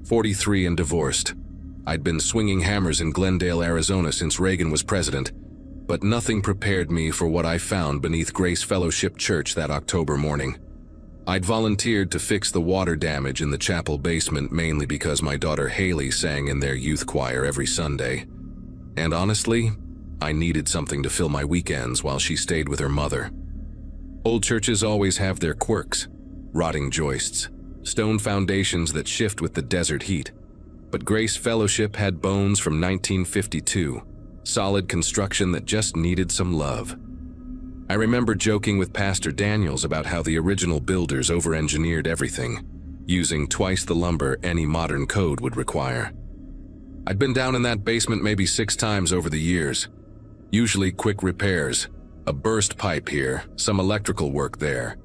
43 and divorced. I'd been swinging hammers in Glendale, Arizona since Reagan was president, but nothing prepared me for what I found beneath Grace Fellowship Church that October morning. I'd volunteered to fix the water damage in the chapel basement mainly because my daughter Haley sang in their youth choir every Sunday. And honestly, I needed something to fill my weekends while she stayed with her mother. Old churches always have their quirks: rotting joists, stone foundations that shift with the desert heat. But Grace Fellowship had bones from 1952, solid construction that just needed some love. I remember joking with Pastor Daniels about how the original builders over-engineered everything, using twice the lumber any modern code would require. I'd been down in that basement maybe 6 times over the years, usually quick repairs, a burst pipe here, some electrical work there.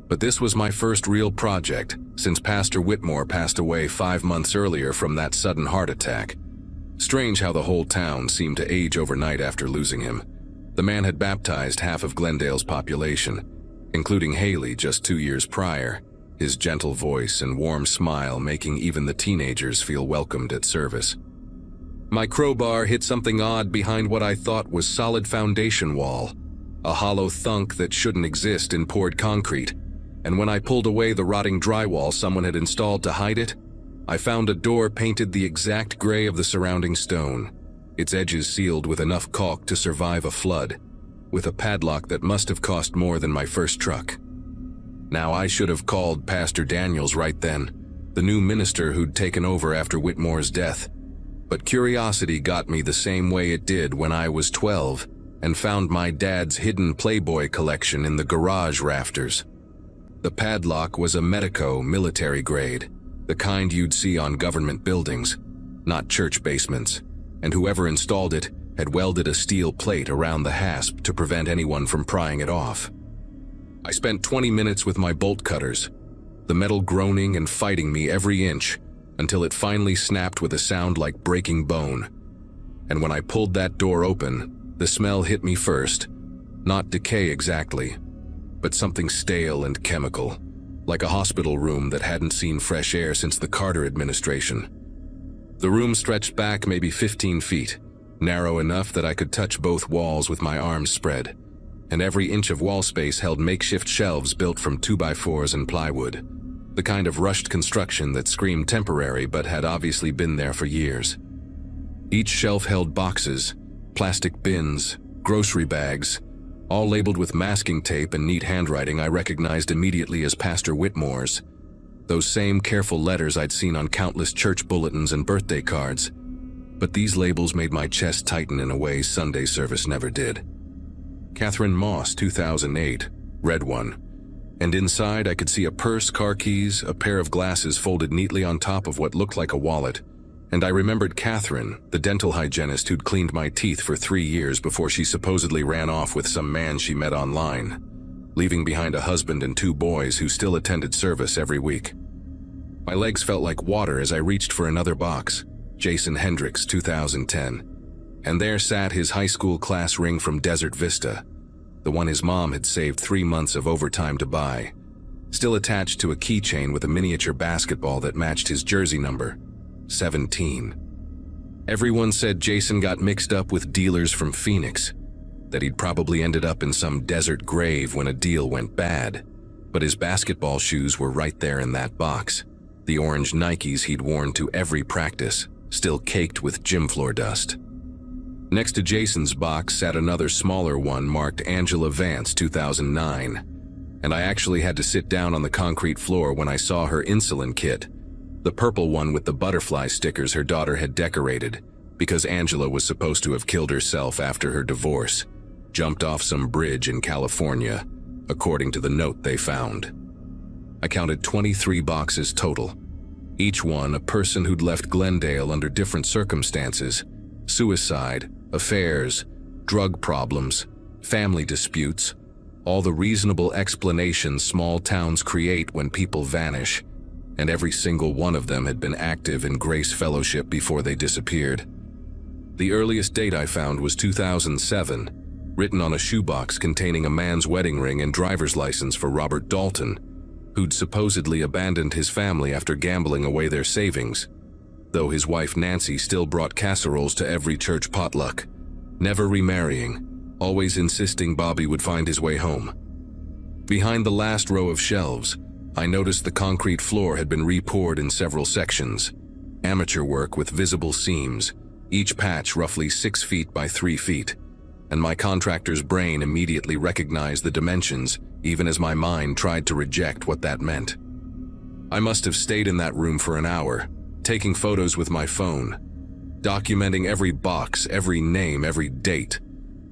But this was my first real project since Pastor Whitmore passed away 5 months earlier from that sudden heart attack. Strange how the whole town seemed to age overnight after losing him. The man had baptized half of Glendale's population, including Haley just 2 years prior, his gentle voice and warm smile making even the teenagers feel welcomed at service. My crowbar hit something odd behind what I thought was solid foundation wall, a hollow thunk that shouldn't exist in poured concrete, and when I pulled away the rotting drywall someone had installed to hide it, I found a door painted the exact gray of the surrounding stone, its edges sealed with enough caulk to survive a flood, with a padlock that must have cost more than my first truck. Now I should have called Pastor Daniels right then, the new minister who'd taken over after Whitmore's death, but curiosity got me the same way it did when I was 12 and found my dad's hidden Playboy collection in the garage rafters. The padlock was a Medico military grade, the kind you'd see on government buildings, not church basements, and whoever installed it had welded a steel plate around the hasp to prevent anyone from prying it off. I spent 20 minutes with my bolt cutters, the metal groaning and fighting me every inch until it finally snapped with a sound like breaking bone. And when I pulled that door open, the smell hit me first, not decay exactly, but something stale and chemical, like a hospital room that hadn't seen fresh air since the Carter administration. The room stretched back maybe 15 feet, narrow enough that I could touch both walls with my arms spread, and every inch of wall space held makeshift shelves built from 2x4s and plywood, the kind of rushed construction that screamed temporary but had obviously been there for years. Each shelf held boxes, plastic bins, grocery bags, all labeled with masking tape and neat handwriting I recognized immediately as Pastor Whitmore's. Those same careful letters I'd seen on countless church bulletins and birthday cards. But these labels made my chest tighten in a way Sunday service never did. Catherine Moss, 2008, red one. And inside I could see a purse, car keys, a pair of glasses folded neatly on top of what looked like a wallet. And I remembered Catherine, the dental hygienist who'd cleaned my teeth for 3 years before she supposedly ran off with some man she met online, leaving behind a husband and 2 boys who still attended service every week. My legs felt like water as I reached for another box, Jason Hendricks, 2010. And there sat his high school class ring from Desert Vista, the one his mom had saved 3 months of overtime to buy, still attached to a keychain with a miniature basketball that matched his jersey number, 17. Everyone said Jason got mixed up with dealers from Phoenix, that he'd probably ended up in some desert grave when a deal went bad, but his basketball shoes were right there in that box, the orange Nikes he'd worn to every practice, still caked with gym floor dust. Next to Jason's box sat another smaller one marked Angela Vance, 2009, and I actually had to sit down on the concrete floor when I saw her insulin kit, the purple one with the butterfly stickers her daughter had decorated, because Angela was supposed to have killed herself after her divorce, jumped off some bridge in California, according to the note they found. I counted 23 boxes total, each one a person who'd left Glendale under different circumstances: suicide, affairs, drug problems, family disputes, all the reasonable explanations small towns create when people vanish, and every single one of them had been active in Grace Fellowship before they disappeared. The earliest date I found was 2007, written on a shoebox containing a man's wedding ring and driver's license for Robert Dalton, who'd supposedly abandoned his family after gambling away their savings, though his wife Nancy still brought casseroles to every church potluck, never remarrying, always insisting Bobby would find his way home. Behind the last row of shelves, I noticed the concrete floor had been re-poured in several sections. Amateur work with visible seams, each patch roughly 6 feet by 3 feet, and my contractor's brain immediately recognized the dimensions, even as my mind tried to reject what that meant. I must have stayed in that room for an hour, taking photos with my phone, documenting every box, every name, every date,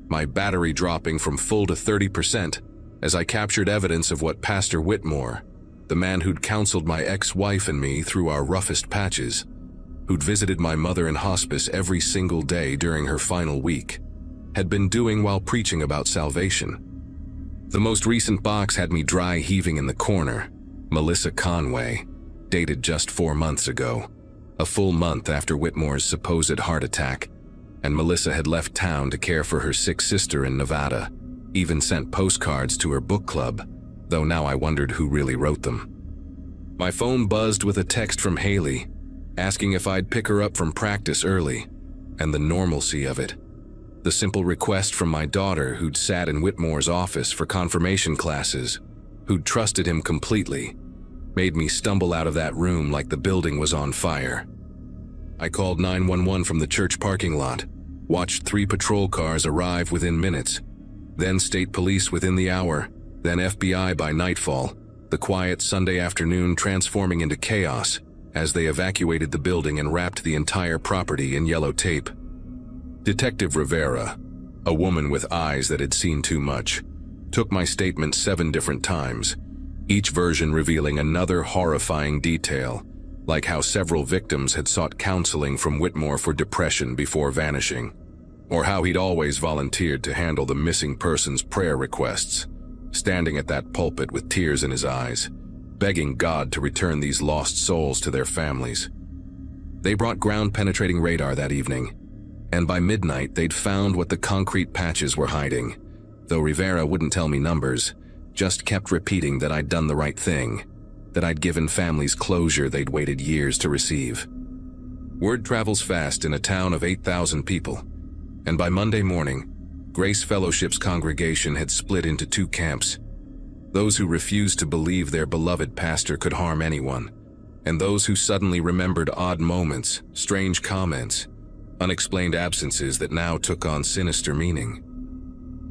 my battery dropping from full to 30% as I captured evidence of what Pastor Whitmore, the man who'd counseled my ex-wife and me through our roughest patches, who'd visited my mother in hospice every single day during her final week, had been doing while preaching about salvation. The most recent box had me dry heaving in the corner. Melissa Conway, dated just 4 months ago, a full month after Whitmore's supposed heart attack, and Melissa had left town to care for her sick sister in Nevada, even sent postcards to her book club, though now I wondered who really wrote them. My phone buzzed with a text from Haley, asking if I'd pick her up from practice early, and the normalcy of it. The simple request from my daughter, who'd sat in Whitmore's office for confirmation classes, who'd trusted him completely, made me stumble out of that room like the building was on fire. I called 911 from the church parking lot, watched 3 patrol cars arrive within minutes, then state police within the hour, then FBI by nightfall, the quiet Sunday afternoon transforming into chaos as they evacuated the building and wrapped the entire property in yellow tape. Detective Rivera, a woman with eyes that had seen too much, took my statement 7 different times, each version revealing another horrifying detail, like how several victims had sought counseling from Whitmore for depression before vanishing, or how he'd always volunteered to handle the missing person's prayer requests, standing at that pulpit with tears in his eyes, begging God to return these lost souls to their families. They brought ground-penetrating radar that evening, and by midnight they'd found what the concrete patches were hiding, though Rivera wouldn't tell me numbers, just kept repeating that I'd done the right thing, that I'd given families closure they'd waited years to receive. Word travels fast in a town of 8,000 people, and by Monday morning, Grace Fellowship's congregation had split into 2 camps: those who refused to believe their beloved pastor could harm anyone, and those who suddenly remembered odd moments, strange comments, unexplained absences that now took on sinister meaning.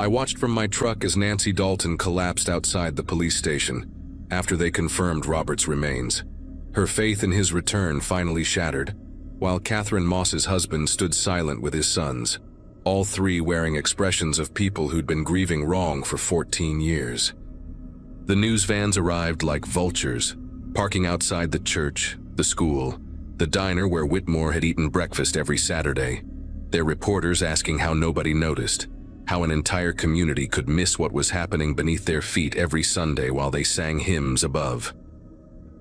I watched from my truck as Nancy Dalton collapsed outside the police station after they confirmed Robert's remains, her faith in his return finally shattered, while Catherine Moss's husband stood silent with his sons, all 3 wearing expressions of people who'd been grieving wrong for 14 years. The news vans arrived like vultures, parking outside the church, the school, the diner where Whitmore had eaten breakfast every Saturday, their reporters asking how nobody noticed, how an entire community could miss what was happening beneath their feet every Sunday while they sang hymns above.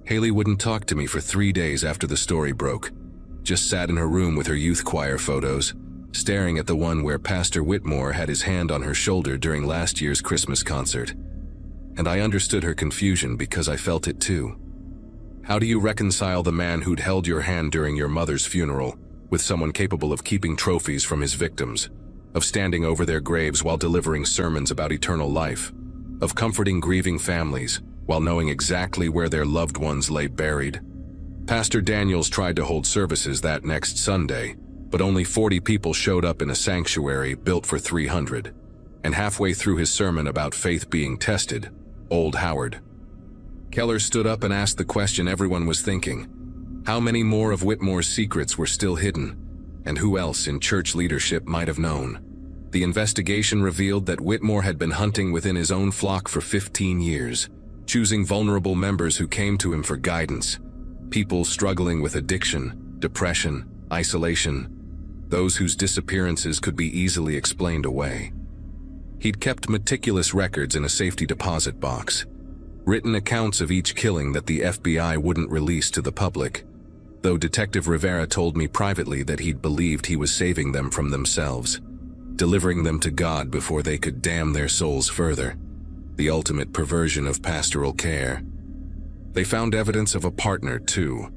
Haley wouldn't talk to me for 3 days after the story broke, just sat in her room with her youth choir photos, staring at the one where Pastor Whitmore had his hand on her shoulder during last year's Christmas concert. And I understood her confusion because I felt it too. How do you reconcile the man who'd held your hand during your mother's funeral with someone capable of keeping trophies from his victims, of standing over their graves while delivering sermons about eternal life, of comforting grieving families while knowing exactly where their loved ones lay buried? Pastor Daniels tried to hold services that next Sunday, but only 40 people showed up in a sanctuary built for 300. And halfway through his sermon about faith being tested, Old Howard Keller stood up and asked the question everyone was thinking: how many more of Whitmore's secrets were still hidden, and who else in church leadership might have known? The investigation revealed that Whitmore had been hunting within his own flock for 15 years, choosing vulnerable members who came to him for guidance, people struggling with addiction, depression, isolation, those whose disappearances could be easily explained away. He'd kept meticulous records in a safety deposit box, written accounts of each killing that the FBI wouldn't release to the public, though Detective Rivera told me privately that he'd believed he was saving them from themselves, delivering them to God before they could damn their souls further, the ultimate perversion of pastoral care. They found evidence of a partner, too,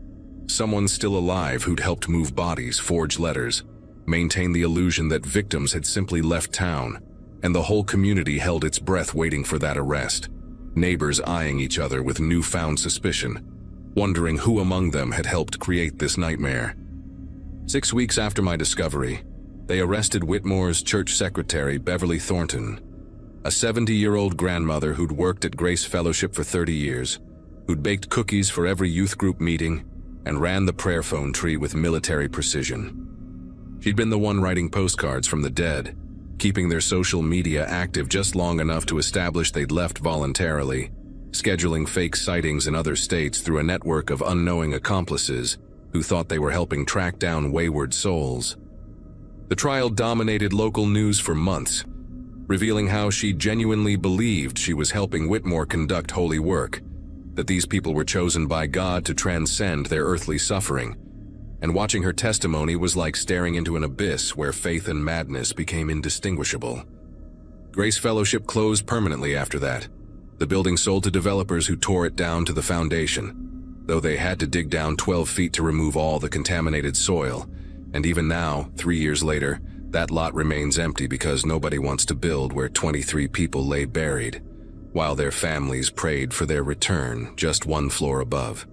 Someone still alive who'd helped move bodies, forge letters, maintain the illusion that victims had simply left town, and the whole community held its breath waiting for that arrest, neighbors eyeing each other with newfound suspicion, wondering who among them had helped create this nightmare. 6 weeks after my discovery, they arrested Whitmore's church secretary, Beverly Thornton, a 70-year-old grandmother who'd worked at Grace Fellowship for 30 years, who'd baked cookies for every youth group meeting, and ran the prayer phone tree with military precision. She'd been the one writing postcards from the dead, keeping their social media active just long enough to establish they'd left voluntarily, scheduling fake sightings in other states through a network of unknowing accomplices who thought they were helping track down wayward souls. The trial dominated local news for months, revealing how she genuinely believed she was helping Whitmore conduct holy work, that these people were chosen by God to transcend their earthly suffering, and watching her testimony was like staring into an abyss where faith and madness became indistinguishable. Grace Fellowship closed permanently after that, the building sold to developers who tore it down to the foundation, though they had to dig down 12 feet to remove all the contaminated soil, and even now, 3 years later, that lot remains empty because nobody wants to build where 23 people lay buried, while their families prayed for their return just 1 floor above.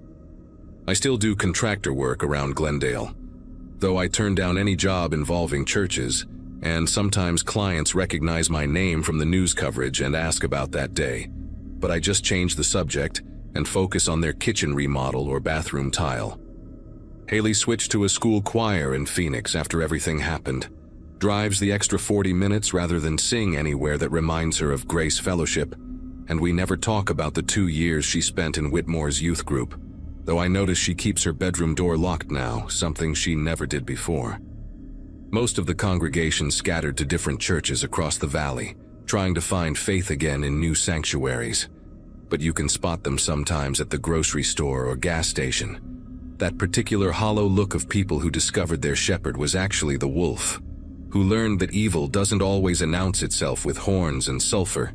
I still do contractor work around Glendale, though I turn down any job involving churches, and sometimes clients recognize my name from the news coverage and ask about that day, but I just change the subject and focus on their kitchen remodel or bathroom tile. Haley switched to a school choir in Phoenix after everything happened, drives the extra 40 minutes rather than sing anywhere that reminds her of Grace Fellowship, and we never talk about the 2 years she spent in Whitmore's youth group, though I notice she keeps her bedroom door locked now, something she never did before. Most of the congregation scattered to different churches across the valley, trying to find faith again in new sanctuaries, but you can spot them sometimes at the grocery store or gas station. That particular hollow look of people who discovered their shepherd was actually the wolf, who learned that evil doesn't always announce itself with horns and sulfur,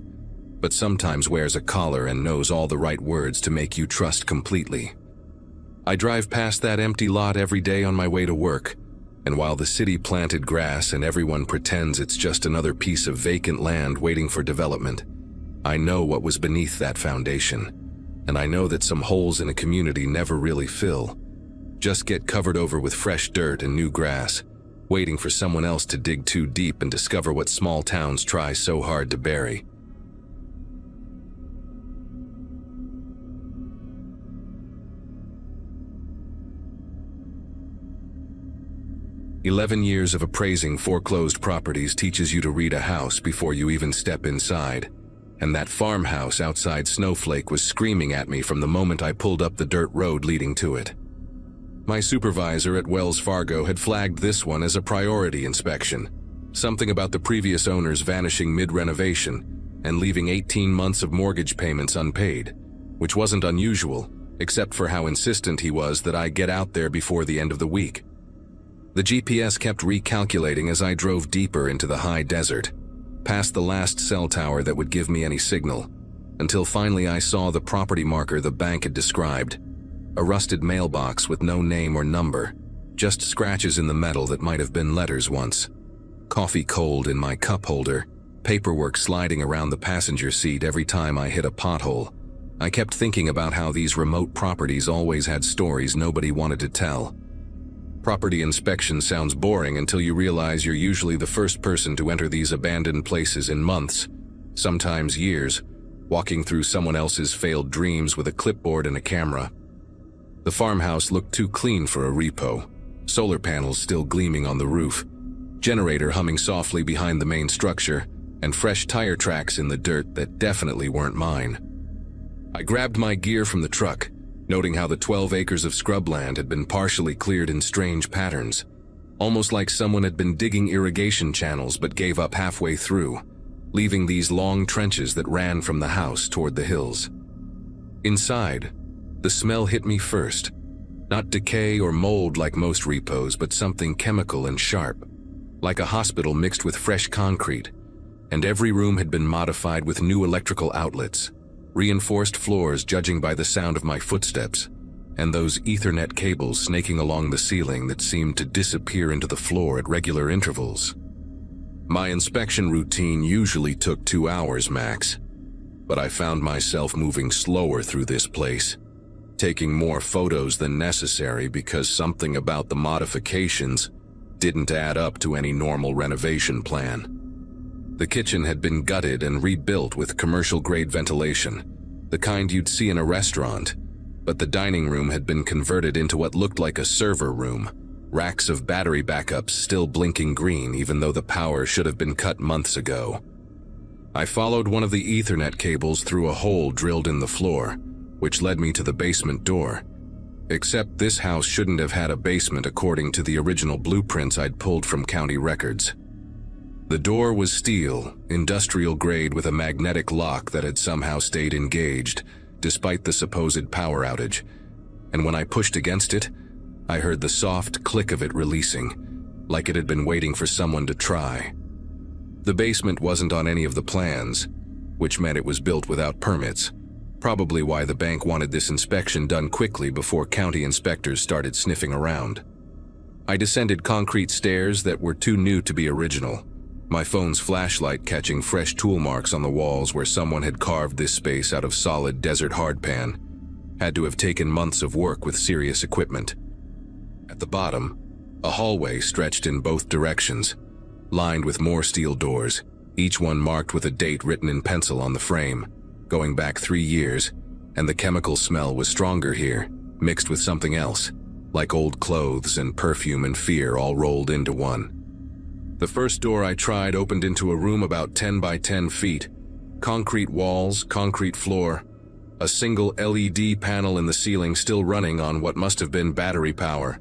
but sometimes wears a collar and knows all the right words to make you trust completely. I drive past that empty lot every day on my way to work, and while the city planted grass and everyone pretends it's just another piece of vacant land waiting for development, I know what was beneath that foundation, and I know that some holes in a community never really fill, just get covered over with fresh dirt and new grass, waiting for someone else to dig too deep and discover what small towns try so hard to bury. "11 years of appraising foreclosed properties teaches you to read a house before you even step inside, and that farmhouse outside Snowflake was screaming at me from the moment I pulled up the dirt road leading to it. My supervisor at Wells Fargo had flagged this one as a priority inspection, something about the previous owners vanishing mid-renovation and leaving 18 months of mortgage payments unpaid, which wasn't unusual, except for how insistent he was that I get out there before the end of the week. The GPS kept recalculating as I drove deeper into the high desert, past the last cell tower that would give me any signal, until finally I saw the property marker the bank had described, a rusted mailbox with no name or number, just scratches in the metal that might have been letters once. Coffee cold in my cup holder, paperwork sliding around the passenger seat every time I hit a pothole. I kept thinking about how these remote properties always had stories nobody wanted to tell. Property inspection sounds boring until you realize you're usually the first person to enter these abandoned places in months, sometimes years, walking through someone else's failed dreams with a clipboard and a camera. The farmhouse looked too clean for a repo, solar panels still gleaming on the roof, generator humming softly behind the main structure, and fresh tire tracks in the dirt that definitely weren't mine. I grabbed my gear from the truck, noting how the 12 acres of scrubland had been partially cleared in strange patterns, almost like someone had been digging irrigation channels but gave up halfway through, leaving these long trenches that ran from the house toward the hills. Inside, the smell hit me first, not decay or mold like most repos, but something chemical and sharp, like a hospital mixed with fresh concrete, and every room had been modified with new electrical outlets, reinforced floors judging by the sound of my footsteps, and those Ethernet cables snaking along the ceiling that seemed to disappear into the floor at regular intervals. My inspection routine usually took 2 hours max, but I found myself moving slower through this place, taking more photos than necessary because something about the modifications didn't add up to any normal renovation plan. The kitchen had been gutted and rebuilt with commercial-grade ventilation, the kind you'd see in a restaurant, but the dining room had been converted into what looked like a server room, racks of battery backups still blinking green even though the power should have been cut months ago. I followed one of the Ethernet cables through a hole drilled in the floor, which led me to the basement door. Except this house shouldn't have had a basement according to the original blueprints I'd pulled from county records. The door was steel, industrial grade with a magnetic lock that had somehow stayed engaged, despite the supposed power outage, and when I pushed against it, I heard the soft click of it releasing, like it had been waiting for someone to try. The basement wasn't on any of the plans, which meant it was built without permits, probably why the bank wanted this inspection done quickly before county inspectors started sniffing around. I descended concrete stairs that were too new to be original, my phone's flashlight catching fresh tool marks on the walls where someone had carved this space out of solid desert hardpan. Had to have taken months of work with serious equipment. At the bottom, a hallway stretched in both directions, lined with more steel doors, each one marked with a date written in pencil on the frame, going back 3 years, and the chemical smell was stronger here, mixed with something else, like old clothes and perfume and fear all rolled into one. The first door I tried opened into a room about 10 by 10 feet, concrete walls, concrete floor, a single LED panel in the ceiling still running on what must have been battery power,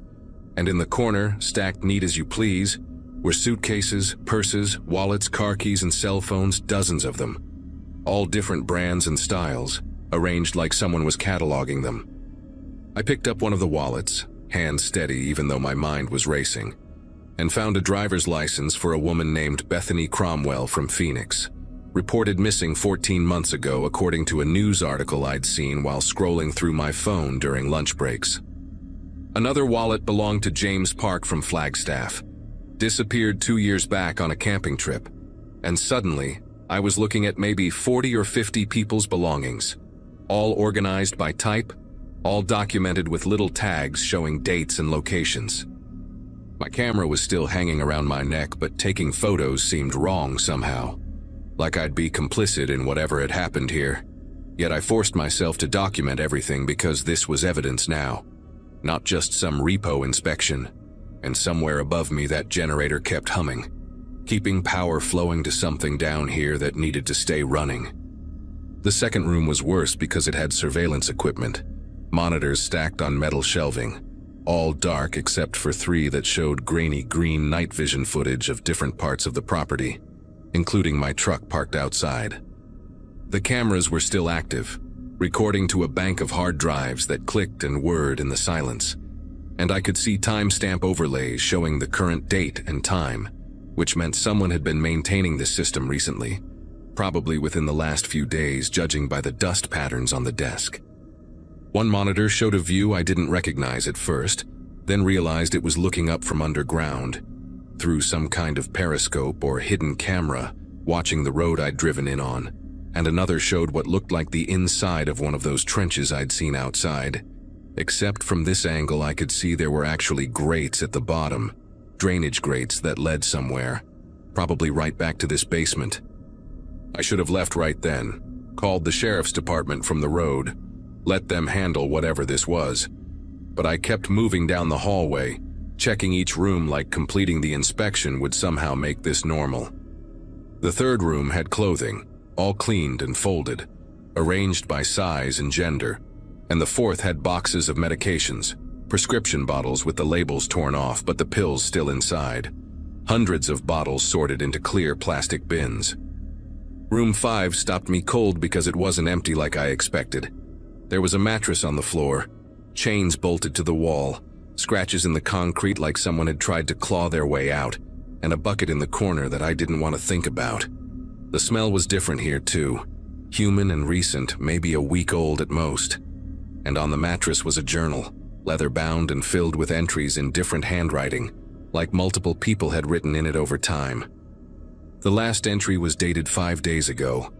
and in the corner, stacked neat as you please, were suitcases, purses, wallets, car keys, and cell phones, dozens of them, all different brands and styles, arranged like someone was cataloging them. I picked up one of the wallets, hands steady even though my mind was racing, and found a driver's license for a woman named Bethany Cromwell from Phoenix, reported missing 14 months ago according to a news article I'd seen while scrolling through my phone during lunch breaks. Another wallet belonged to James Park from Flagstaff, disappeared 2 years back on a camping trip, and suddenly, I was looking at maybe 40 or 50 people's belongings, all organized by type, all documented with little tags showing dates and locations. My camera was still hanging around my neck, but taking photos seemed wrong somehow, like I'd be complicit in whatever had happened here. Yet I forced myself to document everything because this was evidence now, not just some repo inspection, and somewhere above me that generator kept humming, keeping power flowing to something down here that needed to stay running. The second room was worse because it had surveillance equipment, monitors stacked on metal shelving, all dark except for 3 that showed grainy green night vision footage of different parts of the property, including my truck parked outside. The cameras were still active, recording to a bank of hard drives that clicked and whirred in the silence, and I could see timestamp overlays showing the current date and time, which meant someone had been maintaining this system recently, probably within the last few days judging by the dust patterns on the desk. One monitor showed a view I didn't recognize at first, then realized it was looking up from underground, through some kind of periscope or hidden camera, watching the road I'd driven in on, and another showed what looked like the inside of one of those trenches I'd seen outside. Except from this angle I could see there were actually grates at the bottom, drainage grates that led somewhere, probably right back to this basement. I should have left right then, called the sheriff's department from the road, let them handle whatever this was, but I kept moving down the hallway, checking each room like completing the inspection would somehow make this normal. The third room had clothing, all cleaned and folded, arranged by size and gender, and the fourth had boxes of medications, prescription bottles with the labels torn off but the pills still inside, hundreds of bottles sorted into clear plastic bins. Room 5 stopped me cold because it wasn't empty like I expected. There was a mattress on the floor, chains bolted to the wall, scratches in the concrete like someone had tried to claw their way out, and a bucket in the corner that I didn't want to think about. The smell was different here too, human and recent, maybe a week old at most. and on the mattress was a journal, leather-bound and filled with entries in different handwriting, like multiple people had written in it over time. The last entry was dated 5 days ago,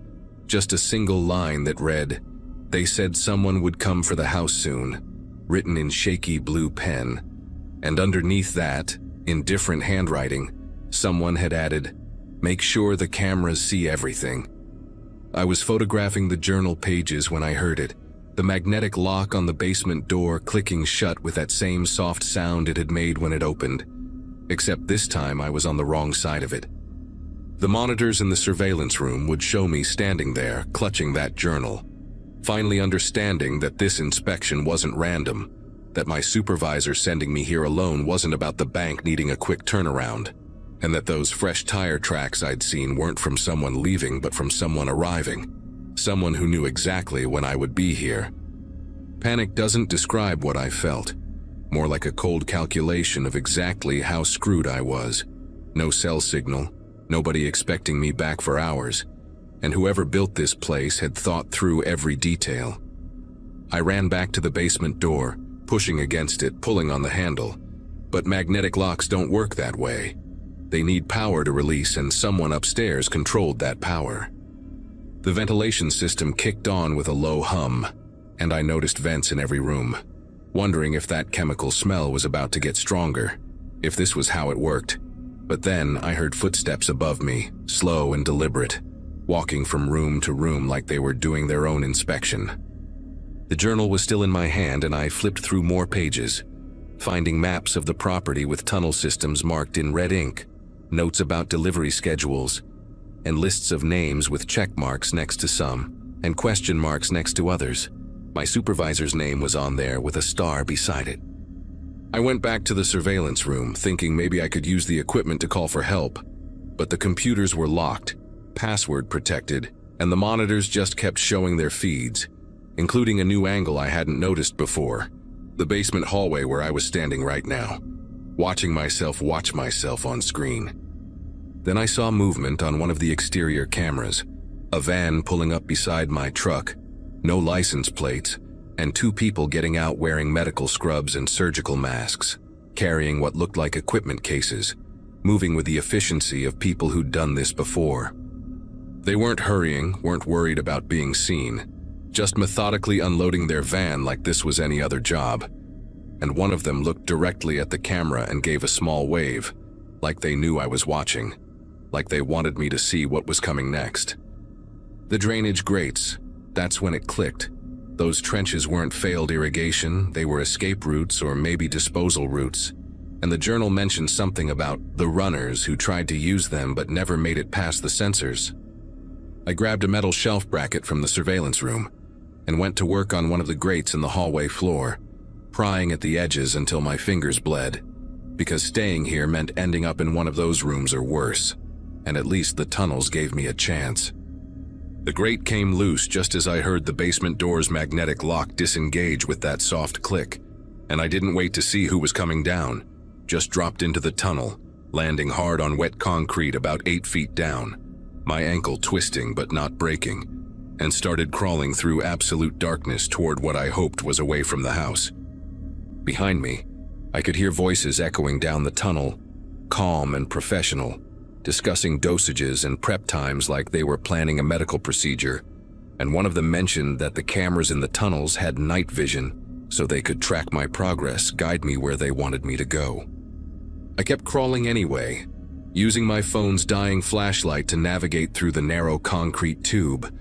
just a single line that read, "They said someone would come for the house soon," written in shaky blue pen, and underneath that, in different handwriting, someone had added, "Make sure the cameras see everything." I was photographing the journal pages when I heard it, the magnetic lock on the basement door clicking shut with that same soft sound it had made when it opened, except this time I was on the wrong side of it. The monitors in the surveillance room would show me standing there, clutching that journal, finally understanding that this inspection wasn't random, that my supervisor sending me here alone wasn't about the bank needing a quick turnaround, and that those fresh tire tracks I'd seen weren't from someone leaving but from someone arriving, someone who knew exactly when I would be here. Panic doesn't describe what I felt, more like a cold calculation of exactly how screwed I was. No cell signal, nobody expecting me back for hours, and whoever built this place had thought through every detail. I ran back to the basement door, pushing against it, pulling on the handle, but magnetic locks don't work that way. They need power to release, and someone upstairs controlled that power. The ventilation system kicked on with a low hum, and I noticed vents in every room, wondering if that chemical smell was about to get stronger, if this was how it worked. But then I heard footsteps above me, slow and deliberate, walking from room to room like they were doing their own inspection. The journal was still in my hand, and I flipped through more pages, finding maps of the property with tunnel systems marked in red ink, notes about delivery schedules, and lists of names with check marks next to some, and question marks next to others. My supervisor's name was on there with a star beside it. I went back to the surveillance room, thinking maybe I could use the equipment to call for help, but the computers were locked, password protected, and the monitors just kept showing their feeds, including a new angle I hadn't noticed before, the basement hallway where I was standing right now, watching myself watch myself on screen. Then I saw movement on one of the exterior cameras, a van pulling up beside my truck, no license plates, and 2 people getting out wearing medical scrubs and surgical masks, carrying what looked like equipment cases, moving with the efficiency of people who'd done this before. They weren't hurrying, weren't worried about being seen, just methodically unloading their van like this was any other job. And one of them looked directly at the camera and gave a small wave, like they knew I was watching, like they wanted me to see what was coming next. The drainage grates, that's when it clicked. Those trenches weren't failed irrigation, they were escape routes or maybe disposal routes, and the journal mentioned something about the runners who tried to use them but never made it past the sensors. I grabbed a metal shelf bracket from the surveillance room and went to work on one of the grates in the hallway floor, prying at the edges until my fingers bled, because staying here meant ending up in one of those rooms or worse, and at least the tunnels gave me a chance. The grate came loose just as I heard the basement door's magnetic lock disengage with that soft click, and I didn't wait to see who was coming down, just dropped into the tunnel, landing hard on wet concrete about 8 feet down, my ankle twisting but not breaking, and started crawling through absolute darkness toward what I hoped was away from the house. Behind me, I could hear voices echoing down the tunnel, calm and professional, discussing dosages and prep times like they were planning a medical procedure, and one of them mentioned that the cameras in the tunnels had night vision so they could track my progress, guide me where they wanted me to go. I kept crawling anyway, using my phone's dying flashlight to navigate through the narrow concrete tube,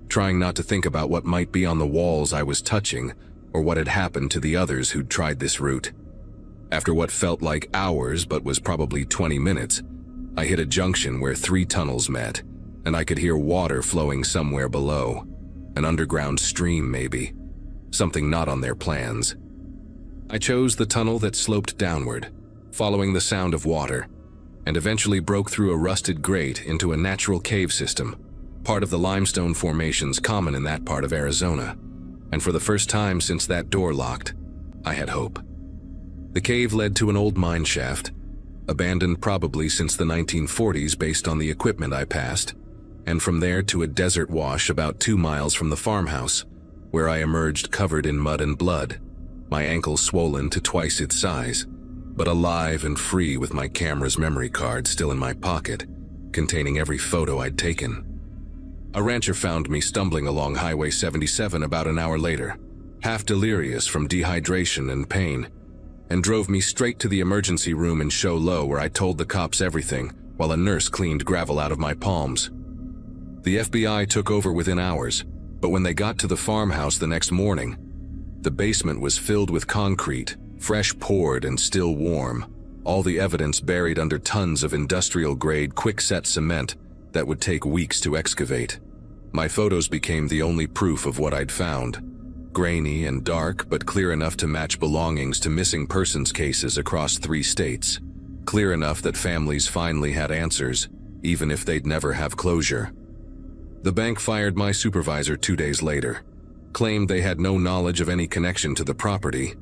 trying not to think about what might be on the walls I was touching or what had happened to the others who'd tried this route. After what felt like hours but was probably 20 minutes, I hit a junction where 3 tunnels met, and I could hear water flowing somewhere below. An underground stream, maybe. Something not on their plans. I chose the tunnel that sloped downward, following the sound of water, and eventually broke through a rusted grate into a natural cave system, part of the limestone formations common in that part of Arizona. And for the first time since that door locked, I had hope. The cave led to an old mine shaft, abandoned probably since the 1940s based on the equipment I passed, and from there to a desert wash about 2 miles from the farmhouse, where I emerged covered in mud and blood, my ankle swollen to twice its size, but alive and free with my camera's memory card still in my pocket, containing every photo I'd taken. A rancher found me stumbling along Highway 77 about an hour later, half delirious from dehydration and pain, and drove me straight to the emergency room in Show Low, where I told the cops everything while a nurse cleaned gravel out of my palms. The FBI took over within hours, but when they got to the farmhouse the next morning, the basement was filled with concrete, fresh poured and still warm, all the evidence buried under tons of industrial-grade quick-set cement that would take weeks to excavate. My photos became the only proof of what I'd found. Grainy and dark, but clear enough to match belongings to missing persons cases across 3 states. Clear enough that families finally had answers, even if they'd never have closure. The bank fired my supervisor 2 days later, claimed they had no knowledge of any connection to the property,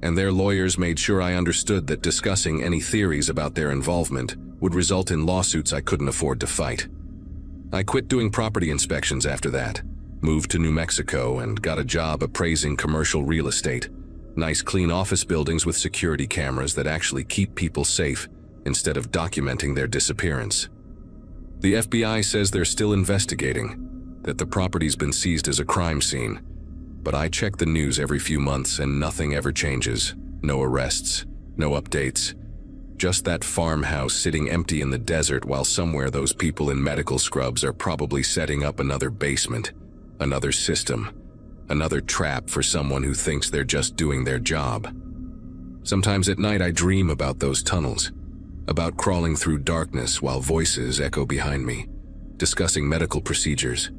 and their lawyers made sure I understood that discussing any theories about their involvement would result in lawsuits I couldn't afford to fight. I quit doing property inspections after that, moved to New Mexico, and got a job appraising commercial real estate. Nice clean office buildings with security cameras that actually keep people safe instead of documenting their disappearance. The FBI says they're still investigating, that the property's been seized as a crime scene, but I check the news every few months and nothing ever changes. No arrests, no updates. Just that farmhouse sitting empty in the desert while somewhere those people in medical scrubs are probably setting up another basement, another system, another trap for someone who thinks they're just doing their job. Sometimes at night I dream about those tunnels, about crawling through darkness while voices echo behind me, discussing medical procedures,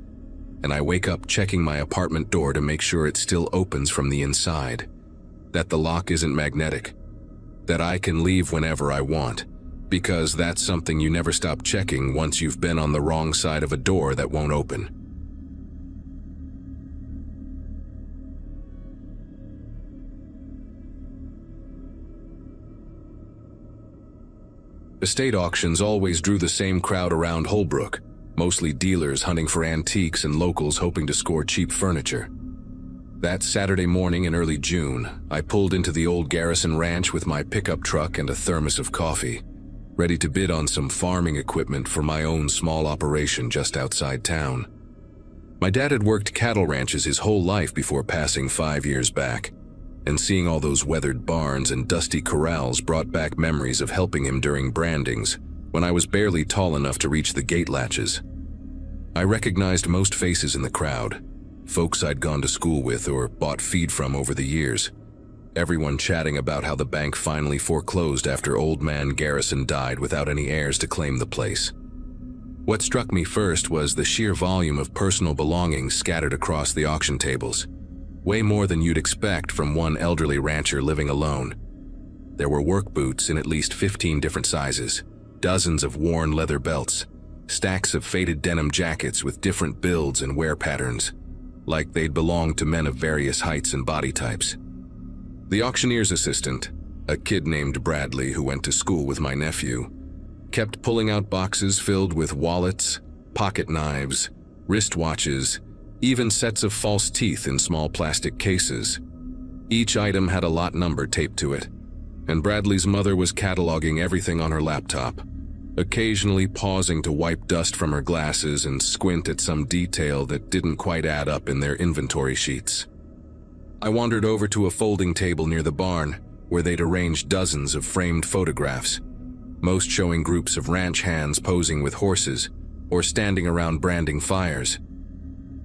and I wake up checking my apartment door to make sure it still opens from the inside, that the lock isn't magnetic, that I can leave whenever I want, because that's something you never stop checking once you've been on the wrong side of a door that won't open. Estate auctions always drew the same crowd around Holbrook, mostly dealers hunting for antiques and locals hoping to score cheap furniture. That Saturday morning in early June, I pulled into the old Garrison Ranch with my pickup truck and a thermos of coffee, ready to bid on some farming equipment for my own small operation just outside town. My dad had worked cattle ranches his whole life before passing 5 years back, and seeing all those weathered barns and dusty corrals brought back memories of helping him during brandings when I was barely tall enough to reach the gate latches. I recognized most faces in the crowd, folks I'd gone to school with or bought feed from over the years. Everyone chatting about how the bank finally foreclosed after old man Garrison died without any heirs to claim the place. What struck me first was the sheer volume of personal belongings scattered across the auction tables, way more than you'd expect from one elderly rancher living alone. There were work boots in at least 15 different sizes, dozens of worn leather belts, stacks of faded denim jackets with different builds and wear patterns, like they'd belonged to men of various heights and body types. The auctioneer's assistant, a kid named Bradley who went to school with my nephew, kept pulling out boxes filled with wallets, pocket knives, wristwatches, even sets of false teeth in small plastic cases. Each item had a lot number taped to it, and Bradley's mother was cataloging everything on her laptop, occasionally pausing to wipe dust from her glasses and squint at some detail that didn't quite add up in their inventory sheets. I wandered over to a folding table near the barn, where they'd arranged dozens of framed photographs, most showing groups of ranch hands posing with horses or standing around branding fires.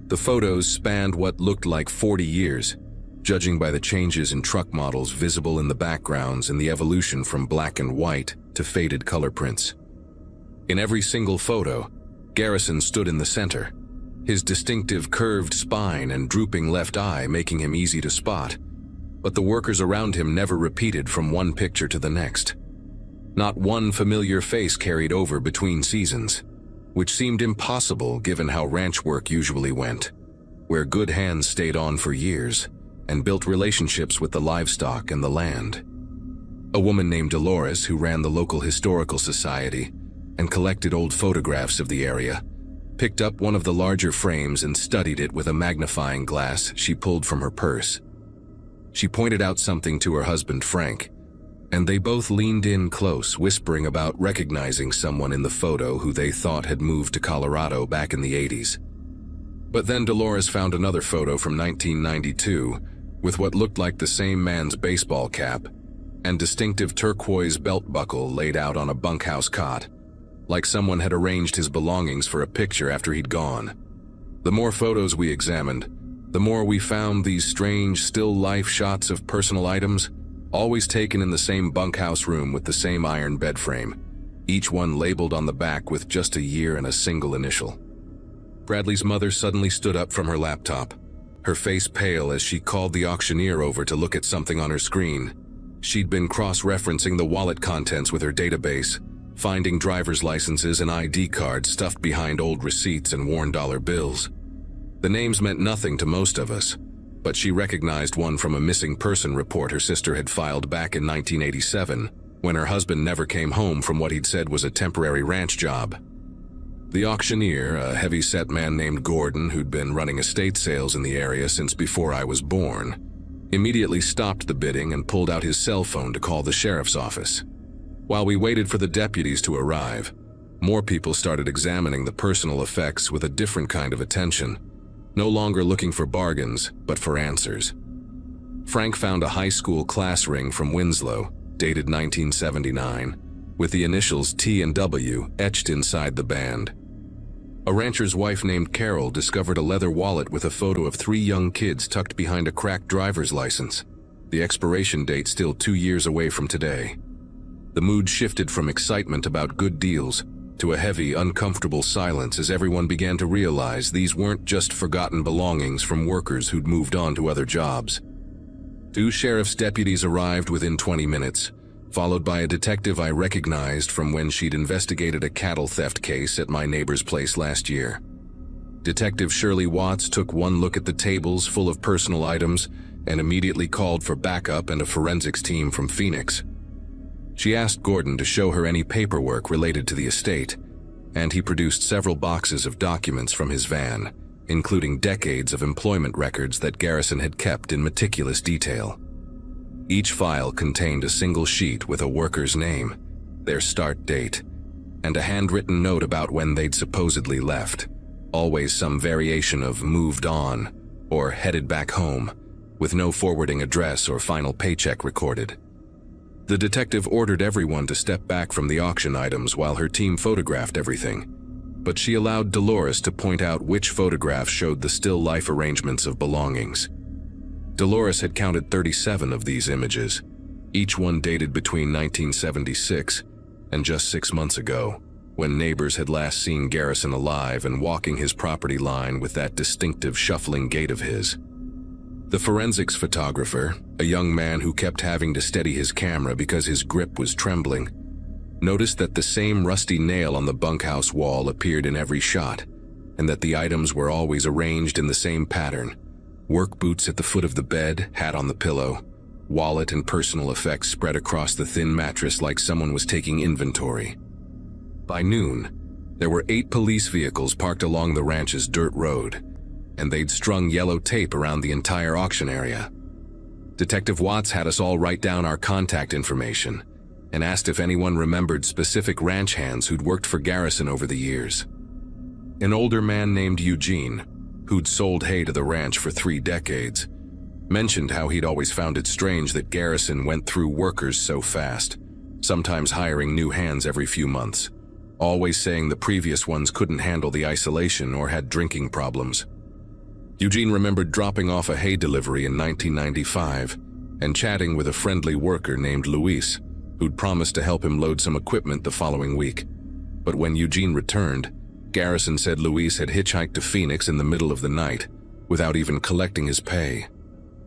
The photos spanned what looked like 40 years, judging by the changes in truck models visible in the backgrounds and the evolution from black and white to faded color prints. In every single photo, Garrison stood in the center, his distinctive curved spine and drooping left eye making him easy to spot, but the workers around him never repeated from one picture to the next. Not one familiar face carried over between seasons, which seemed impossible given how ranch work usually went, where good hands stayed on for years and built relationships with the livestock and the land. A woman named Dolores, who ran the local historical society and collected old photographs of the area, picked up one of the larger frames and studied it with a magnifying glass she pulled from her purse. She pointed out something to her husband, Frank, and they both leaned in close, whispering about recognizing someone in the photo who they thought had moved to Colorado back in the 80s. But then Dolores found another photo from 1992 with what looked like the same man's baseball cap and distinctive turquoise belt buckle laid out on a bunkhouse cot, like someone had arranged his belongings for a picture after he'd gone. The more photos we examined, the more we found these strange still life shots of personal items, always taken in the same bunkhouse room with the same iron bed frame, each one labeled on the back with just a year and a single initial. Bradley's mother suddenly stood up from her laptop, her face pale as she called the auctioneer over to look at something on her screen. She'd been cross-referencing the wallet contents with her database, finding driver's licenses and ID cards stuffed behind old receipts and worn dollar bills. The names meant nothing to most of us, but she recognized one from a missing person report her sister had filed back in 1987, when her husband never came home from what he'd said was a temporary ranch job. The auctioneer, a heavy-set man named Gordon who'd been running estate sales in the area since before I was born, immediately stopped the bidding and pulled out his cell phone to call the sheriff's office. While we waited for the deputies to arrive, more people started examining the personal effects with a different kind of attention, no longer looking for bargains, but for answers. Frank found a high school class ring from Winslow, dated 1979, with the initials T and W etched inside the band. A rancher's wife named Carol discovered a leather wallet with a photo of 3 young kids tucked behind a cracked driver's license, the expiration date still 2 years away from today. The mood shifted from excitement about good deals to a heavy, uncomfortable silence as everyone began to realize these weren't just forgotten belongings from workers who'd moved on to other jobs. 2 sheriff's deputies arrived within 20 minutes, followed by a detective I recognized from when she'd investigated a cattle theft case at my neighbor's place last year. Detective Shirley Watts took one look at the tables full of personal items and immediately called for backup and a forensics team from Phoenix. She asked Gordon to show her any paperwork related to the estate, and he produced several boxes of documents from his van, including decades of employment records that Garrison had kept in meticulous detail. Each file contained a single sheet with a worker's name, their start date, and a handwritten note about when they'd supposedly left, always some variation of moved on or headed back home, with no forwarding address or final paycheck recorded. The detective ordered everyone to step back from the auction items while her team photographed everything, but she allowed Dolores to point out which photographs showed the still life arrangements of belongings. Dolores had counted 37 of these images, each one dated between 1976 and just 6 months ago, when neighbors had last seen Garrison alive and walking his property line with that distinctive shuffling gait of his. The forensics photographer, a young man who kept having to steady his camera because his grip was trembling, noticed that the same rusty nail on the bunkhouse wall appeared in every shot, and that the items were always arranged in the same pattern: work boots at the foot of the bed, hat on the pillow, wallet and personal effects spread across the thin mattress like someone was taking inventory. By noon, there were 8 police vehicles parked along the ranch's dirt road, and they'd strung yellow tape around the entire auction area. Detective Watts had us all write down our contact information and asked if anyone remembered specific ranch hands who'd worked for Garrison over the years. An older man named Eugene, who'd sold hay to the ranch for 3 decades, mentioned how he'd always found it strange that Garrison went through workers so fast, sometimes hiring new hands every few months, always saying the previous ones couldn't handle the isolation or had drinking problems. Eugene remembered dropping off a hay delivery in 1995 and chatting with a friendly worker named Luis, who'd promised to help him load some equipment the following week. But when Eugene returned, Garrison said Luis had hitchhiked to Phoenix in the middle of the night, without even collecting his pay.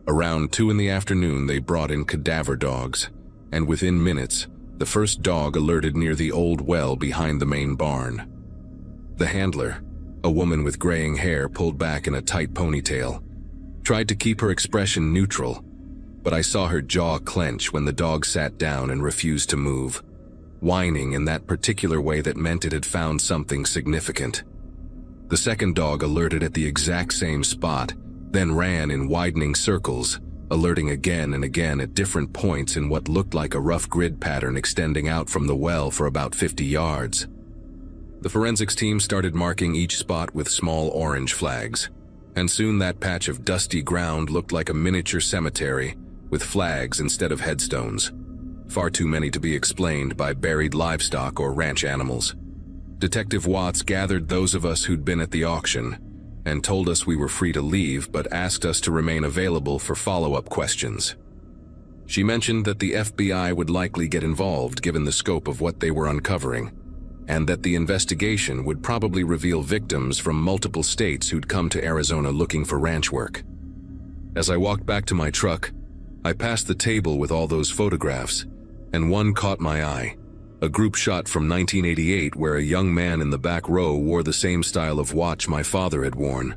Around 2 in the afternoon, they brought in cadaver dogs, and within minutes, the first dog alerted near the old well behind the main barn. The handler, a woman with graying hair pulled back in a tight ponytail, tried to keep her expression neutral, but I saw her jaw clench when the dog sat down and refused to move, whining in that particular way that meant it had found something significant. The second dog alerted at the exact same spot, then ran in widening circles, alerting again and again at different points in what looked like a rough grid pattern extending out from the well for about 50 yards. The forensics team started marking each spot with small orange flags, and soon that patch of dusty ground looked like a miniature cemetery with flags instead of headstones, far too many to be explained by buried livestock or ranch animals. Detective Watts gathered those of us who'd been at the auction and told us we were free to leave, but asked us to remain available for follow-up questions. She mentioned that the FBI would likely get involved given the scope of what they were uncovering, and that the investigation would probably reveal victims from multiple states who'd come to Arizona looking for ranch work. As I walked back to my truck, I passed the table with all those photographs, and one caught my eye. A group shot from 1988 where a young man in the back row wore the same style of watch my father had worn,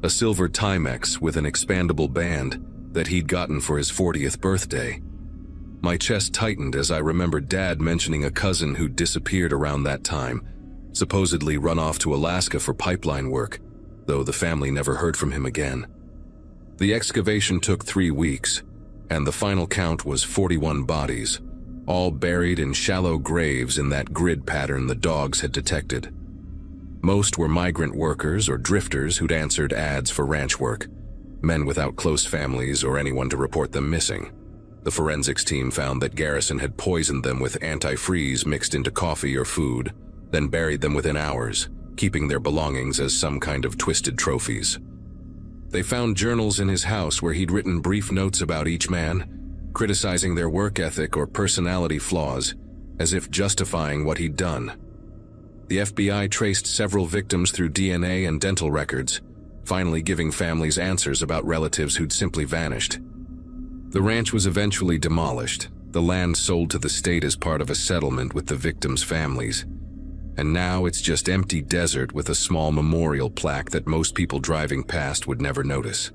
a silver Timex with an expandable band that he'd gotten for his 40th birthday. My chest tightened as I remembered Dad mentioning a cousin who'd disappeared around that time, supposedly run off to Alaska for pipeline work, though the family never heard from him again. The excavation took 3 weeks, and the final count was 41 bodies, all buried in shallow graves in that grid pattern the dogs had detected. Most were migrant workers or drifters who'd answered ads for ranch work, men without close families or anyone to report them missing. The forensics team found that Garrison had poisoned them with antifreeze mixed into coffee or food, then buried them within hours, keeping their belongings as some kind of twisted trophies. They found journals in his house where he'd written brief notes about each man, criticizing their work ethic or personality flaws, as if justifying what he'd done. The FBI traced several victims through DNA and dental records, finally giving families answers about relatives who'd simply vanished. The ranch was eventually demolished, the land sold to the state as part of a settlement with the victims' families, and now it's just empty desert with a small memorial plaque that most people driving past would never notice.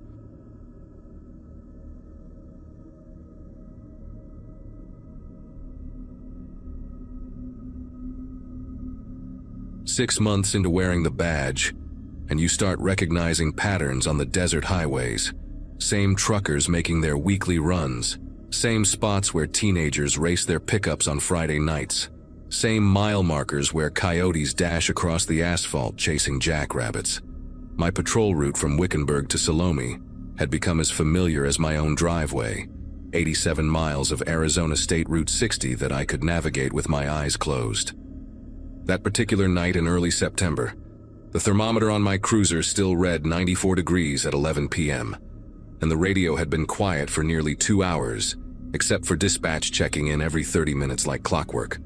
"6 months into wearing the badge, and you start recognizing patterns on the desert highways. Same truckers making their weekly runs, same spots where teenagers race their pickups on Friday nights, same mile markers where coyotes dash across the asphalt chasing jackrabbits. My patrol route from Wickenburg to Salome had become as familiar as my own driveway, 87 miles of Arizona State Route 60 that I could navigate with my eyes closed. That particular night in early September, the thermometer on my cruiser still read 94 degrees at 11 p.m., and the radio had been quiet for nearly 2 hours, except for dispatch checking in every 30 minutes like clockwork.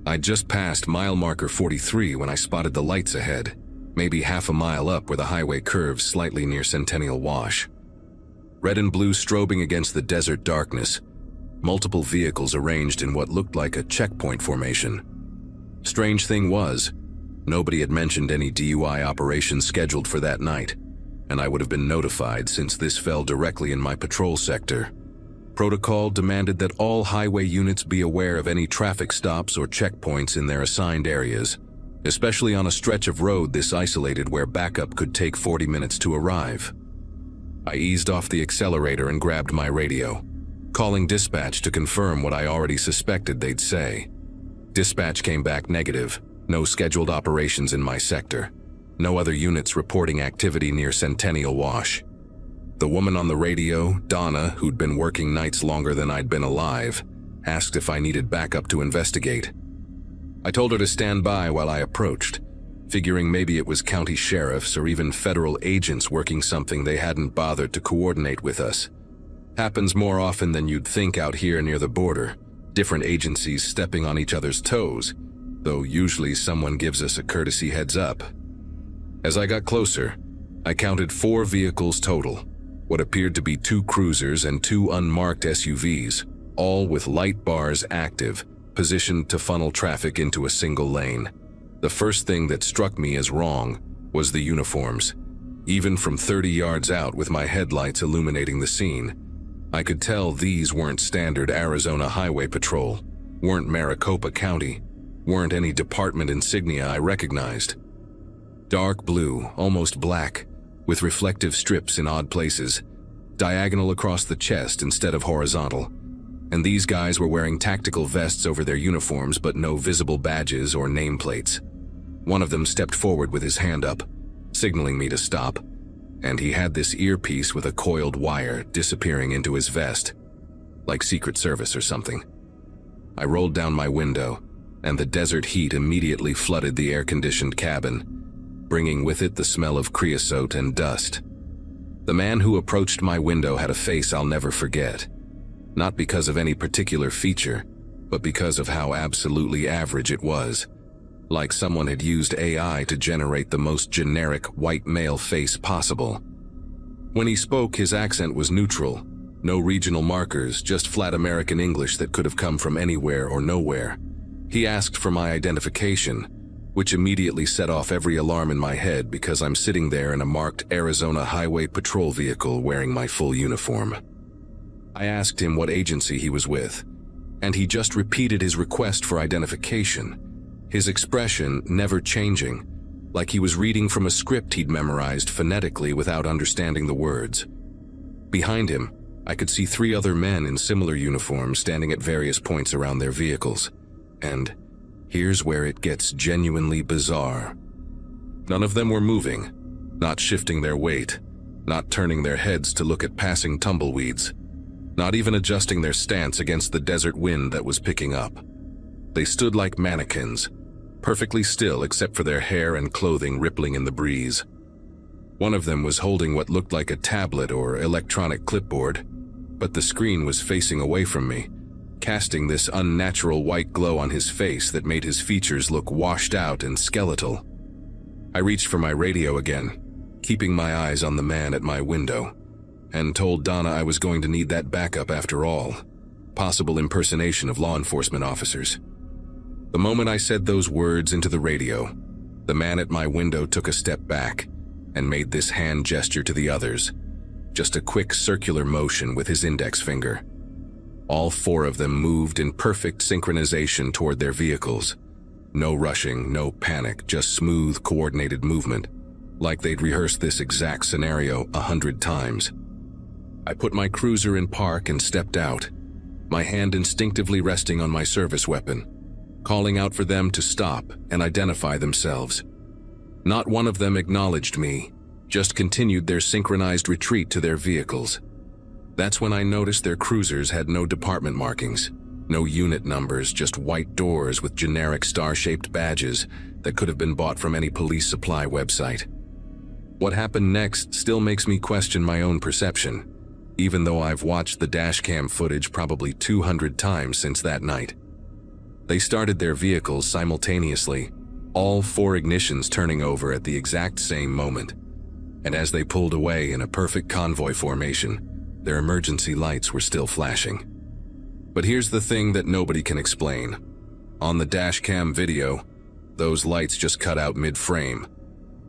I'd just passed mile marker 43 when I spotted the lights ahead, maybe half a mile up where the highway curves slightly near Centennial Wash. Red and blue strobing against the desert darkness, multiple vehicles arranged in what looked like a checkpoint formation. Strange thing was, nobody had mentioned any DUI operations scheduled for that night, and I would have been notified since this fell directly in my patrol sector. Protocol demanded that all highway units be aware of any traffic stops or checkpoints in their assigned areas, especially on a stretch of road this isolated where backup could take 40 minutes to arrive. I eased off the accelerator and grabbed my radio, calling dispatch to confirm what I already suspected they'd say. Dispatch came back negative, no scheduled operations in my sector, no other units reporting activity near Centennial Wash. The woman on the radio, Donna, who'd been working nights longer than I'd been alive, asked if I needed backup to investigate. I told her to stand by while I approached, figuring maybe it was county sheriffs or even federal agents working something they hadn't bothered to coordinate with us. Happens more often than you'd think out here near the border, different agencies stepping on each other's toes, though usually someone gives us a courtesy heads up. As I got closer, I counted 4 vehicles total, what appeared to be 2 cruisers and 2 unmarked SUVs, all with light bars active, positioned to funnel traffic into a single lane. The first thing that struck me as wrong was the uniforms. Even from 30 yards out with my headlights illuminating the scene, I could tell these weren't standard Arizona Highway Patrol, weren't Maricopa County, weren't any department insignia I recognized. Dark blue, almost black, with reflective strips in odd places, diagonal across the chest instead of horizontal. And these guys were wearing tactical vests over their uniforms but no visible badges or nameplates. One of them stepped forward with his hand up, signaling me to stop, and he had this earpiece with a coiled wire disappearing into his vest, like Secret Service or something. I rolled down my window, and the desert heat immediately flooded the air-conditioned cabin, bringing with it the smell of creosote and dust. The man who approached my window had a face I'll never forget, not because of any particular feature, but because of how absolutely average it was, like someone had used AI to generate the most generic white male face possible. When he spoke, his accent was neutral, no regional markers, just flat American English that could have come from anywhere or nowhere. He asked for my identification, which immediately set off every alarm in my head because I'm sitting there in a marked Arizona Highway Patrol vehicle wearing my full uniform. I asked him what agency he was with, and he just repeated his request for identification, his expression never changing, like he was reading from a script he'd memorized phonetically without understanding the words. Behind him, I could see 3 other men in similar uniforms standing at various points around their vehicles. And here's where it gets genuinely bizarre. None of them were moving, not shifting their weight, not turning their heads to look at passing tumbleweeds, not even adjusting their stance against the desert wind that was picking up. They stood like mannequins, perfectly still except for their hair and clothing rippling in the breeze. One of them was holding what looked like a tablet or electronic clipboard, but the screen was facing away from me, casting this unnatural white glow on his face that made his features look washed out and skeletal. I reached for my radio again, keeping my eyes on the man at my window, and told Donna I was going to need that backup after all, possible impersonation of law enforcement officers. The moment I said those words into the radio, the man at my window took a step back and made this hand gesture to the others, just a quick circular motion with his index finger. All 4 of them moved in perfect synchronization toward their vehicles. No rushing, no panic, just smooth, coordinated movement, like they'd rehearsed this exact scenario 100 times. I put my cruiser in park and stepped out, my hand instinctively resting on my service weapon, calling out for them to stop and identify themselves. Not one of them acknowledged me, just continued their synchronized retreat to their vehicles. That's when I noticed their cruisers had no department markings, no unit numbers, just white doors with generic star-shaped badges that could have been bought from any police supply website. What happened next still makes me question my own perception, even though I've watched the dashcam footage probably 200 times since that night. They started their vehicles simultaneously, all 4 ignitions turning over at the exact same moment. And as they pulled away in a perfect convoy formation, their emergency lights were still flashing. But here's the thing that nobody can explain. On the dashcam video, those lights just cut out mid-frame.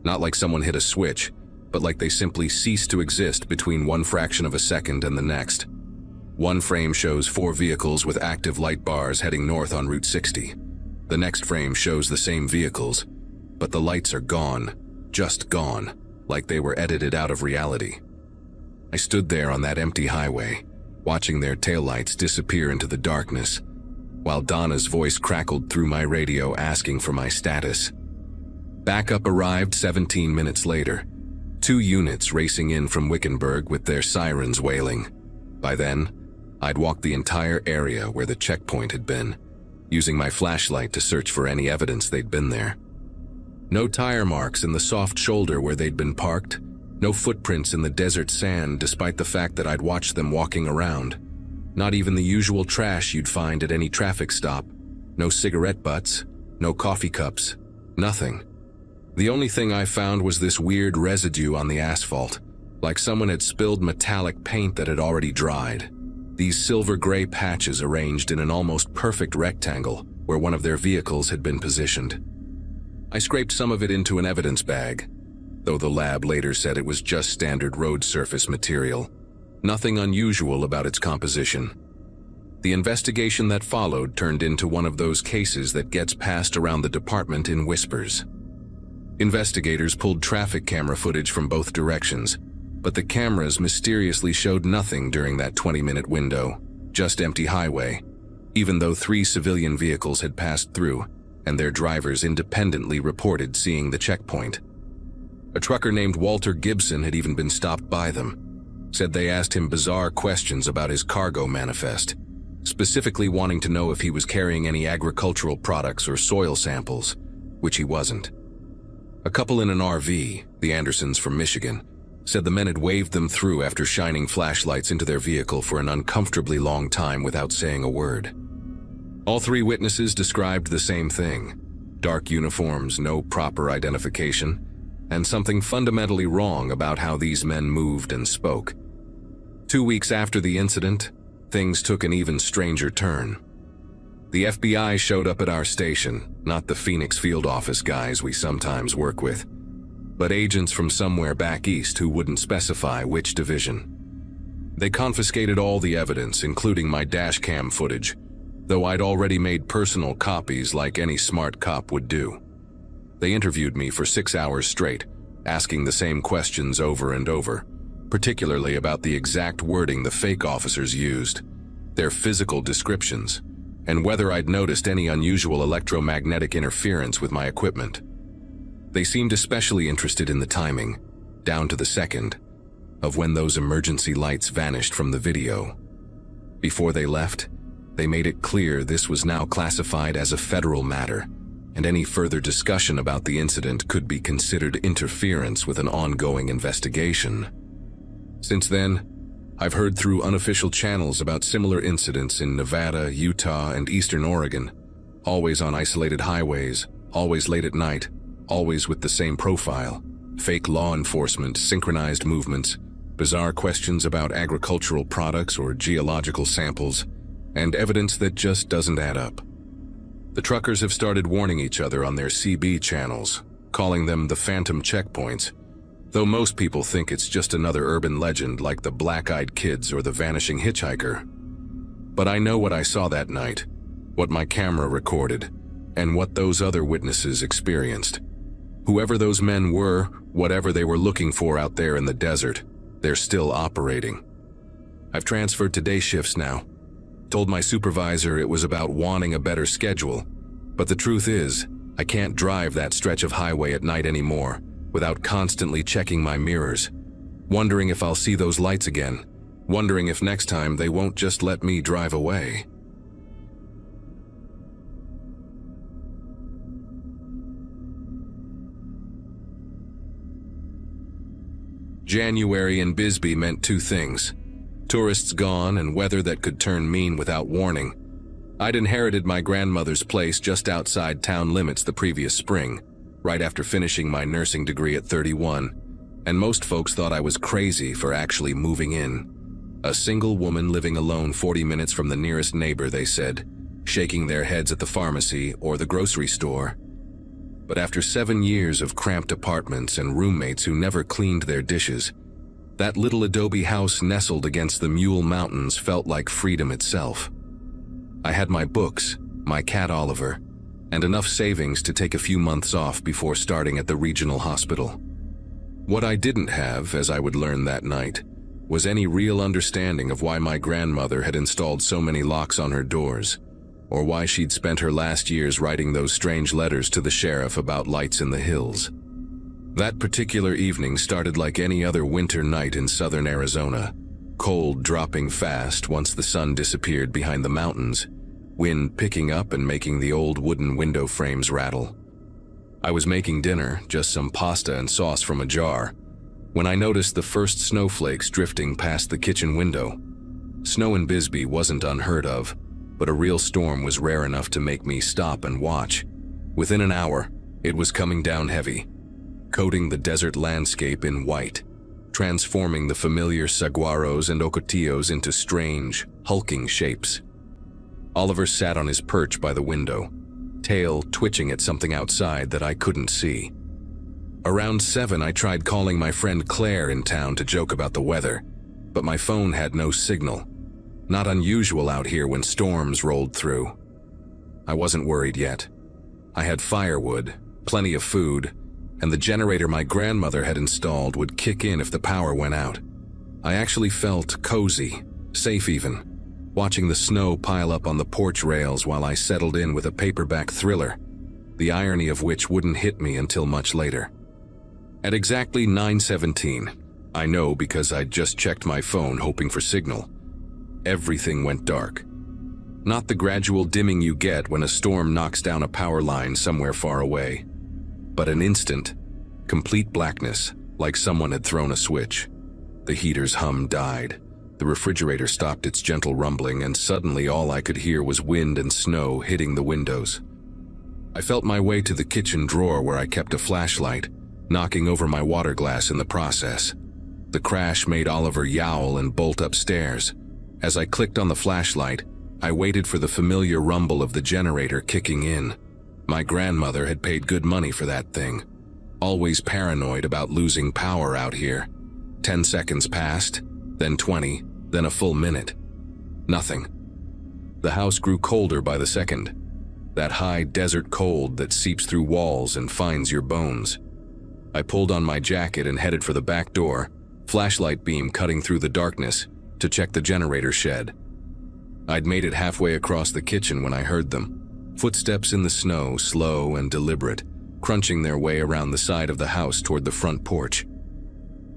Not like someone hit a switch, but like they simply ceased to exist between one fraction of a second and the next. One frame shows 4 vehicles with active light bars heading north on Route 60. The next frame shows the same vehicles, but the lights are gone, just gone, like they were edited out of reality. I stood there on that empty highway, watching their taillights disappear into the darkness, while Donna's voice crackled through my radio asking for my status. Backup arrived 17 minutes later, 2 units racing in from Wickenburg with their sirens wailing. By then, I'd walked the entire area where the checkpoint had been, using my flashlight to search for any evidence they'd been there. No tire marks in the soft shoulder where they'd been parked, no footprints in the desert sand despite the fact that I'd watched them walking around. Not even the usual trash you'd find at any traffic stop. No cigarette butts, no coffee cups, nothing. The only thing I found was this weird residue on the asphalt, like someone had spilled metallic paint that had already dried. These silver-gray patches arranged in an almost perfect rectangle where one of their vehicles had been positioned. I scraped some of it into an evidence bag, though the lab later said it was just standard road surface material. Nothing unusual about its composition. The investigation that followed turned into one of those cases that gets passed around the department in whispers. Investigators pulled traffic camera footage from both directions, but the cameras mysteriously showed nothing during that 20-minute window, just empty highway, even though 3 civilian vehicles had passed through and their drivers independently reported seeing the checkpoint. A trucker named Walter Gibson had even been stopped by them, said they asked him bizarre questions about his cargo manifest, specifically wanting to know if he was carrying any agricultural products or soil samples, which he wasn't. A couple in an RV, the Andersons from Michigan, said the men had waved them through after shining flashlights into their vehicle for an uncomfortably long time without saying a word. All 3 witnesses described the same thing: dark uniforms, no proper identification, and something fundamentally wrong about how these men moved and spoke. 2 weeks after the incident, things took an even stranger turn. The FBI showed up at our station, not the Phoenix field office guys we sometimes work with, but agents from somewhere back east who wouldn't specify which division. They confiscated all the evidence, including my dash cam footage, though I'd already made personal copies like any smart cop would do. They interviewed me for 6 hours straight, asking the same questions over and over, particularly about the exact wording the fake officers used, their physical descriptions, and whether I'd noticed any unusual electromagnetic interference with my equipment. They seemed especially interested in the timing, down to the second, of when those emergency lights vanished from the video. Before they left, they made it clear this was now classified as a federal matter, and any further discussion about the incident could be considered interference with an ongoing investigation. Since then, I've heard through unofficial channels about similar incidents in Nevada, Utah, and Eastern Oregon, always on isolated highways, always late at night, always with the same profile: fake law enforcement, synchronized movements, bizarre questions about agricultural products or geological samples, and evidence that just doesn't add up. The truckers have started warning each other on their CB channels, calling them the phantom checkpoints, though most people think it's just another urban legend like the black-eyed kids or the vanishing hitchhiker. But I know what I saw that night, what my camera recorded, and what those other witnesses experienced. Whoever those men were, whatever they were looking for out there in the desert, they're still operating. I've transferred to day shifts now. Told my supervisor it was about wanting a better schedule, but the truth is, I can't drive that stretch of highway at night anymore without constantly checking my mirrors, wondering if I'll see those lights again, wondering if next time they won't just let me drive away. January in Bisbee meant 2 things: tourists gone and weather that could turn mean without warning. I'd inherited my grandmother's place just outside town limits the previous spring, right after finishing my nursing degree at 31, and most folks thought I was crazy for actually moving in. A single woman living alone 40 minutes from the nearest neighbor, they said, shaking their heads at the pharmacy or the grocery store. But after 7 years of cramped apartments and roommates who never cleaned their dishes, that little adobe house nestled against the Mule Mountains felt like freedom itself. I had my books, my cat Oliver, and enough savings to take a few months off before starting at the regional hospital. What I didn't have, as I would learn that night, was any real understanding of why my grandmother had installed so many locks on her doors, or why she'd spent her last years writing those strange letters to the sheriff about lights in the hills. That particular evening started like any other winter night in southern Arizona, cold dropping fast once the sun disappeared behind the mountains, wind picking up and making the old wooden window frames rattle. I was making dinner, just some pasta and sauce from a jar, when I noticed the first snowflakes drifting past the kitchen window. Snow in Bisbee wasn't unheard of, but a real storm was rare enough to make me stop and watch. Within an hour, it was coming down heavy, coating the desert landscape in white, transforming the familiar saguaros and ocotillos into strange, hulking shapes. Oliver sat on his perch by the window, tail twitching at something outside that I couldn't see. Around 7, I tried calling my friend Claire in town to joke about the weather, but my phone had no signal. Not unusual out here when storms rolled through. I wasn't worried yet. I had firewood, plenty of food, and the generator my grandmother had installed would kick in if the power went out. I actually felt cozy, safe even, watching the snow pile up on the porch rails while I settled in with a paperback thriller, the irony of which wouldn't hit me until much later. At exactly 9:17, I know because I'd just checked my phone hoping for signal, everything went dark. Not the gradual dimming you get when a storm knocks down a power line somewhere far away, but an instant, complete blackness, like someone had thrown a switch. The heater's hum died. The refrigerator stopped its gentle rumbling, and suddenly all I could hear was wind and snow hitting the windows. I felt my way to the kitchen drawer where I kept a flashlight, knocking over my water glass in the process. The crash made Oliver yowl and bolt upstairs. As I clicked on the flashlight, I waited for the familiar rumble of the generator kicking in. My grandmother had paid good money for that thing. Always paranoid about losing power out here. 10 seconds passed, then 20, then a full minute. Nothing. The house grew colder by the second. That high desert cold that seeps through walls and finds your bones. I pulled on my jacket and headed for the back door, flashlight beam cutting through the darkness, to check the generator shed. I'd made it halfway across the kitchen when I heard them. Footsteps in the snow, slow and deliberate, crunching their way around the side of the house toward the front porch.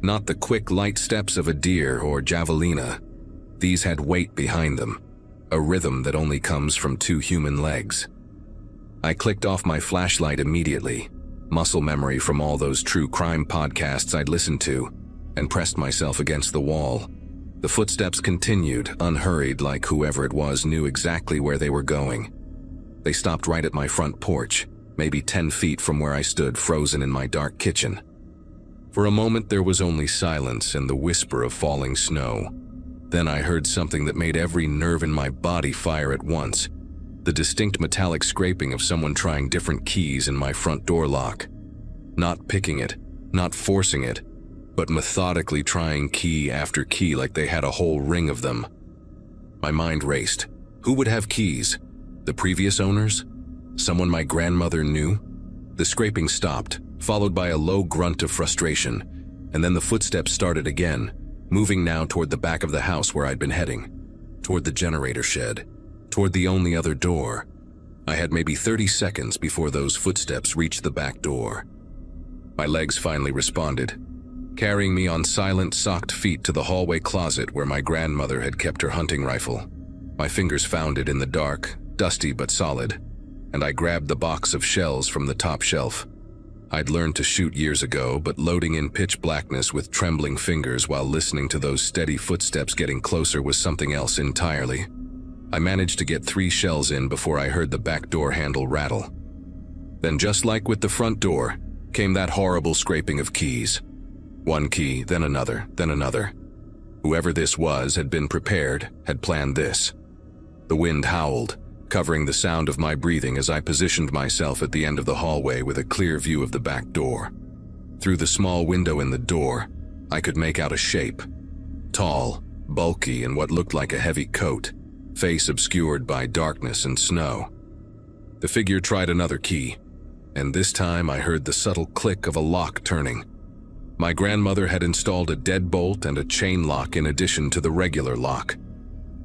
Not the quick, light steps of a deer or javelina. These had weight behind them, a rhythm that only comes from two human legs. I clicked off my flashlight immediately, muscle memory from all those true crime podcasts I'd listened to, and pressed myself against the wall. The footsteps continued, unhurried, like whoever it was knew exactly where they were going. They stopped right at my front porch, maybe 10 feet from where I stood frozen in my dark kitchen. For a moment there was only silence and the whisper of falling snow. Then I heard something that made every nerve in my body fire at once. The distinct metallic scraping of someone trying different keys in my front door lock. Not picking it, not forcing it, but methodically trying key after key like they had a whole ring of them. My mind raced. Who would have keys? The previous owners? Someone my grandmother knew? The scraping stopped, followed by a low grunt of frustration, and then the footsteps started again, moving now toward the back of the house where I'd been heading, toward the generator shed, toward the only other door. I had maybe 30 seconds before those footsteps reached the back door. My legs finally responded, carrying me on silent, socked feet to the hallway closet where my grandmother had kept her hunting rifle. My fingers found it in the dark, dusty but solid, and I grabbed the box of shells from the top shelf. I'd learned to shoot years ago, but loading in pitch blackness with trembling fingers while listening to those steady footsteps getting closer was something else entirely. I managed to get 3 shells in before I heard the back door handle rattle. Then, just like with the front door, came that horrible scraping of keys. One key, then another, then another. Whoever this was had been prepared, had planned this. The wind howled, covering the sound of my breathing as I positioned myself at the end of the hallway with a clear view of the back door. Through the small window in the door, I could make out a shape. Tall, bulky in what looked like a heavy coat, face obscured by darkness and snow. The figure tried another key, and this time I heard the subtle click of a lock turning. My grandmother had installed a deadbolt and a chain lock in addition to the regular lock.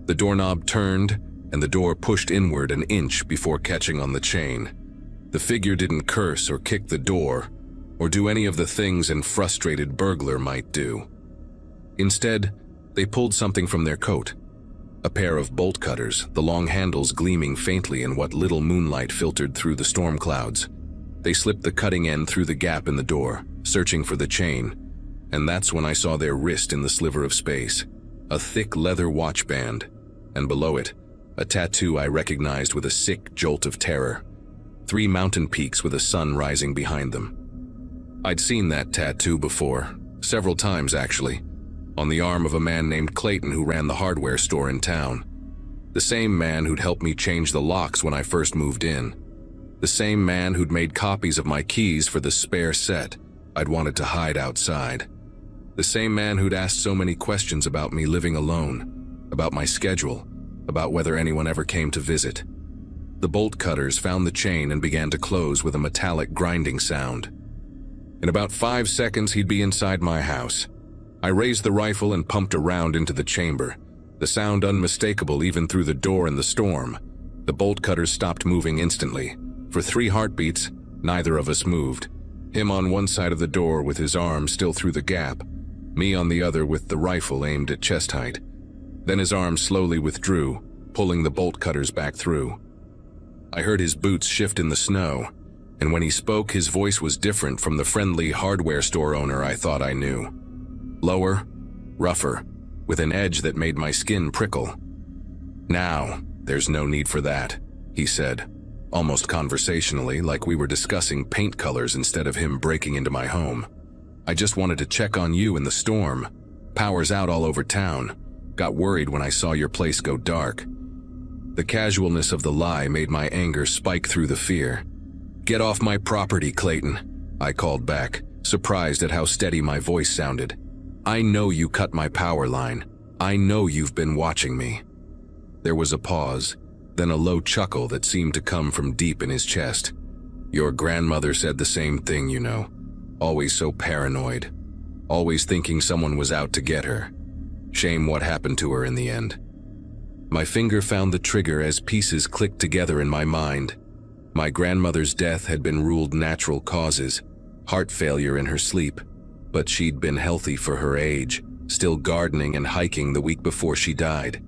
The doorknob turned, and the door pushed inward an inch before catching on the chain. The figure didn't curse or kick the door, or do any of the things a frustrated burglar might do. Instead, they pulled something from their coat. A pair of bolt cutters, the long handles gleaming faintly in what little moonlight filtered through the storm clouds. They slipped the cutting end through the gap in the door, searching for the chain, and that's when I saw their wrist in the sliver of space, a thick leather watch band, and below it, a tattoo I recognized with a sick jolt of terror. 3 mountain peaks with a sun rising behind them. I'd seen that tattoo before, several times actually, on the arm of a man named Clayton who ran the hardware store in town. The same man who'd helped me change the locks when I first moved in. The same man who'd made copies of my keys for the spare set I'd wanted to hide outside. The same man who'd asked so many questions about me living alone, about my schedule, about whether anyone ever came to visit. The bolt cutters found the chain and began to close with a metallic grinding sound. In about 5 seconds, he'd be inside my house. I raised the rifle and pumped a round into the chamber, the sound unmistakable even through the door and the storm. The bolt cutters stopped moving instantly. For 3 heartbeats, neither of us moved. Him on one side of the door with his arm still through the gap, me on the other with the rifle aimed at chest height. Then his arm slowly withdrew, pulling the bolt cutters back through. I heard his boots shift in the snow, and when he spoke, his voice was different from the friendly hardware store owner I thought I knew. Lower, rougher, with an edge that made my skin prickle. "Now, there's no need for that," he said, almost conversationally, like we were discussing paint colors instead of him breaking into my home. "I just wanted to check on you in the storm. Power's out all over town. Got worried when I saw your place go dark." The casualness of the lie made my anger spike through the fear. "Get off my property, Clayton," I called back, surprised at how steady my voice sounded. "I know you cut my power line. I know you've been watching me." There was a pause, then a low chuckle that seemed to come from deep in his chest. "Your grandmother said the same thing, you know. Always so paranoid. Always thinking someone was out to get her. Shame what happened to her in the end." My finger found the trigger as pieces clicked together in my mind. My grandmother's death had been ruled natural causes, heart failure in her sleep, but she'd been healthy for her age, still gardening and hiking the week before she died.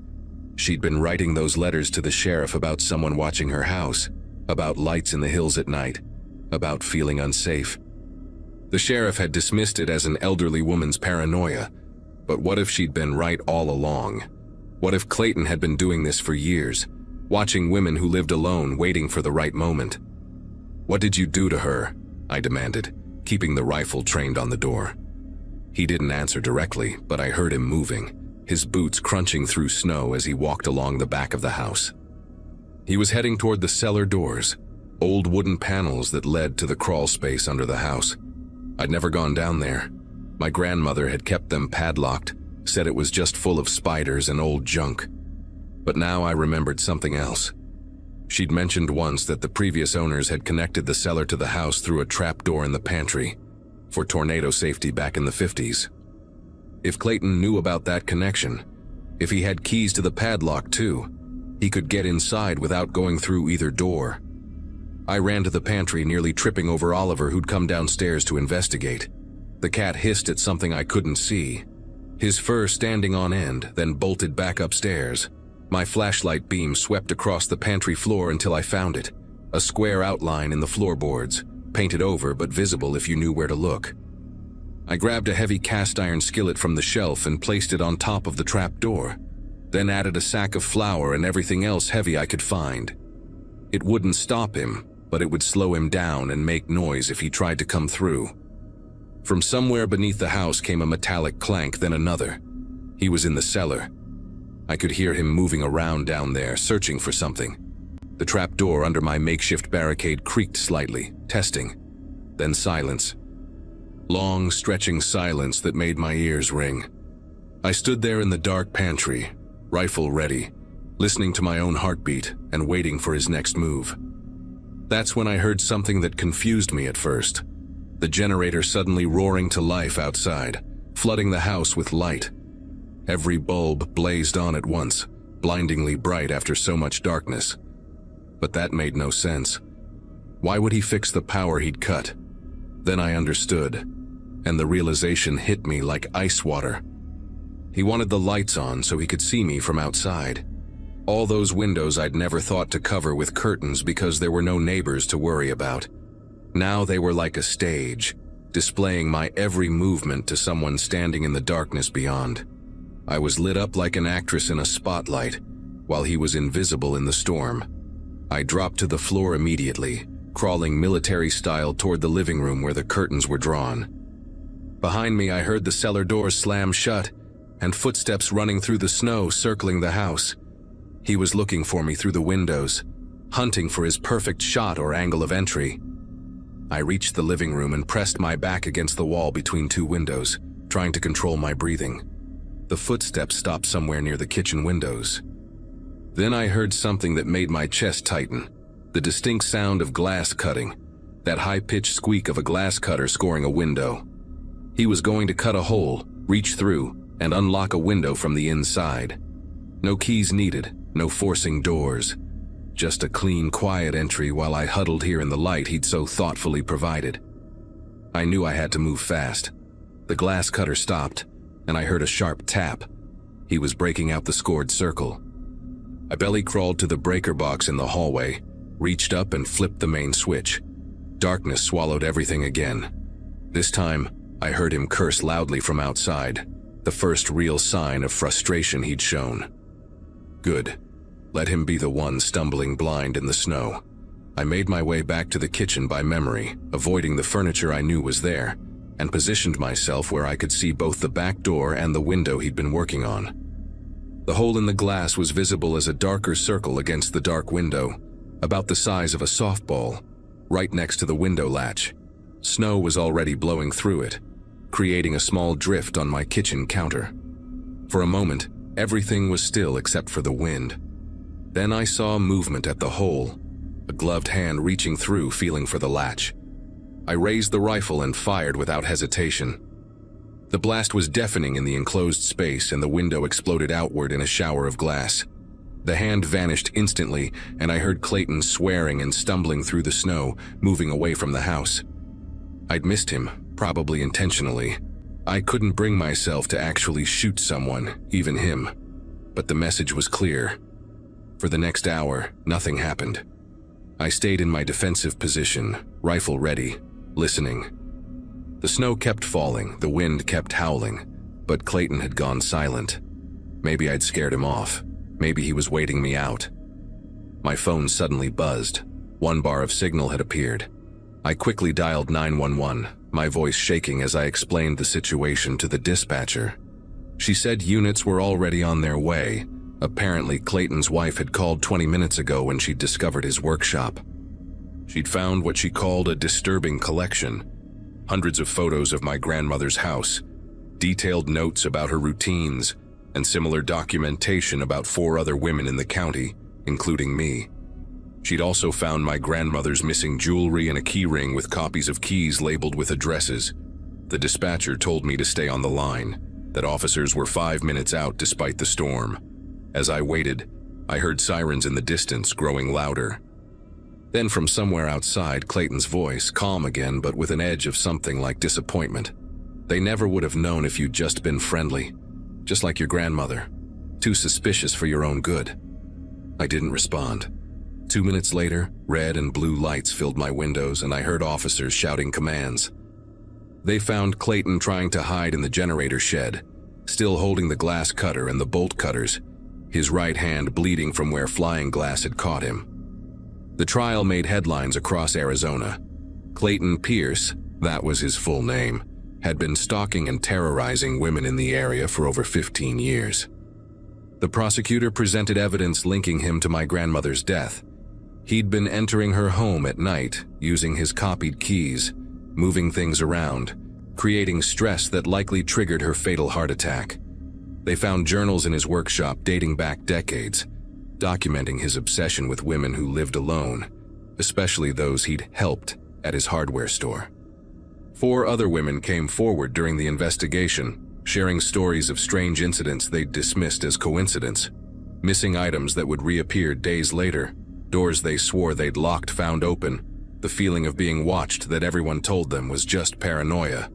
She'd been writing those letters to the sheriff about someone watching her house, about lights in the hills at night, about feeling unsafe. The sheriff had dismissed it as an elderly woman's paranoia, but what if she'd been right all along? What if Clayton had been doing this for years, watching women who lived alone, waiting for the right moment? "What did you do to her?" I demanded, keeping the rifle trained on the door. He didn't answer directly, but I heard him moving, his boots crunching through snow as he walked along the back of the house. He was heading toward the cellar doors, old wooden panels that led to the crawl space under the house. I'd never gone down there. My grandmother had kept them padlocked, said it was just full of spiders and old junk. But now I remembered something else. She'd mentioned once that the previous owners had connected the cellar to the house through a trap door in the pantry, for tornado safety back in the 50s. If Clayton knew about that connection, if he had keys to the padlock too, he could get inside without going through either door. I ran to the pantry, nearly tripping over Oliver, who'd come downstairs to investigate. The cat hissed at something I couldn't see, his fur standing on end, then bolted back upstairs. My flashlight beam swept across the pantry floor until I found it, a square outline in the floorboards, painted over but visible if you knew where to look. I grabbed a heavy cast iron skillet from the shelf and placed it on top of the trap door, then added a sack of flour and everything else heavy I could find. It wouldn't stop him, but it would slow him down and make noise if he tried to come through. From somewhere beneath the house came a metallic clank, then another. He was in the cellar. I could hear him moving around down there, searching for something. The trap door under my makeshift barricade creaked slightly, testing. Then silence. Long, stretching silence that made my ears ring. I stood there in the dark pantry, rifle ready, listening to my own heartbeat and waiting for his next move. That's when I heard something that confused me at first. The generator suddenly roaring to life outside, flooding the house with light. Every bulb blazed on at once, blindingly bright after so much darkness. But that made no sense. Why would he fix the power he'd cut? Then I understood, and the realization hit me like ice water. He wanted the lights on so he could see me from outside. All those windows I'd never thought to cover with curtains because there were no neighbors to worry about. Now they were like a stage, displaying my every movement to someone standing in the darkness beyond. I was lit up like an actress in a spotlight, while he was invisible in the storm. I dropped to the floor immediately, crawling military-style toward the living room where the curtains were drawn. Behind me, I heard the cellar doors slam shut, and footsteps running through the snow circling the house. He was looking for me through the windows, hunting for his perfect shot or angle of entry. I reached the living room and pressed my back against the wall between two windows, trying to control my breathing. The footsteps stopped somewhere near the kitchen windows. Then I heard something that made my chest tighten, the distinct sound of glass cutting, that high-pitched squeak of a glass cutter scoring a window. He was going to cut a hole, reach through, and unlock a window from the inside. No keys needed, no forcing doors. Just a clean, quiet entry while I huddled here in the light he'd so thoughtfully provided. I knew I had to move fast. The glass cutter stopped, and I heard a sharp tap. He was breaking out the scored circle. I belly crawled to the breaker box in the hallway, reached up and flipped the main switch. Darkness swallowed everything again. This time, I heard him curse loudly from outside, the first real sign of frustration he'd shown. Good. Let him be the one stumbling blind in the snow. I made my way back to the kitchen by memory, avoiding the furniture I knew was there, and positioned myself where I could see both the back door and the window he'd been working on. The hole in the glass was visible as a darker circle against the dark window, about the size of a softball, right next to the window latch. Snow was already blowing through it, creating a small drift on my kitchen counter. For a moment, everything was still except for the wind. Then I saw movement at the hole, a gloved hand reaching through, feeling for the latch. I raised the rifle and fired without hesitation. The blast was deafening in the enclosed space, and the window exploded outward in a shower of glass. The hand vanished instantly, and I heard Clayton swearing and stumbling through the snow, moving away from the house. I'd missed him, probably intentionally. I couldn't bring myself to actually shoot someone, even him. But the message was clear. For the next hour, nothing happened. I stayed in my defensive position, rifle ready, listening. The snow kept falling, the wind kept howling, but Clayton had gone silent. Maybe I'd scared him off. Maybe he was waiting me out. My phone suddenly buzzed. One bar of signal had appeared. I quickly dialed 911, my voice shaking as I explained the situation to the dispatcher. She said units were already on their way. Apparently, Clayton's wife had called 20 minutes ago when she'd discovered his workshop. She'd found what she called a disturbing collection. Hundreds of photos of my grandmother's house, detailed notes about her routines, and similar documentation about 4 other women in the county, including me. She'd also found my grandmother's missing jewelry and a key ring with copies of keys labeled with addresses. The dispatcher told me to stay on the line, that officers were 5 minutes out despite the storm. As I waited, I heard sirens in the distance growing louder. Then from somewhere outside, Clayton's voice, calm again but with an edge of something like disappointment. They never would have known if you'd just been friendly, just like your grandmother, too suspicious for your own good. I didn't respond. 2 minutes later, red and blue lights filled my windows and I heard officers shouting commands. They found Clayton trying to hide in the generator shed, still holding the glass cutter and the bolt cutters, his right hand bleeding from where flying glass had caught him. The trial made headlines across Arizona. Clayton Pierce, that was his full name, had been stalking and terrorizing women in the area for over 15 years. The prosecutor presented evidence linking him to my grandmother's death. He'd been entering her home at night, using his copied keys, moving things around, creating stress that likely triggered her fatal heart attack. They found journals in his workshop dating back decades, documenting his obsession with women who lived alone, especially those he'd helped at his hardware store. 4 other women came forward during the investigation, sharing stories of strange incidents they'd dismissed as coincidence, missing items that would reappear days later, doors they swore they'd locked found open, the feeling of being watched that everyone told them was just paranoia.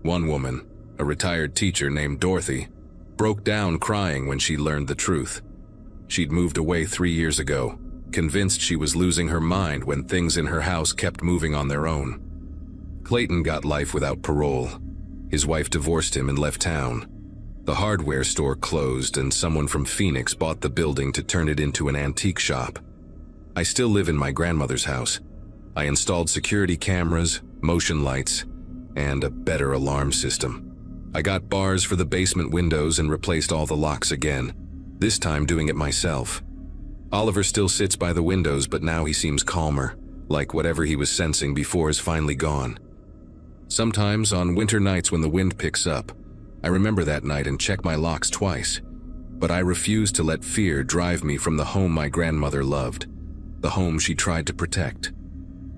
One woman, a retired teacher named Dorothy, broke down crying when she learned the truth. She'd moved away 3 years ago, convinced she was losing her mind when things in her house kept moving on their own. Clayton got life without parole. His wife divorced him and left town. The hardware store closed and someone from Phoenix bought the building to turn it into an antique shop. I still live in my grandmother's house. I installed security cameras, motion lights, and a better alarm system. I got bars for the basement windows and replaced all the locks again, this time doing it myself. Oliver still sits by the windows, but now he seems calmer, like whatever he was sensing before is finally gone. Sometimes, on winter nights when the wind picks up, I remember that night and check my locks twice, but I refuse to let fear drive me from the home my grandmother loved, the home she tried to protect.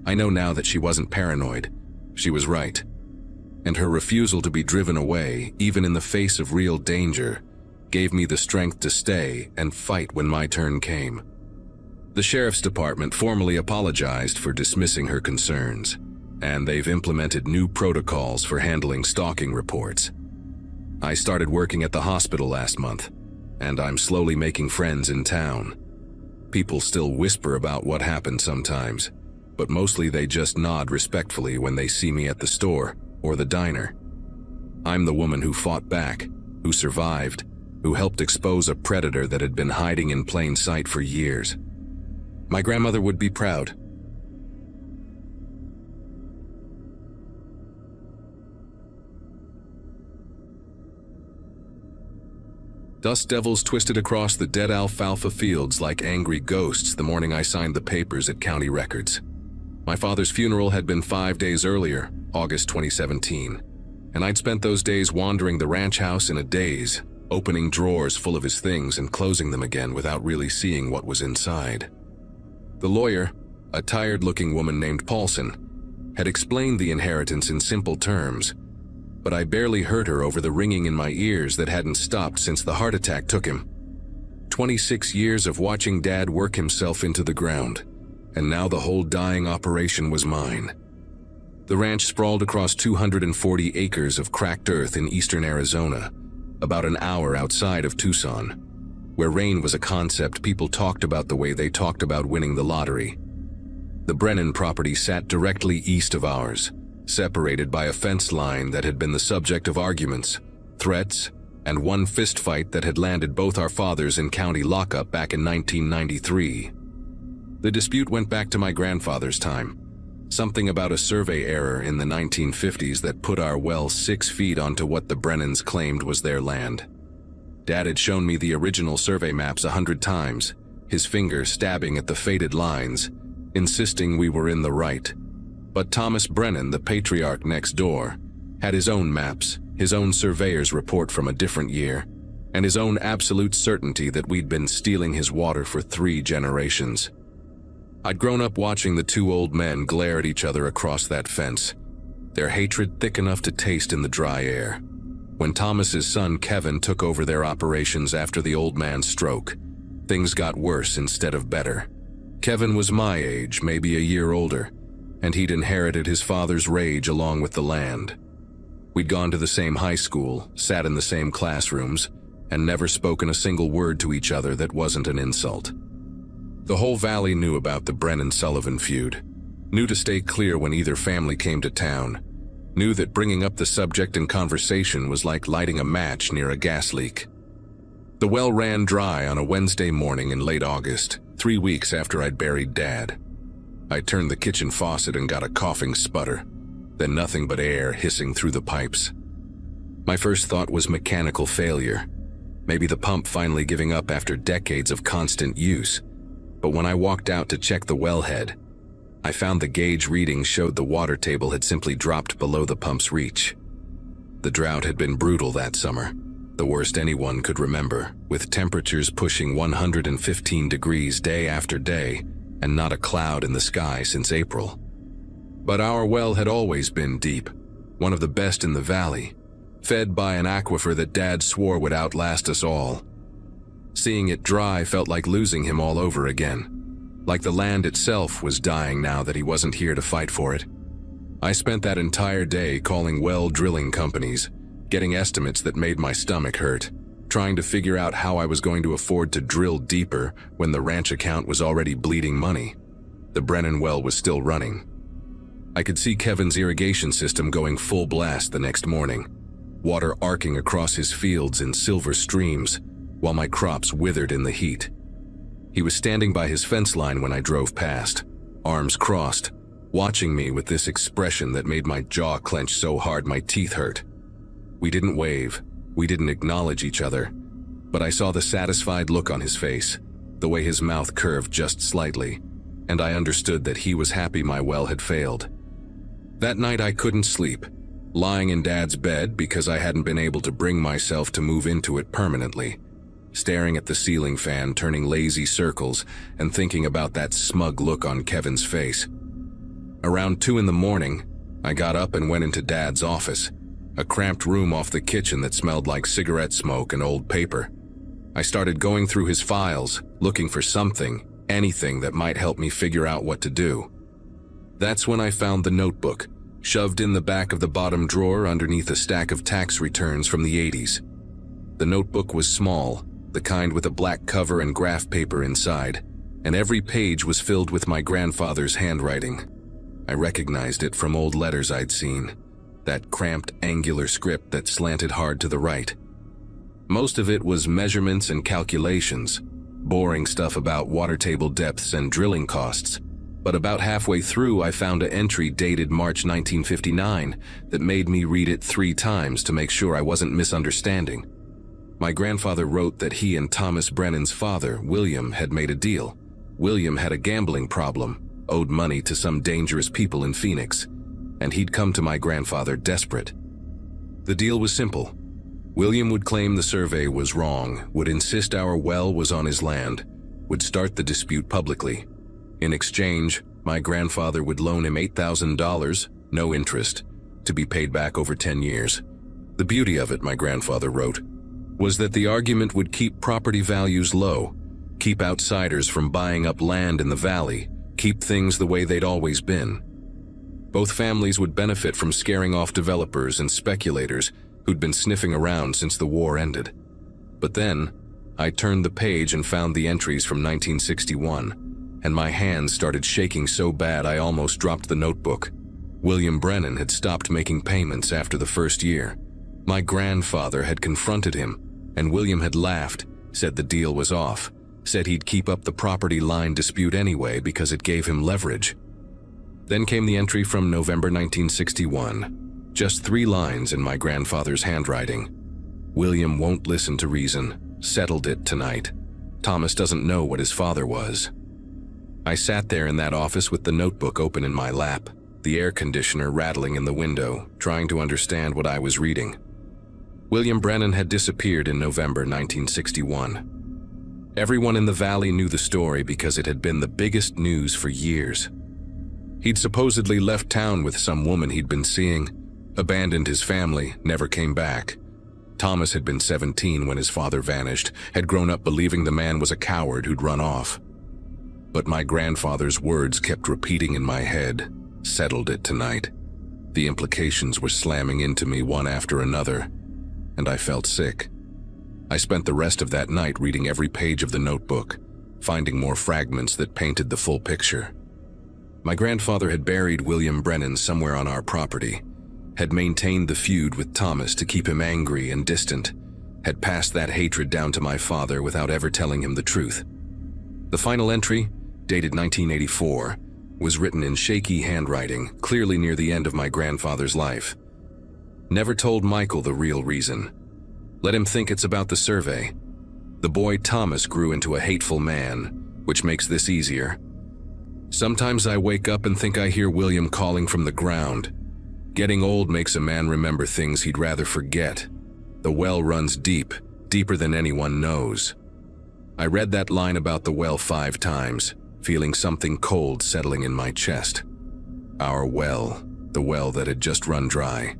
I know now that she wasn't paranoid. She was right. And her refusal to be driven away, even in the face of real danger, gave me the strength to stay and fight when my turn came. The sheriff's department formally apologized for dismissing her concerns, and they've implemented new protocols for handling stalking reports. I started working at the hospital last month, and I'm slowly making friends in town. People still whisper about what happened sometimes, but mostly they just nod respectfully when they see me at the store or the diner. I'm the woman who fought back, who survived, who helped expose a predator that had been hiding in plain sight for years. My grandmother would be proud. Dust devils twisted across the dead alfalfa fields like angry ghosts the morning I signed the papers at county records. My father's funeral had been 5 days earlier, August 2017, and I'd spent those days wandering the ranch house in a daze, opening drawers full of his things and closing them again without really seeing what was inside. The lawyer, a tired-looking woman named Paulson, had explained the inheritance in simple terms, but I barely heard her over the ringing in my ears that hadn't stopped since the heart attack took him. 26 years of watching Dad work himself into the ground, and now the whole dying operation was mine. The ranch sprawled across 240 acres of cracked earth in eastern Arizona, about an hour outside of Tucson, where rain was a concept people talked about the way they talked about winning the lottery. The Brennan property sat directly east of ours, separated by a fence line that had been the subject of arguments, threats, and one fistfight that had landed both our fathers in county lockup back in 1993. The dispute went back to my grandfather's time, something about a survey error in the 1950s that put our well 6 feet onto what the Brennans claimed was their land. Dad had shown me the original survey maps 100 times, his finger stabbing at the faded lines, insisting we were in the right. But Thomas Brennan, the patriarch next door, had his own maps, his own surveyor's report from a different year, and his own absolute certainty that we'd been stealing his water for 3 generations. I'd grown up watching the 2 old men glare at each other across that fence, their hatred thick enough to taste in the dry air. When Thomas's son Kevin took over their operations after the old man's stroke, things got worse instead of better. Kevin was my age, maybe a year older, and he'd inherited his father's rage along with the land. We'd gone to the same high school, sat in the same classrooms, and never spoken a single word to each other that wasn't an insult. The whole valley knew about the Brennan-Sullivan feud, knew to stay clear when either family came to town, knew that bringing up the subject in conversation was like lighting a match near a gas leak. The well ran dry on a Wednesday morning in late August, 3 weeks after I'd buried Dad. I turned the kitchen faucet and got a coughing sputter, then nothing but air hissing through the pipes. My first thought was mechanical failure, maybe the pump finally giving up after decades of constant use. But when I walked out to check the wellhead, I found the gauge reading showed the water table had simply dropped below the pump's reach. The drought had been brutal that summer, the worst anyone could remember, with temperatures pushing 115 degrees day after day and not a cloud in the sky since April. But our well had always been deep, one of the best in the valley, fed by an aquifer that Dad swore would outlast us all. Seeing it dry felt like losing him all over again, like the land itself was dying now that he wasn't here to fight for it. I spent that entire day calling well drilling companies, getting estimates that made my stomach hurt, trying to figure out how I was going to afford to drill deeper when the ranch account was already bleeding money. The Brennan well was still running. I could see Kevin's irrigation system going full blast the next morning, water arcing across his fields in silver streams, while my crops withered in the heat. He was standing by his fence line when I drove past, arms crossed, watching me with this expression that made my jaw clench so hard my teeth hurt. We didn't wave, we didn't acknowledge each other, but I saw the satisfied look on his face, the way his mouth curved just slightly, and I understood that he was happy my well had failed. That night I couldn't sleep, lying in Dad's bed because I hadn't been able to bring myself to move into it permanently, staring at the ceiling fan turning lazy circles and thinking about that smug look on Kevin's face. Around 2 in the morning, I got up and went into Dad's office, a cramped room off the kitchen that smelled like cigarette smoke and old paper. I started going through his files, looking for something, anything that might help me figure out what to do. That's when I found the notebook, shoved in the back of the bottom drawer underneath a stack of tax returns from the 80s. The notebook was small, the kind with a black cover and graph paper inside, and every page was filled with my grandfather's handwriting. I recognized it from old letters I'd seen, that cramped, angular script that slanted hard to the right. Most of it was measurements and calculations, boring stuff about water table depths and drilling costs, but about halfway through I found an entry dated March 1959 that made me read it 3 times to make sure I wasn't misunderstanding. My grandfather wrote that he and Thomas Brennan's father, William, had made a deal. William had a gambling problem, owed money to some dangerous people in Phoenix, and he'd come to my grandfather desperate. The deal was simple. William would claim the survey was wrong, would insist our well was on his land, would start the dispute publicly. In exchange, my grandfather would loan him $8,000, no interest, to be paid back over 10 years. The beauty of it, my grandfather wrote, was that the argument would keep property values low, keep outsiders from buying up land in the valley, keep things the way they'd always been. Both families would benefit from scaring off developers and speculators who'd been sniffing around since the war ended. But then, I turned the page and found the entries from 1961, and my hands started shaking so bad I almost dropped the notebook. William Brennan had stopped making payments after the first year. My grandfather had confronted him, and William had laughed, said the deal was off, said he'd keep up the property line dispute anyway because it gave him leverage. Then came the entry from November 1961. Just 3 lines in my grandfather's handwriting. William won't listen to reason. Settled it tonight. Thomas doesn't know what his father was. I sat there in that office with the notebook open in my lap, the air conditioner rattling in the window, trying to understand what I was reading. William Brennan had disappeared in November 1961. Everyone in the valley knew the story because it had been the biggest news for years. He'd supposedly left town with some woman he'd been seeing, abandoned his family, never came back. Thomas had been 17 when his father vanished, had grown up believing the man was a coward who'd run off. But my grandfather's words kept repeating in my head, settled it tonight. The implications were slamming into me one after another, and I felt sick. I spent the rest of that night reading every page of the notebook, finding more fragments that painted the full picture. My grandfather had buried William Brennan somewhere on our property, had maintained the feud with Thomas to keep him angry and distant, had passed that hatred down to my father without ever telling him the truth. The final entry, dated 1984, was written in shaky handwriting, clearly near the end of my grandfather's life. Never told Michael the real reason. Let him think it's about the survey. The boy Thomas grew into a hateful man, which makes this easier. Sometimes I wake up and think I hear William calling from the ground. Getting old makes a man remember things he'd rather forget. The well runs deep, deeper than anyone knows. I read that line about the well 5 times, feeling something cold settling in my chest. Our well, the well that had just run dry.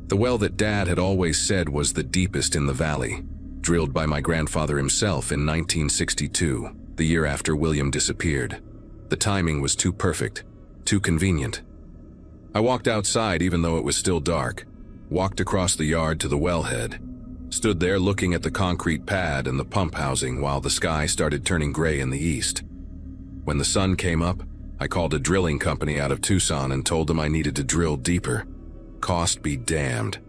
The well that Dad had always said was the deepest in the valley, drilled by my grandfather himself in 1962, the year after William disappeared. The timing was too perfect, too convenient. I walked outside even though it was still dark, walked across the yard to the wellhead, stood there looking at the concrete pad and the pump housing while the sky started turning gray in the east. When the sun came up, I called a drilling company out of Tucson and told them I needed to drill deeper. Cost be damned.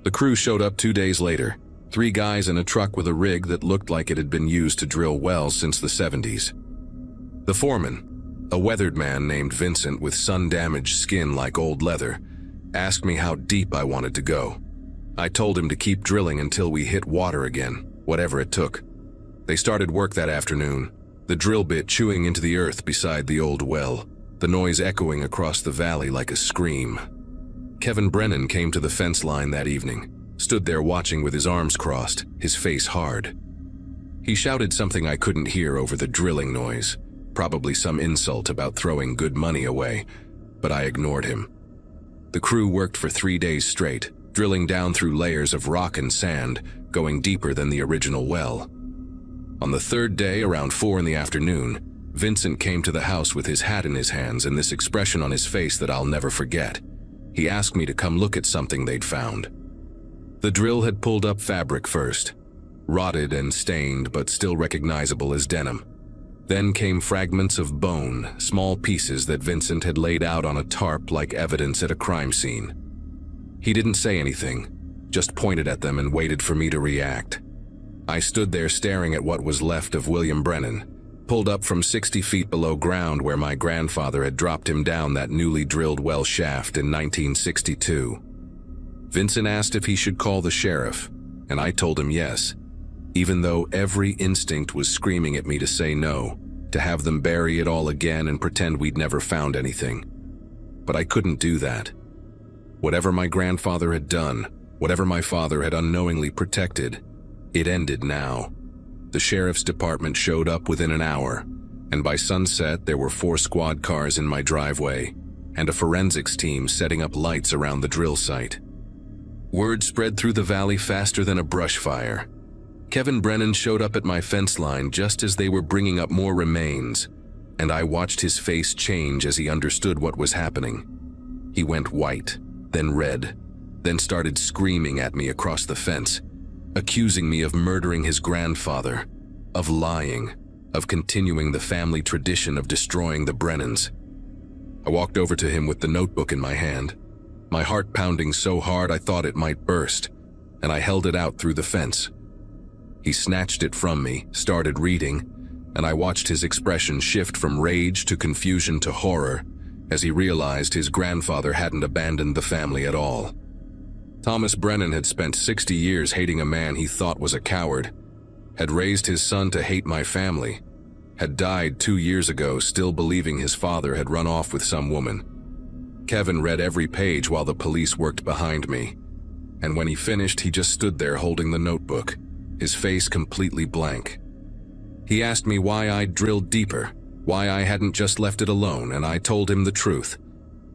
The crew showed up 2 days later, 3 guys in a truck with a rig that looked like it had been used to drill wells since the 70s. The foreman, a weathered man named Vincent with sun-damaged skin like old leather, asked me how deep I wanted to go. I told him to keep drilling until we hit water again, whatever it took. They started work that afternoon, the drill bit chewing into the earth beside the old well, the noise echoing across the valley like a scream. Kevin Brennan came to the fence line that evening, stood there watching with his arms crossed, his face hard. He shouted something I couldn't hear over the drilling noise, probably some insult about throwing good money away, but I ignored him. The crew worked for 3 days straight, drilling down through layers of rock and sand, going deeper than the original well. On the third day, around 4 in the afternoon, Vincent came to the house with his hat in his hands and this expression on his face that I'll never forget. He asked me to come look at something they'd found. The drill had pulled up fabric first, rotted and stained but still recognizable as denim. Then came fragments of bone, small pieces that Vincent had laid out on a tarp like evidence at a crime scene. He didn't say anything, just pointed at them and waited for me to react. I stood there staring at what was left of William Brennan, pulled up from 60 feet below ground where my grandfather had dropped him down that newly drilled well shaft in 1962. Vincent asked if he should call the sheriff, and I told him yes, even though every instinct was screaming at me to say no, to have them bury it all again and pretend we'd never found anything. But I couldn't do that. Whatever my grandfather had done, whatever my father had unknowingly protected, it ended now. The sheriff's department showed up within an hour, and by sunset there were 4 squad cars in my driveway and a forensics team setting up lights around the drill site. Word spread through the valley faster than a brush fire. Kevin Brennan showed up at my fence line just as they were bringing up more remains, and I watched his face change as he understood what was happening. He went white, then red, then started screaming at me across the fence, accusing me of murdering his grandfather, of lying, of continuing the family tradition of destroying the Brennans. I walked over to him with the notebook in my hand, my heart pounding so hard I thought it might burst, and I held it out through the fence. He snatched it from me, started reading, and I watched his expression shift from rage to confusion to horror as he realized his grandfather hadn't abandoned the family at all. Thomas Brennan had spent 60 years hating a man he thought was a coward, had raised his son to hate my family, had died 2 years ago still believing his father had run off with some woman. Kevin read every page while the police worked behind me, and when he finished he just stood there holding the notebook, his face completely blank. He asked me why I'd drilled deeper, why I hadn't just left it alone, and I told him the truth.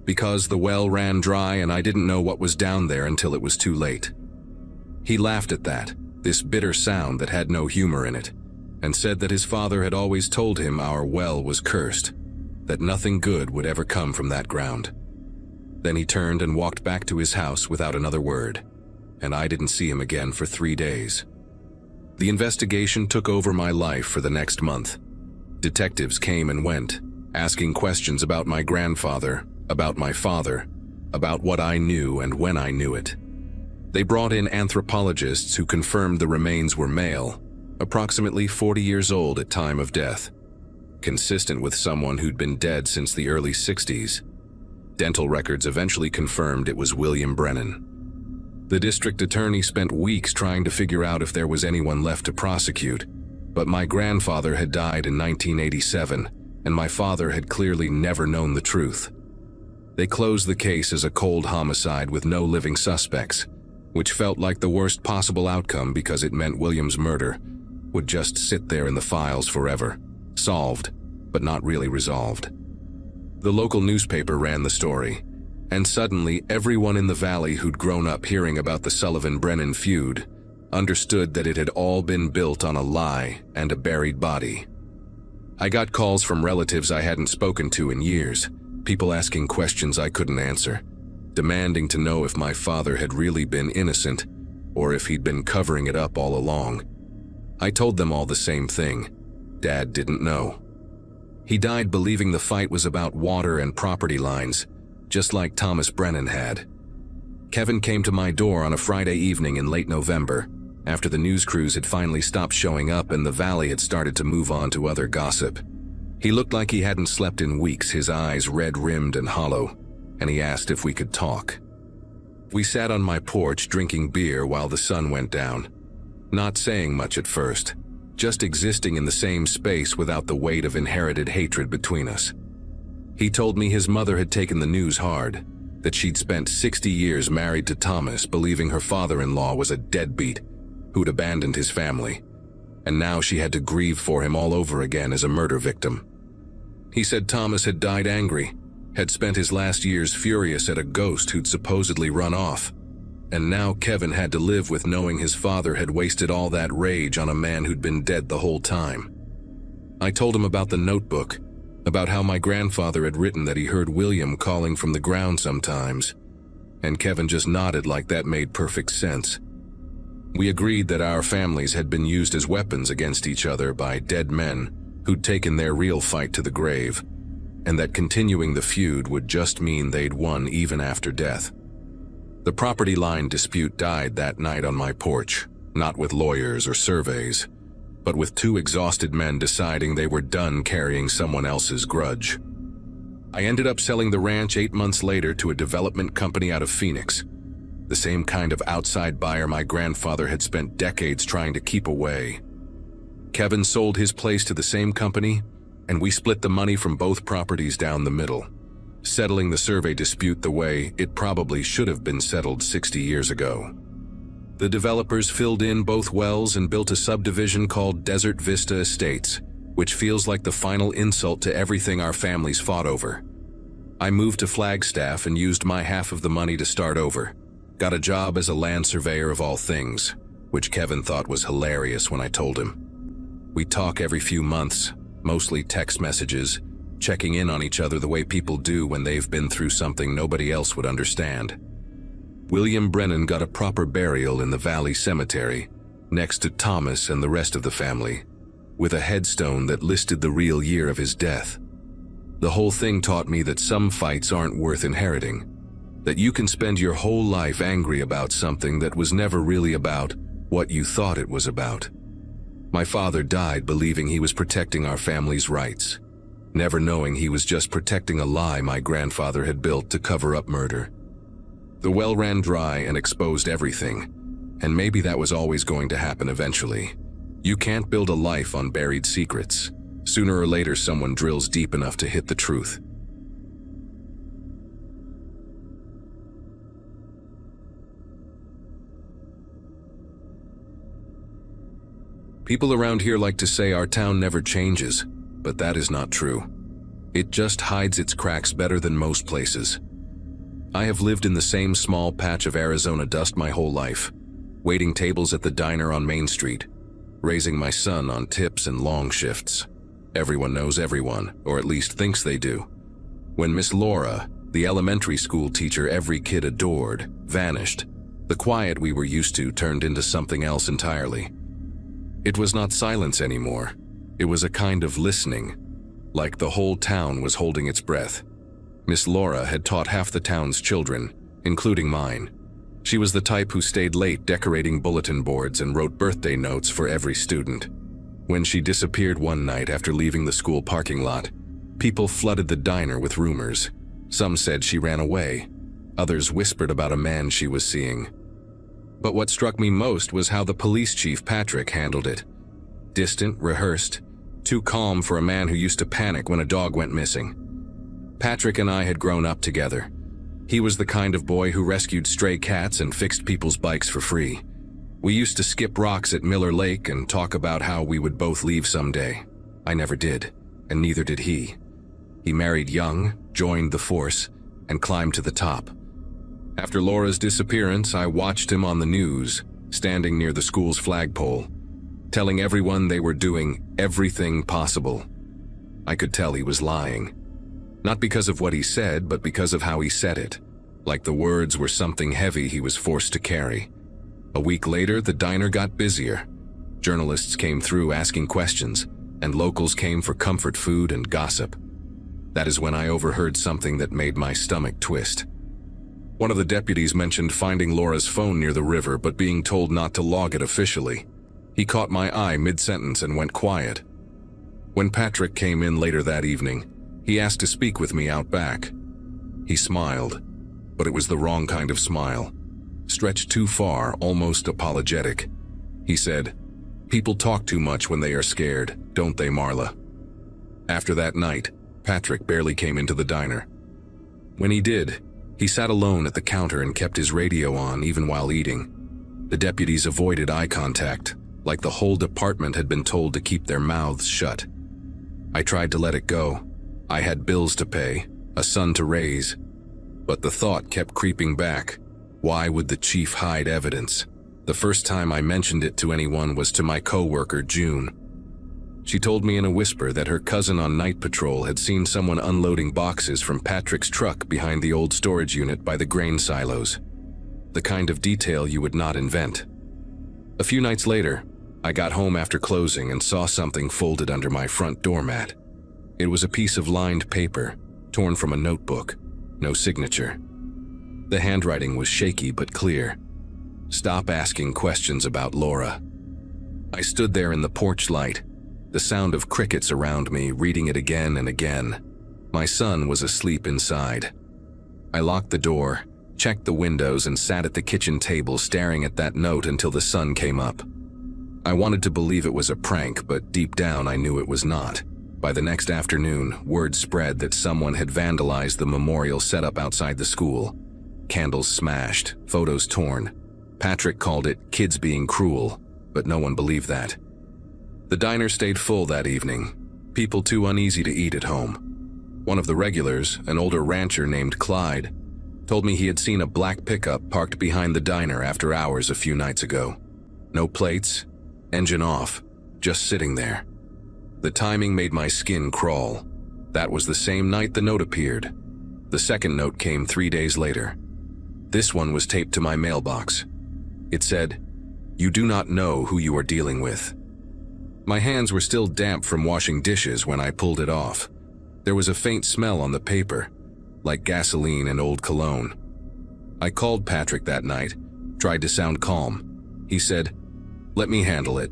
Because the well ran dry and I didn't know what was down there until it was too late. He laughed at that, this bitter sound that had no humor in it, and said that his father had always told him our well was cursed, that nothing good would ever come from that ground. Then he turned and walked back to his house without another word, and I didn't see him again for 3 days. The investigation took over my life for the next month. Detectives came and went, asking questions about my grandfather, about my father, about what I knew and when I knew it. They brought in anthropologists who confirmed the remains were male, approximately 40 years old at time of death, consistent with someone who'd been dead since the early 60s. Dental records eventually confirmed it was William Brennan. The district attorney spent weeks trying to figure out if there was anyone left to prosecute, but my grandfather had died in 1987, and my father had clearly never known the truth. They closed the case as a cold homicide with no living suspects, which felt like the worst possible outcome because it meant William's murder would just sit there in the files forever, solved, but not really resolved. The local newspaper ran the story, and suddenly everyone in the valley who'd grown up hearing about the Sullivan-Brennan feud understood that it had all been built on a lie and a buried body. I got calls from relatives I hadn't spoken to in years, people asking questions I couldn't answer, demanding to know if my father had really been innocent or if he'd been covering it up all along. I told them all the same thing. Dad didn't know. He died believing the fight was about water and property lines, just like Thomas Brennan had. Kevin came to my door on a Friday evening in late November, after the news crews had finally stopped showing up and the valley had started to move on to other gossip. He looked like he hadn't slept in weeks, his eyes red-rimmed and hollow, and he asked if we could talk. We sat on my porch drinking beer while the sun went down, not saying much at first, just existing in the same space without the weight of inherited hatred between us. He told me his mother had taken the news hard, that she'd spent 60 years married to Thomas, believing her father-in-law was a deadbeat who'd abandoned his family, and now she had to grieve for him all over again as a murder victim. He said Thomas had died angry. had spent his last years furious at a ghost who'd supposedly run off. And now Kevin had to live with knowing his father had wasted all that rage on a man who'd been dead the whole time. I told him about the notebook, about how my grandfather had written that he heard William calling from the ground sometimes, and Kevin just nodded like that made perfect sense. We agreed that our families had been used as weapons against each other by dead men who'd taken their real fight to the grave, and that continuing the feud would just mean they'd won even after death. The property line dispute died that night on my porch, not with lawyers or surveys, but with two exhausted men deciding they were done carrying someone else's grudge. I ended up selling the ranch 8 months later to a development company out of Phoenix, the same kind of outside buyer my grandfather had spent decades trying to keep away. Kevin sold his place to the same company, and we split the money from both properties down the middle, settling the survey dispute the way it probably should have been settled 60 years ago. The developers filled in both wells and built a subdivision called Desert Vista Estates, which feels like the final insult to everything our families fought over. I moved to Flagstaff and used my half of the money to start over. Got a job as a land surveyor of all things, which Kevin thought was hilarious when I told him. We talk every few months, mostly text messages, checking in on each other the way people do when they've been through something nobody else would understand. William Brennan got a proper burial in the Valley Cemetery, next to Thomas and the rest of the family, with a headstone that listed the real year of his death. The whole thing taught me that some fights aren't worth inheriting, that you can spend your whole life angry about something that was never really about what you thought it was about. My father died believing he was protecting our family's rights, never knowing he was just protecting a lie my grandfather had built to cover up murder. The well ran dry and exposed everything, and maybe that was always going to happen eventually. You can't build a life on buried secrets. Sooner or later someone drills deep enough to hit the truth. People around here like to say our town never changes, but that is not true. It just hides its cracks better than most places. I have lived in the same small patch of Arizona dust my whole life, waiting tables at the diner on Main Street, raising my son on tips and long shifts. Everyone knows everyone, or at least thinks they do. When Miss Laura, the elementary school teacher every kid adored, vanished, the quiet we were used to turned into something else entirely. It was not silence anymore. It was a kind of listening, like the whole town was holding its breath. Miss Laura had taught half the town's children, including mine. She was the type who stayed late decorating bulletin boards and wrote birthday notes for every student. When she disappeared one night after leaving the school parking lot, people flooded the diner with rumors. Some said she ran away. Others whispered about a man she was seeing. But what struck me most was how the police chief, Patrick, handled it. Distant, rehearsed, too calm for a man who used to panic when a dog went missing. Patrick and I had grown up together. He was the kind of boy who rescued stray cats and fixed people's bikes for free. We used to skip rocks at Miller Lake and talk about how we would both leave someday. I never did, and neither did he. He married young, joined the force, and climbed to the top. After Laura's disappearance, I watched him on the news, standing near the school's flagpole, telling everyone they were doing everything possible. I could tell he was lying. Not because of what he said, but because of how he said it, like the words were something heavy he was forced to carry. A week later, the diner got busier. Journalists came through asking questions, and locals came for comfort food and gossip. That is when I overheard something that made my stomach twist. One of the deputies mentioned finding Laura's phone near the river but being told not to log it officially. He caught my eye mid-sentence and went quiet. When Patrick came in later that evening, he asked to speak with me out back. He smiled, but it was the wrong kind of smile. Stretched too far, almost apologetic. He said, "People talk too much when they are scared, don't they, Marla?" After that night, Patrick barely came into the diner. When he did, he sat alone at the counter and kept his radio on even while eating. The deputies avoided eye contact, like the whole department had been told to keep their mouths shut. I tried to let it go. I had bills to pay, a son to raise. But the thought kept creeping back. Why would the chief hide evidence? The first time I mentioned it to anyone was to my coworker, June. She told me in a whisper that her cousin on night patrol had seen someone unloading boxes from Patrick's truck behind the old storage unit by the grain silos. The kind of detail you would not invent. A few nights later, I got home after closing and saw something folded under my front doormat. It was a piece of lined paper, torn from a notebook, no signature. The handwriting was shaky but clear. Stop asking questions about Laura. I stood there in the porch light, the sound of crickets around me, reading it again and again. My son was asleep inside. I locked the door, checked the windows, and sat at the kitchen table staring at that note until the sun came up. I wanted to believe it was a prank, but deep down I knew it was not. By the next afternoon, word spread that someone had vandalized the memorial set up outside the school. Candles smashed, photos torn. Patrick called it kids being cruel, but no one believed that. The diner stayed full that evening, people too uneasy to eat at home. One of the regulars, an older rancher named Clyde, told me he had seen a black pickup parked behind the diner after hours a few nights ago. No plates, engine off, just sitting there. The timing made my skin crawl. That was the same night the note appeared. The second note came 3 days later. This one was taped to my mailbox. It said, "You do not know who you are dealing with." My hands were still damp from washing dishes when I pulled it off. There was a faint smell on the paper, like gasoline and old cologne. I called Patrick that night, tried to sound calm. He said, "Let me handle it,"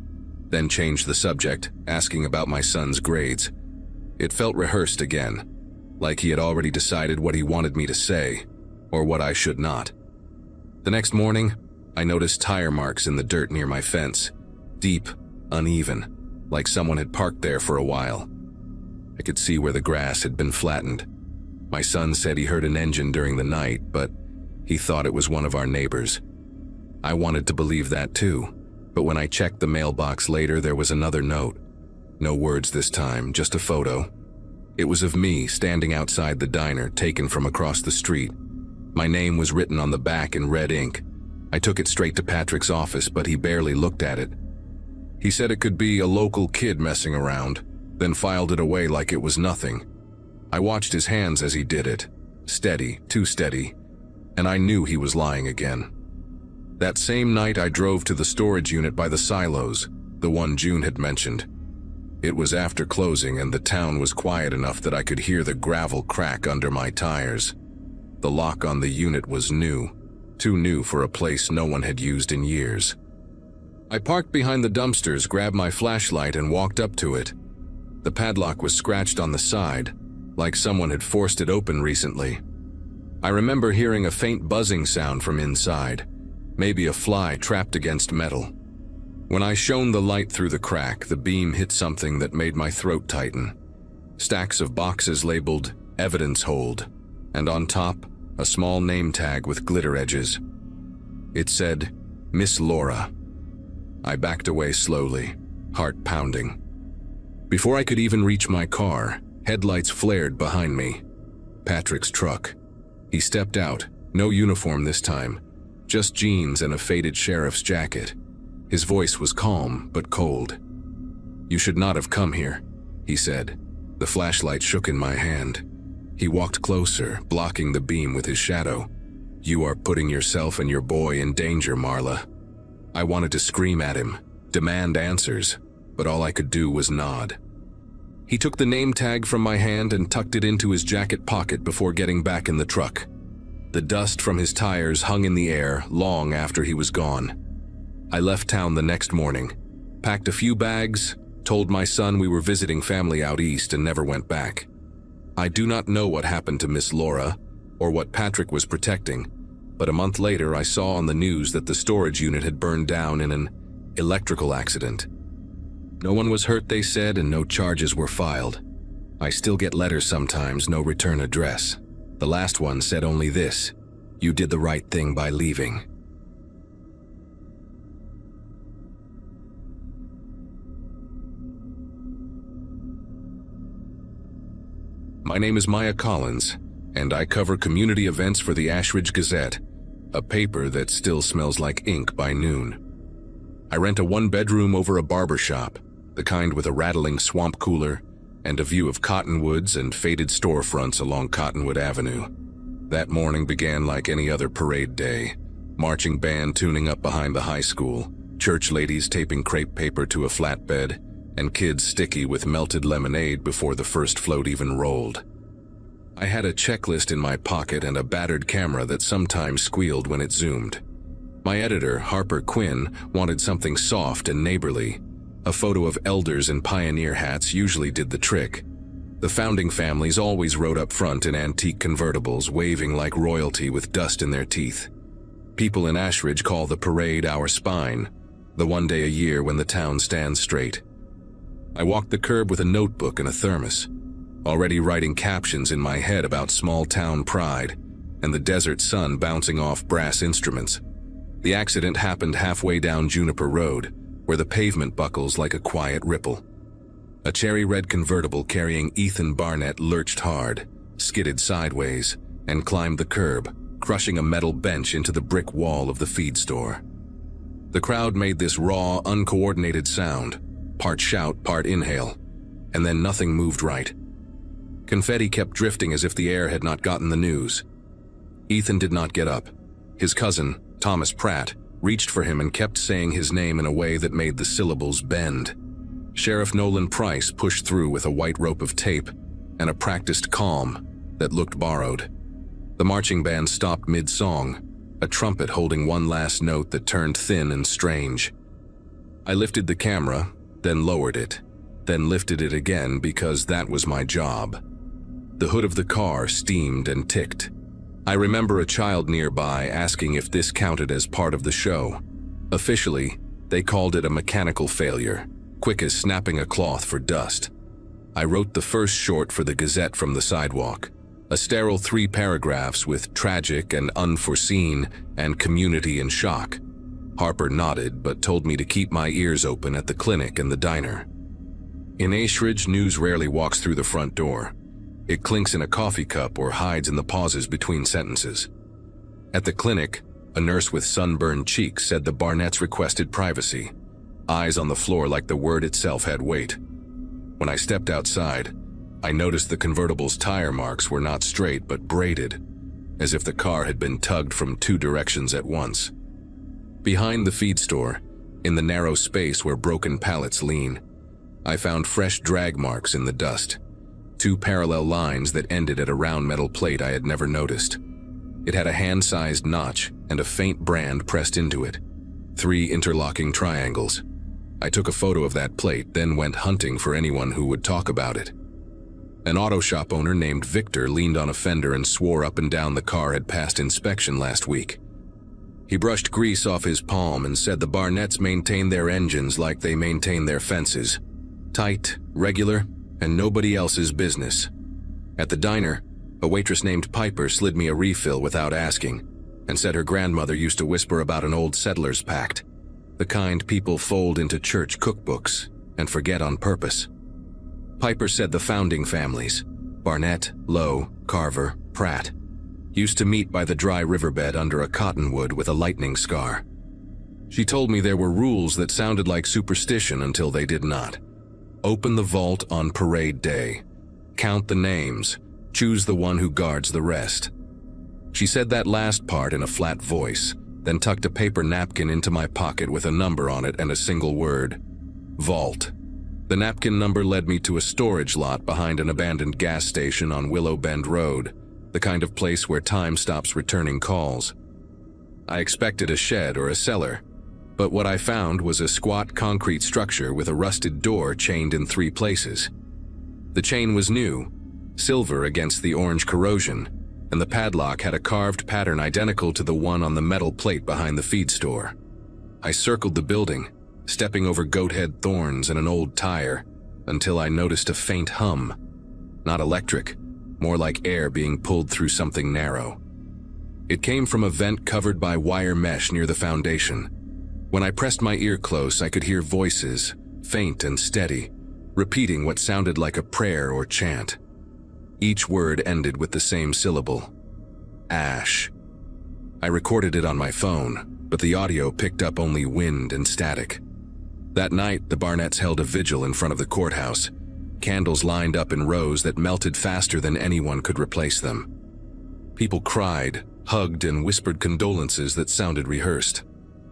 then changed the subject, asking about my son's grades. It felt rehearsed again, like he had already decided what he wanted me to say, or what I should not. The next morning, I noticed tire marks in the dirt near my fence, deep, uneven, like someone had parked there for a while. I could see where the grass had been flattened. My son said he heard an engine during the night, but he thought it was one of our neighbors. I wanted to believe that too, but when I checked the mailbox later, there was another note. No words this time, just a photo. It was of me standing outside the diner, taken from across the street. My name was written on the back in red ink. I took it straight to Patrick's office, but he barely looked at it. He said it could be a local kid messing around, then filed it away like it was nothing. I watched his hands as he did it, steady, too steady, and I knew he was lying again. That same night I drove to the storage unit by the silos, the one June had mentioned. It was after closing and the town was quiet enough that I could hear the gravel crack under my tires. The lock on the unit was new, too new for a place no one had used in years. I parked behind the dumpsters, grabbed my flashlight, and walked up to it. The padlock was scratched on the side, like someone had forced it open recently. I remember hearing a faint buzzing sound from inside, maybe a fly trapped against metal. When I shone the light through the crack, the beam hit something that made my throat tighten. Stacks of boxes labeled "Evidence Hold," and on top, a small name tag with glitter edges. It said, "Miss Laura." I backed away slowly, heart pounding. Before I could even reach my car, headlights flared behind me. Patrick's truck. He stepped out, no uniform this time, just jeans and a faded sheriff's jacket. His voice was calm but cold. "You should not have come here," he said. The flashlight shook in my hand. He walked closer, blocking the beam with his shadow. "You are putting yourself and your boy in danger, Marla." I wanted to scream at him, demand answers, but all I could do was nod. He took the name tag from my hand and tucked it into his jacket pocket before getting back in the truck. The dust from his tires hung in the air long after he was gone. I left town the next morning, packed a few bags, told my son we were visiting family out east, and never went back. I do not know what happened to Miss Laura or what Patrick was protecting, but a month later I saw on the news that the storage unit had burned down in an electrical accident. No one was hurt, they said, and no charges were filed. I still get letters sometimes, no return address. The last one said only this: "You did the right thing by leaving." My name is Maya Collins, and I cover community events for the Ashridge Gazette, a paper that still smells like ink by noon. I rent a one-bedroom over a barber shop, the kind with a rattling swamp cooler and a view of cottonwoods and faded storefronts along Cottonwood Avenue. That morning began like any other parade day. Marching band tuning up behind the high school, church ladies taping crepe paper to a flatbed, and kids sticky with melted lemonade before the first float even rolled. I had a checklist in my pocket and a battered camera that sometimes squealed when it zoomed. My editor, Harper Quinn, wanted something soft and neighborly. A photo of elders in pioneer hats usually did the trick. The founding families always rode up front in antique convertibles, waving like royalty with dust in their teeth. People in Ashridge call the parade our spine, the one day a year when the town stands straight. I walked the curb with a notebook and a thermos, already writing captions in my head about small-town pride and the desert sun bouncing off brass instruments. The accident happened halfway down Juniper Road, where the pavement buckles like a quiet ripple. A cherry-red convertible carrying Ethan Barnett lurched hard, skidded sideways, and climbed the curb, crushing a metal bench into the brick wall of the feed store. The crowd made this raw, uncoordinated sound, part shout, part inhale, and then nothing moved right. Confetti kept drifting as if the air had not gotten the news. Ethan did not get up. His cousin, Thomas Pratt, reached for him and kept saying his name in a way that made the syllables bend. Sheriff Nolan Price pushed through with a white rope of tape and a practiced calm that looked borrowed. The marching band stopped mid-song, a trumpet holding one last note that turned thin and strange. I lifted the camera, then lowered it, then lifted it again because that was my job. The hood of the car steamed and ticked. I remember a child nearby asking if this counted as part of the show. Officially, they called it a mechanical failure, quick as snapping a cloth for dust. I wrote the first short for the Gazette from the sidewalk, a sterile 3 paragraphs with tragic and unforeseen and community in shock. Harper nodded but told me to keep my ears open at the clinic and the diner. In Ashridge, news rarely walks through the front door. It clinks in a coffee cup or hides in the pauses between sentences. At the clinic, a nurse with sunburned cheeks said the Barnetts requested privacy, eyes on the floor like the word itself had weight. When I stepped outside, I noticed the convertible's tire marks were not straight but braided, as if the car had been tugged from 2 directions at once. Behind the feed store, in the narrow space where broken pallets lean, I found fresh drag marks in the dust. 2 parallel lines that ended at a round metal plate I had never noticed. It had a hand-sized notch and a faint brand pressed into it. 3 interlocking triangles. I took a photo of that plate, then went hunting for anyone who would talk about it. An auto shop owner named Victor leaned on a fender and swore up and down the car had passed inspection last week. He brushed grease off his palm and said the Barnetts maintain their engines like they maintain their fences. Tight, regular, and nobody else's business. At the diner, a waitress named Piper slid me a refill without asking, and said her grandmother used to whisper about an old settler's pact, the kind people fold into church cookbooks and forget on purpose. Piper said the founding families, Barnett, Lowe, Carver, Pratt, used to meet by the dry riverbed under a cottonwood with a lightning scar. She told me there were rules that sounded like superstition until they did not. Open the vault on parade day. Count the names. Choose the one who guards the rest. She said that last part in a flat voice, then tucked a paper napkin into my pocket with a number on it and a single word. Vault. The napkin number led me to a storage lot behind an abandoned gas station on Willow Bend Road, the kind of place where time stops returning calls. I expected a shed or a cellar, but what I found was a squat concrete structure with a rusted door chained in 3 places. The chain was new, silver against the orange corrosion, and the padlock had a carved pattern identical to the one on the metal plate behind the feed store. I circled the building, stepping over goat-head thorns and an old tire, until I noticed a faint hum. Not electric, more like air being pulled through something narrow. It came from a vent covered by wire mesh near the foundation. When I pressed my ear close, I could hear voices, faint and steady, repeating what sounded like a prayer or chant. Each word ended with the same syllable. Ash. I recorded it on my phone, but the audio picked up only wind and static. That night, the Barnetts held a vigil in front of the courthouse. Candles lined up in rows that melted faster than anyone could replace them. People cried, hugged, and whispered condolences that sounded rehearsed.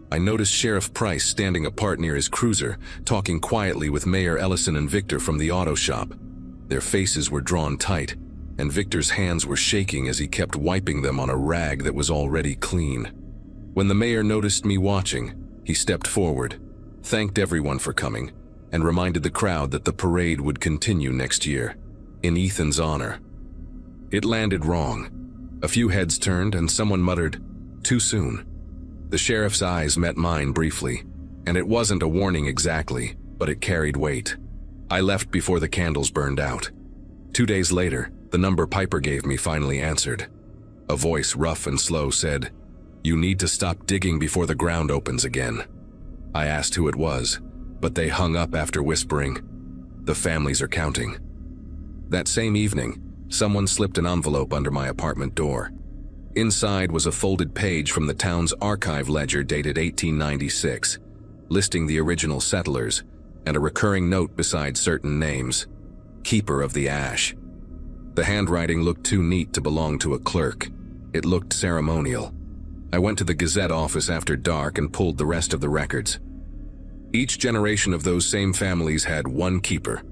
I noticed Sheriff Price standing apart near his cruiser, talking quietly with Mayor Ellison and Victor from the auto shop. Their faces were drawn tight, and Victor's hands were shaking as he kept wiping them on a rag that was already clean. When the mayor noticed me watching, he stepped forward, thanked everyone for coming, and reminded the crowd that the parade would continue next year, in Ethan's honor. It landed wrong. A few heads turned and someone muttered, "Too soon." The sheriff's eyes met mine briefly, and it wasn't a warning exactly, but it carried weight. I left before the candles burned out. 2 days later, the number Piper gave me finally answered. A voice rough and slow said, "You need to stop digging before the ground opens again." I asked who it was, but they hung up after whispering, "The families are counting." That same evening, someone slipped an envelope under my apartment door. Inside was a folded page from the town's archive ledger dated 1896, listing the original settlers, and a recurring note beside certain names, Keeper of the Ash. The handwriting looked too neat to belong to a clerk. It looked ceremonial. I went to the Gazette office after dark and pulled the rest of the records. Each generation of those same families had one keeper,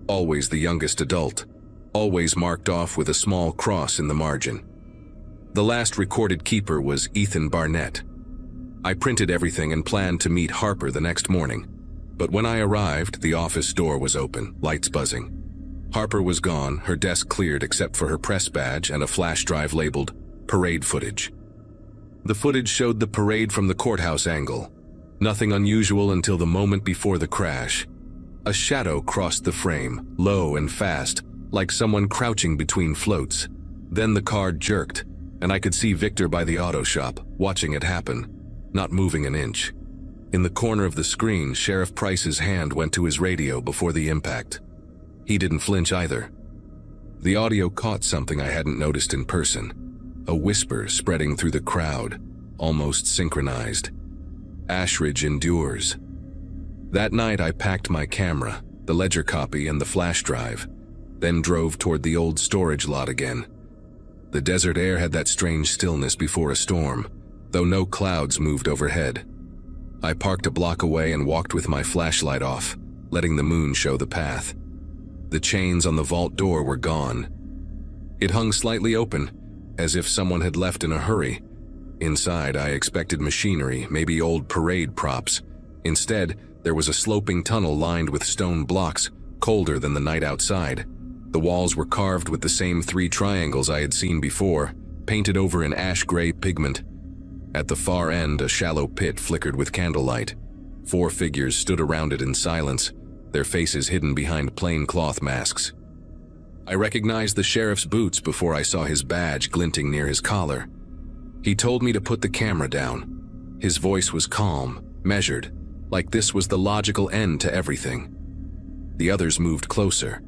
always the youngest adult, always marked off with a small cross in the margin. The last recorded keeper was Ethan Barnett. I printed everything and planned to meet Harper the next morning, but when I arrived, the office door was open, lights buzzing. Harper was gone, her desk cleared except for her press badge and a flash drive labeled Parade Footage. The footage showed the parade from the courthouse angle. Nothing unusual until the moment before the crash. A shadow crossed the frame, low and fast, like someone crouching between floats. Then the car jerked, and I could see Victor by the auto shop, watching it happen, not moving an inch. In the corner of the screen, Sheriff Price's hand went to his radio before the impact. He didn't flinch either. The audio caught something I hadn't noticed in person. A whisper spreading through the crowd, almost synchronized. Ashridge endures. That night I packed my camera, the ledger copy and the flash drive, then drove toward the old storage lot again. The desert air had that strange stillness before a storm, though no clouds moved overhead. I parked a block away and walked with my flashlight off, letting the moon show the path. The chains on the vault door were gone. It hung slightly open, as if someone had left in a hurry. Inside, I expected machinery, maybe old parade props. Instead, there was a sloping tunnel lined with stone blocks, colder than the night outside. The walls were carved with the same 3 triangles I had seen before, painted over in ash-gray pigment. At the far end, a shallow pit flickered with candlelight. 4 figures stood around it in silence, their faces hidden behind plain cloth masks. I recognized the sheriff's boots before I saw his badge glinting near his collar. He told me to put the camera down. His voice was calm, measured, like this was the logical end to everything. The others moved closer.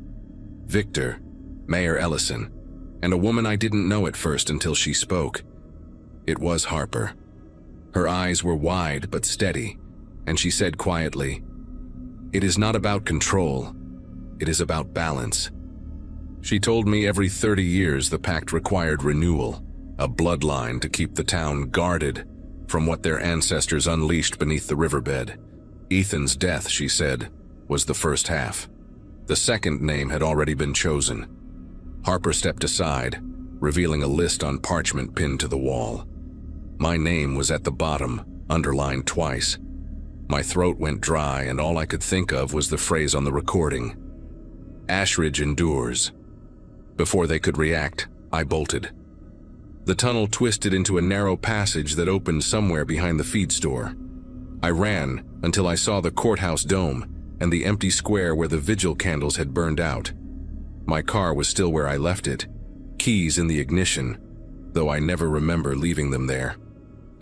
Victor, Mayor Ellison, and a woman I didn't know at first until she spoke. It was Harper. Her eyes were wide but steady, and she said quietly, "It is not about control. It is about balance." She told me every 30 years the pact required renewal, a bloodline to keep the town guarded from what their ancestors unleashed beneath the riverbed. Ethan's death, she said, was the first half. The second name had already been chosen. Harper stepped aside, revealing a list on parchment pinned to the wall. My name was at the bottom, underlined twice. My throat went dry, and all I could think of was the phrase on the recording. Ashridge endures. Before they could react, I bolted. The tunnel twisted into a narrow passage that opened somewhere behind the feed store. I ran until I saw the courthouse dome and the empty square where the vigil candles had burned out. My car was still where I left it, keys in the ignition, though I never remember leaving them there.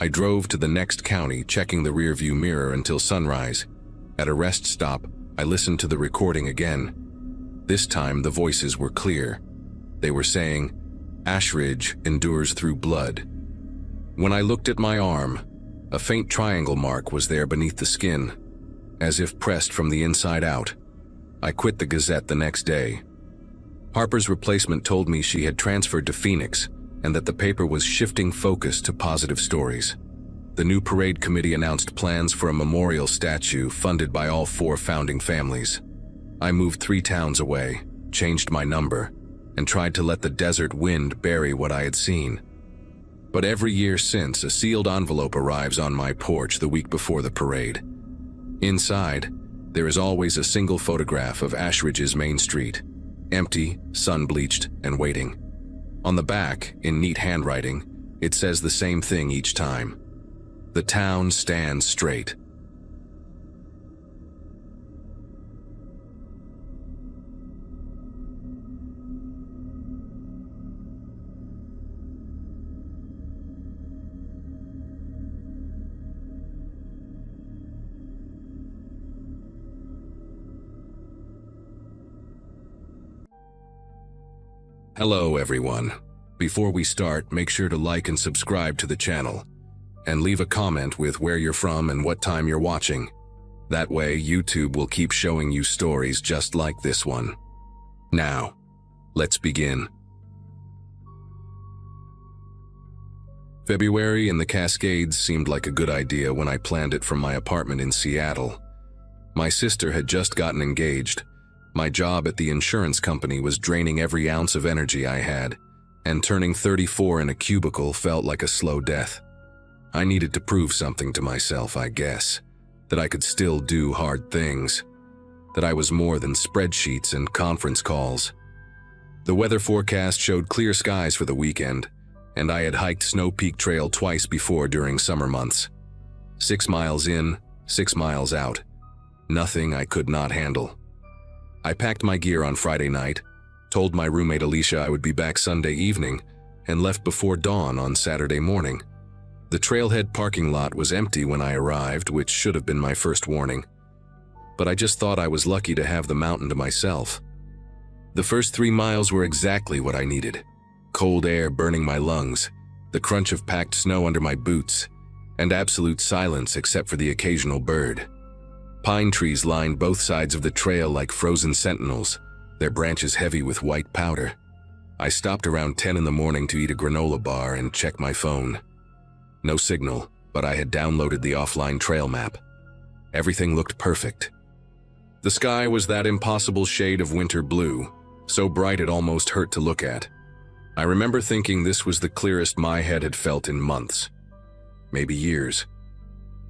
I drove to the next county, checking the rearview mirror until sunrise. At a rest stop, I listened to the recording again. This time, the voices were clear. They were saying, "Ashridge endures through blood." When I looked at my arm, a faint triangle mark was there beneath the skin, as if pressed from the inside out. I quit the Gazette the next day. Harper's replacement told me she had transferred to Phoenix and that the paper was shifting focus to positive stories. The new parade committee announced plans for a memorial statue funded by all 4 founding families. I moved 3 towns away, changed my number, and tried to let the desert wind bury what I had seen. But every year since, a sealed envelope arrives on my porch the week before the parade. Inside, there is always a single photograph of Ashridge's main street, empty, sun-bleached, and waiting. On the back, in neat handwriting, it says the same thing each time. The town stands straight. Hello everyone. Before we start, make sure to like and subscribe to the channel, and leave a comment with where you're from and what time you're watching. That way, YouTube will keep showing you stories just like this one. Now, let's begin. February in the Cascades seemed like a good idea when I planned it from my apartment in Seattle. My sister had just gotten engaged. My job at the insurance company was draining every ounce of energy I had, and turning 34 in a cubicle felt like a slow death. I needed to prove something to myself, I guess, that I could still do hard things, that I was more than spreadsheets and conference calls. The weather forecast showed clear skies for the weekend, and I had hiked Snow Peak Trail twice before during summer months. 6 miles in, 6 miles out. Nothing I could not handle. I packed my gear on Friday night, told my roommate Alicia I would be back Sunday evening, and left before dawn on Saturday morning. The trailhead parking lot was empty when I arrived, which should have been my first warning. But I just thought I was lucky to have the mountain to myself. The first 3 miles were exactly what I needed. Cold air burning my lungs, the crunch of packed snow under my boots, and absolute silence except for the occasional bird. Pine trees lined both sides of the trail like frozen sentinels, their branches heavy with white powder. I stopped around 10 in the morning to eat a granola bar and check my phone. No signal, but I had downloaded the offline trail map. Everything looked perfect. The sky was that impossible shade of winter blue, so bright it almost hurt to look at. I remember thinking this was the clearest my head had felt in months, maybe years.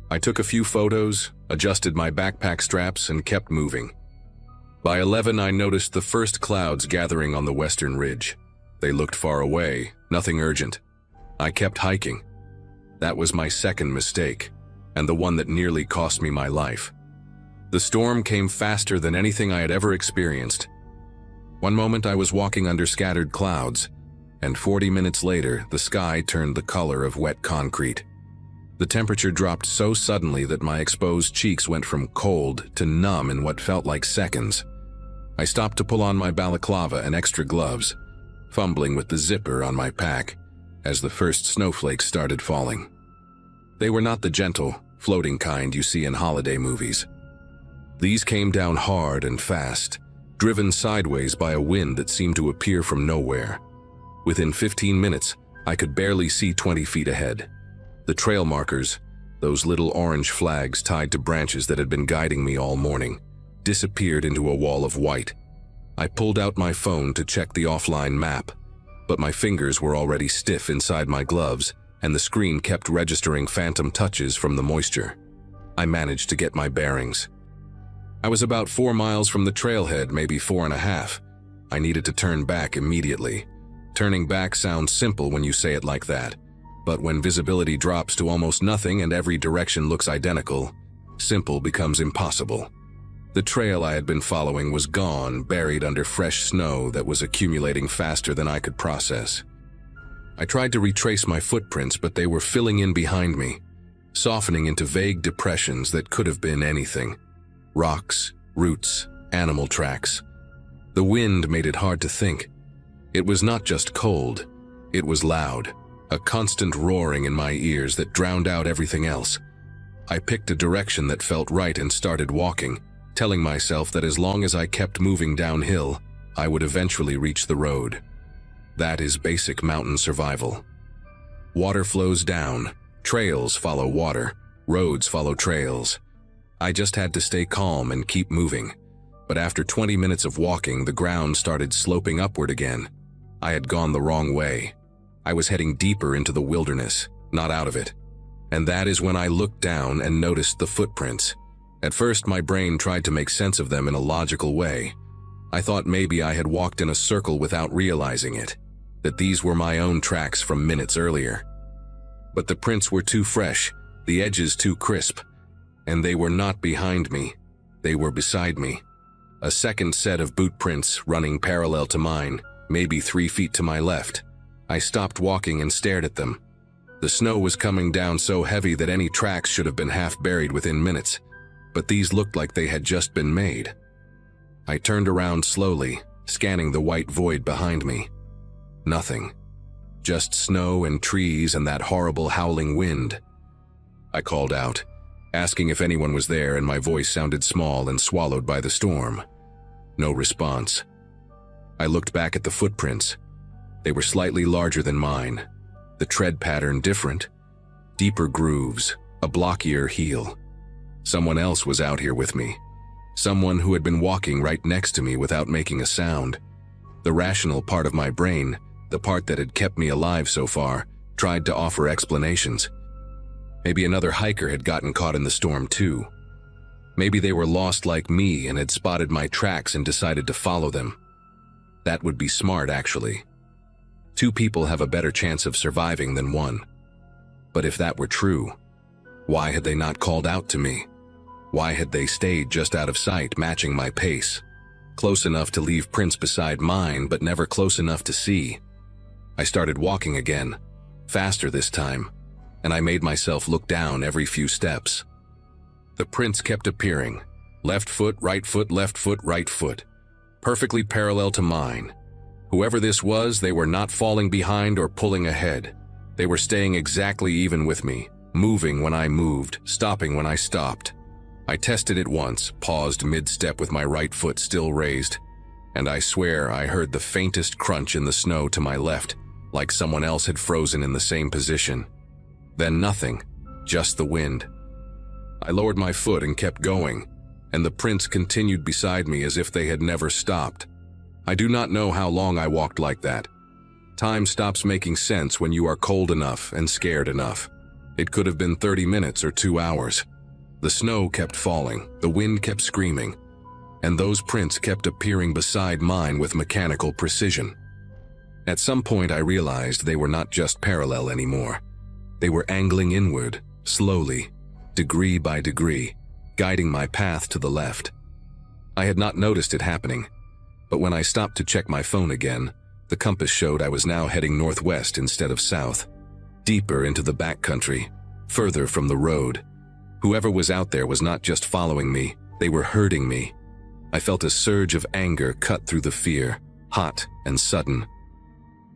I took a few photos, adjusted my backpack straps, and kept moving. By 11, I noticed the first clouds gathering on the western ridge. They looked far away, nothing urgent. I kept hiking. That was my second mistake, and the one that nearly cost me my life. The storm came faster than anything I had ever experienced. One moment I was walking under scattered clouds, and 40 minutes later, the sky turned the color of wet concrete. The temperature dropped so suddenly that my exposed cheeks went from cold to numb in what felt like seconds. I stopped to pull on my balaclava and extra gloves, fumbling with the zipper on my pack as the first snowflakes started falling. They were not the gentle, floating kind you see in holiday movies. These came down hard and fast, driven sideways by a wind that seemed to appear from nowhere. Within 15 minutes, I could barely see 20 feet ahead. The trail markers, those little orange flags tied to branches that had been guiding me all morning, disappeared into a wall of white. I pulled out my phone to check the offline map, but my fingers were already stiff inside my gloves, and the screen kept registering phantom touches from the moisture. I managed to get my bearings. I was about 4 miles from the trailhead, maybe 4.5. I needed to turn back immediately. Turning back sounds simple when you say it like that. But when visibility drops to almost nothing and every direction looks identical, simple becomes impossible. The trail I had been following was gone, buried under fresh snow that was accumulating faster than I could process. I tried to retrace my footprints, but they were filling in behind me, softening into vague depressions that could have been anything. Rocks, roots, animal tracks. The wind made it hard to think. It was not just cold, it was loud, a constant roaring in my ears that drowned out everything else. I picked a direction that felt right and started walking, telling myself that as long as I kept moving downhill, I would eventually reach the road. That is basic mountain survival. Water flows down, trails follow water, roads follow trails. I just had to stay calm and keep moving. But after 20 minutes of walking, the ground started sloping upward again. I had gone the wrong way. I was heading deeper into the wilderness, not out of it. And that is when I looked down and noticed the footprints. At first, my brain tried to make sense of them in a logical way. I thought maybe I had walked in a circle without realizing it, that these were my own tracks from minutes earlier. But the prints were too fresh, the edges too crisp, and they were not behind me, they were beside me. A second set of boot prints running parallel to mine, maybe 3 feet to my left. I stopped walking and stared at them. The snow was coming down so heavy that any tracks should have been half buried within minutes, but these looked like they had just been made. I turned around slowly, scanning the white void behind me. Nothing. Just snow and trees and that horrible howling wind. I called out, asking if anyone was there, and my voice sounded small and swallowed by the storm. No response. I looked back at the footprints. They were slightly larger than mine, the tread pattern different, deeper grooves, a blockier heel. Someone else was out here with me. Someone who had been walking right next to me without making a sound. The rational part of my brain, the part that had kept me alive so far, tried to offer explanations. Maybe another hiker had gotten caught in the storm too. Maybe they were lost like me and had spotted my tracks and decided to follow them. That would be smart, actually. 2 people have a better chance of surviving than 1. But if that were true, why had they not called out to me? Why had they stayed just out of sight, matching my pace? Close enough to leave prints beside mine, but never close enough to see. I started walking again, faster this time, and I made myself look down every few steps. The prints kept appearing. Left foot, right foot, left foot, right foot. Perfectly parallel to mine. Whoever this was, they were not falling behind or pulling ahead. They were staying exactly even with me, moving when I moved, stopping when I stopped. I tested it once, paused mid-step with my right foot still raised, and I swear I heard the faintest crunch in the snow to my left, like someone else had frozen in the same position. Then nothing, just the wind. I lowered my foot and kept going, and the prints continued beside me as if they had never stopped. I do not know how long I walked like that. Time stops making sense when you are cold enough and scared enough. It could have been 30 minutes or 2 hours. The snow kept falling, the wind kept screaming, and those prints kept appearing beside mine with mechanical precision. At some point I realized they were not just parallel anymore. They were angling inward, slowly, degree by degree, guiding my path to the left. I had not noticed it happening, but when I stopped to check my phone again, the compass showed I was now heading northwest instead of south, deeper into the backcountry, further from the road. Whoever was out there was not just following me, they were herding me. I felt a surge of anger cut through the fear, hot and sudden.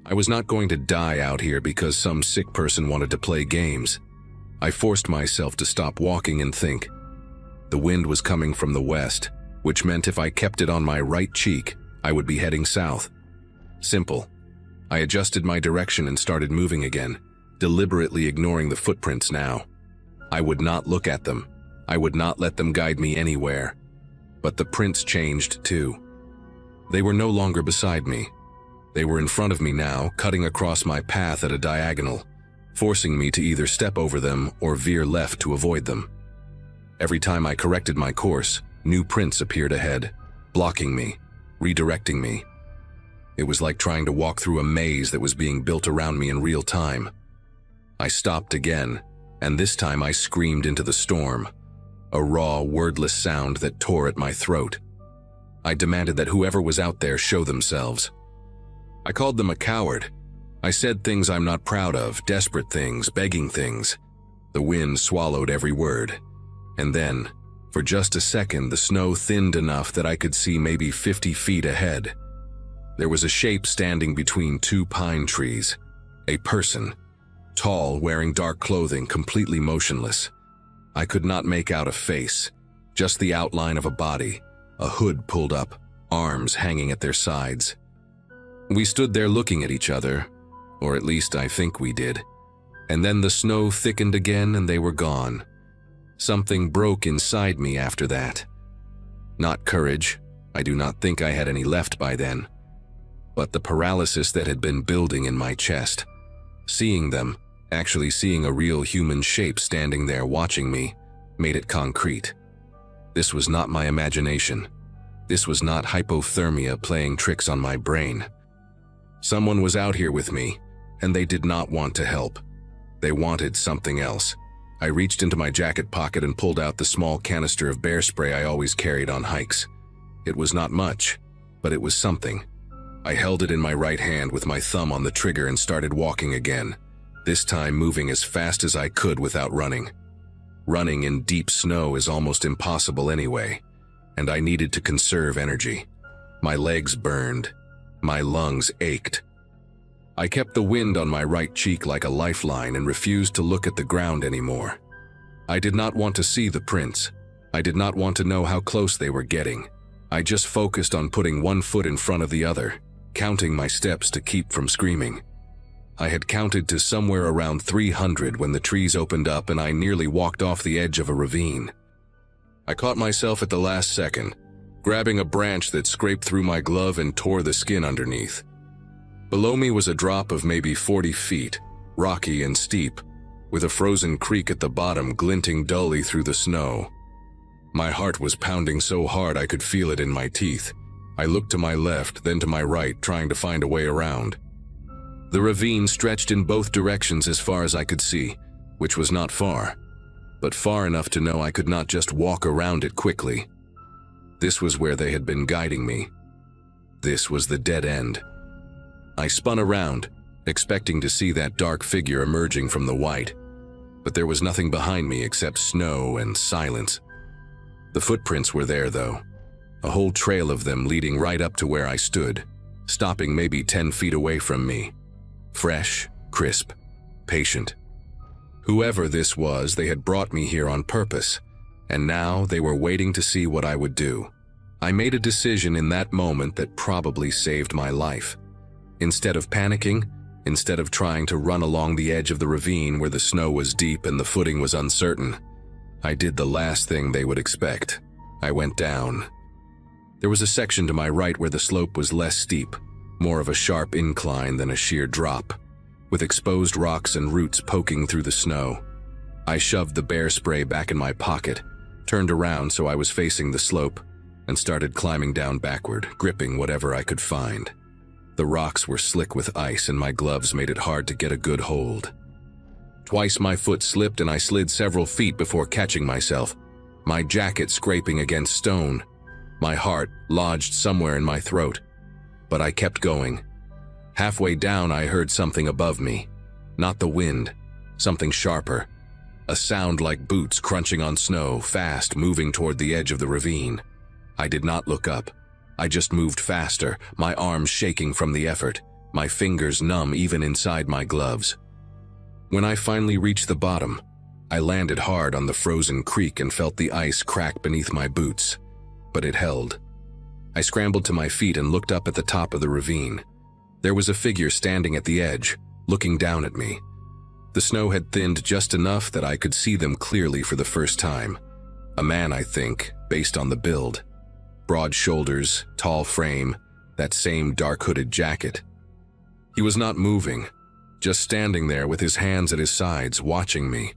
I was not going to die out here because some sick person wanted to play games. I forced myself to stop walking and think. The wind was coming from the west, which meant if I kept it on my right cheek, I would be heading south. Simple. I adjusted my direction and started moving again, deliberately ignoring the footprints now. I would not look at them. I would not let them guide me anywhere. But the prints changed too. They were no longer beside me. They were in front of me now, cutting across my path at a diagonal, forcing me to either step over them or veer left to avoid them. Every time I corrected my course, new prints appeared ahead, blocking me, redirecting me. It was like trying to walk through a maze that was being built around me in real time. I stopped again, and this time I screamed into the storm, a raw, wordless sound that tore at my throat. I demanded that whoever was out there show themselves. I called them a coward. I said things I'm not proud of, desperate things, begging things. The wind swallowed every word. And then, for just a second, the snow thinned enough that I could see maybe 50 feet ahead. There was a shape standing between two pine trees. A person. Tall, wearing dark clothing, completely motionless. I could not make out a face, just the outline of a body, a hood pulled up, arms hanging at their sides. We stood there looking at each other, or at least I think we did. And then the snow thickened again and they were gone. Something broke inside me after that. Not courage, I do not think I had any left by then, but the paralysis that had been building in my chest. Seeing them, actually seeing a real human shape standing there watching me, made it concrete. This was not my imagination. This was not hypothermia playing tricks on my brain. Someone was out here with me, and they did not want to help. They wanted something else. I reached into my jacket pocket and pulled out the small canister of bear spray I always carried on hikes. It was not much, but it was something. I held it in my right hand with my thumb on the trigger and started walking again, this time moving as fast as I could without running. Running in deep snow is almost impossible anyway, and I needed to conserve energy. My legs burned. My lungs ached. I kept the wind on my right cheek like a lifeline and refused to look at the ground anymore. I did not want to see the prints. I did not want to know how close they were getting. I just focused on putting one foot in front of the other, counting my steps to keep from screaming. I had counted to somewhere around 300 when the trees opened up and I nearly walked off the edge of a ravine. I caught myself at the last second, grabbing a branch that scraped through my glove and tore the skin underneath. Below me was a drop of maybe 40 feet, rocky and steep, with a frozen creek at the bottom glinting dully through the snow. My heart was pounding so hard I could feel it in my teeth. I looked to my left, then to my right, trying to find a way around. The ravine stretched in both directions as far as I could see, which was not far, but far enough to know I could not just walk around it quickly. This was where they had been guiding me. This was the dead end. I spun around, expecting to see that dark figure emerging from the white, but there was nothing behind me except snow and silence. The footprints were there, though, a whole trail of them leading right up to where I stood, stopping maybe 10 feet away from me. Fresh, crisp, patient. Whoever this was, they had brought me here on purpose, and now they were waiting to see what I would do. I made a decision in that moment that probably saved my life. Instead of panicking, instead of trying to run along the edge of the ravine where the snow was deep and the footing was uncertain, I did the last thing they would expect. I went down. There was a section to my right where the slope was less steep, more of a sharp incline than a sheer drop, with exposed rocks and roots poking through the snow. I shoved the bear spray back in my pocket, turned around so I was facing the slope, and started climbing down backward, gripping whatever I could find. The rocks were slick with ice and my gloves made it hard to get a good hold. Twice my foot slipped and I slid several feet before catching myself, my jacket scraping against stone, my heart lodged somewhere in my throat. But I kept going. Halfway down I heard something above me. Not the wind, something sharper. A sound like boots crunching on snow, fast, moving toward the edge of the ravine. I did not look up. I just moved faster, my arms shaking from the effort, my fingers numb even inside my gloves. When I finally reached the bottom, I landed hard on the frozen creek and felt the ice crack beneath my boots, but it held. I scrambled to my feet and looked up at the top of the ravine. There was a figure standing at the edge, looking down at me. The snow had thinned just enough that I could see them clearly for the first time. A man, I think, based on the build. Broad shoulders, tall frame, that same dark hooded jacket. He was not moving, just standing there with his hands at his sides, watching me.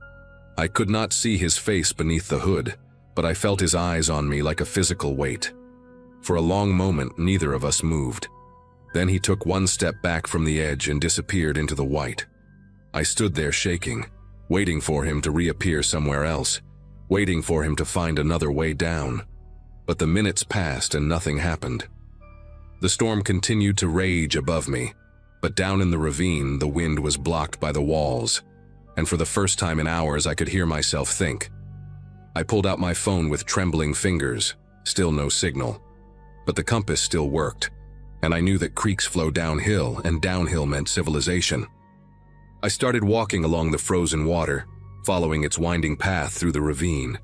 I could not see his face beneath the hood, but I felt his eyes on me like a physical weight. For a long moment, neither of us moved. Then he took one step back from the edge and disappeared into the white. I stood there shaking, waiting for him to reappear somewhere else, waiting for him to find another way down. But the minutes passed and nothing happened. The storm continued to rage above me, but down in the ravine, the wind was blocked by the walls, and for the first time in hours I could hear myself think. I pulled out my phone with trembling fingers, still no signal. But the compass still worked. and I knew that creeks flow downhill, and downhill meant civilization. I started walking along the frozen water, following its winding path through the ravine.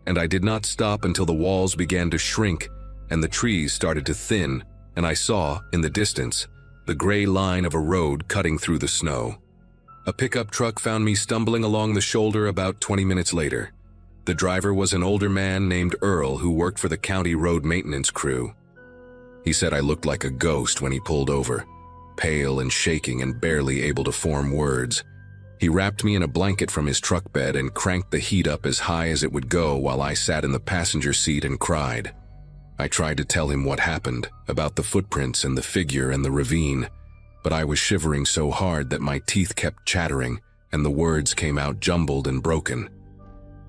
And I did not stop until the walls began to shrink and the trees started to thin, and I saw, in the distance, the gray line of a road cutting through the snow. A pickup truck found me stumbling along the shoulder about 20 minutes later. The driver was an older man named Earl who worked for the county road maintenance crew. He said I looked like a ghost when he pulled over, pale and shaking and barely able to form words. He wrapped me in a blanket from his truck bed and cranked the heat up as high as it would go while I sat in the passenger seat and cried. I tried to tell him what happened, about the footprints and the figure and the ravine, but I was shivering so hard that my teeth kept chattering and the words came out jumbled and broken.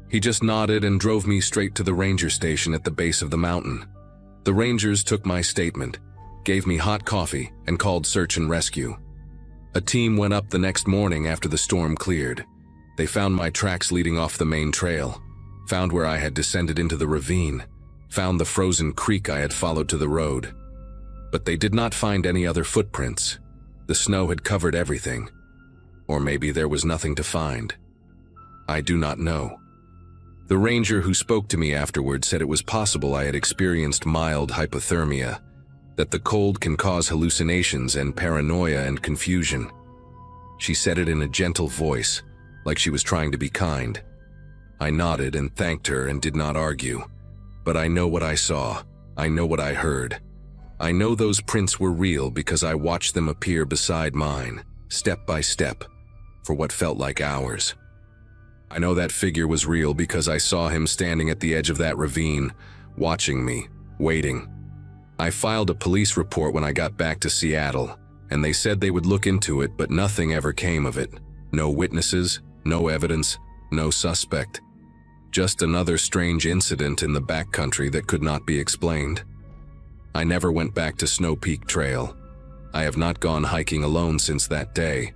He just nodded and drove me straight to the ranger station at the base of the mountain. The rangers took my statement, gave me hot coffee, and called search and rescue. A team went up the next morning after the storm cleared. They found my tracks leading off the main trail, found where I had descended into the ravine, found the frozen creek I had followed to the road. But they did not find any other footprints. The snow had covered everything. Or maybe there was nothing to find. I do not know. The ranger who spoke to me afterward said it was possible I had experienced mild hypothermia, that the cold can cause hallucinations and paranoia and confusion. She said it in a gentle voice, like she was trying to be kind. I nodded and thanked her and did not argue. But I know what I saw. I know what I heard. I know those prints were real because I watched them appear beside mine, step by step, for what felt like hours. I know that figure was real because I saw him standing at the edge of that ravine, watching me, waiting. I filed a police report when I got back to Seattle, and they said they would look into it, but nothing ever came of it. No witnesses, no evidence, no suspect. Just another strange incident in the backcountry that could not be explained. I never went back to Snow Peak Trail. I have not gone hiking alone since that day,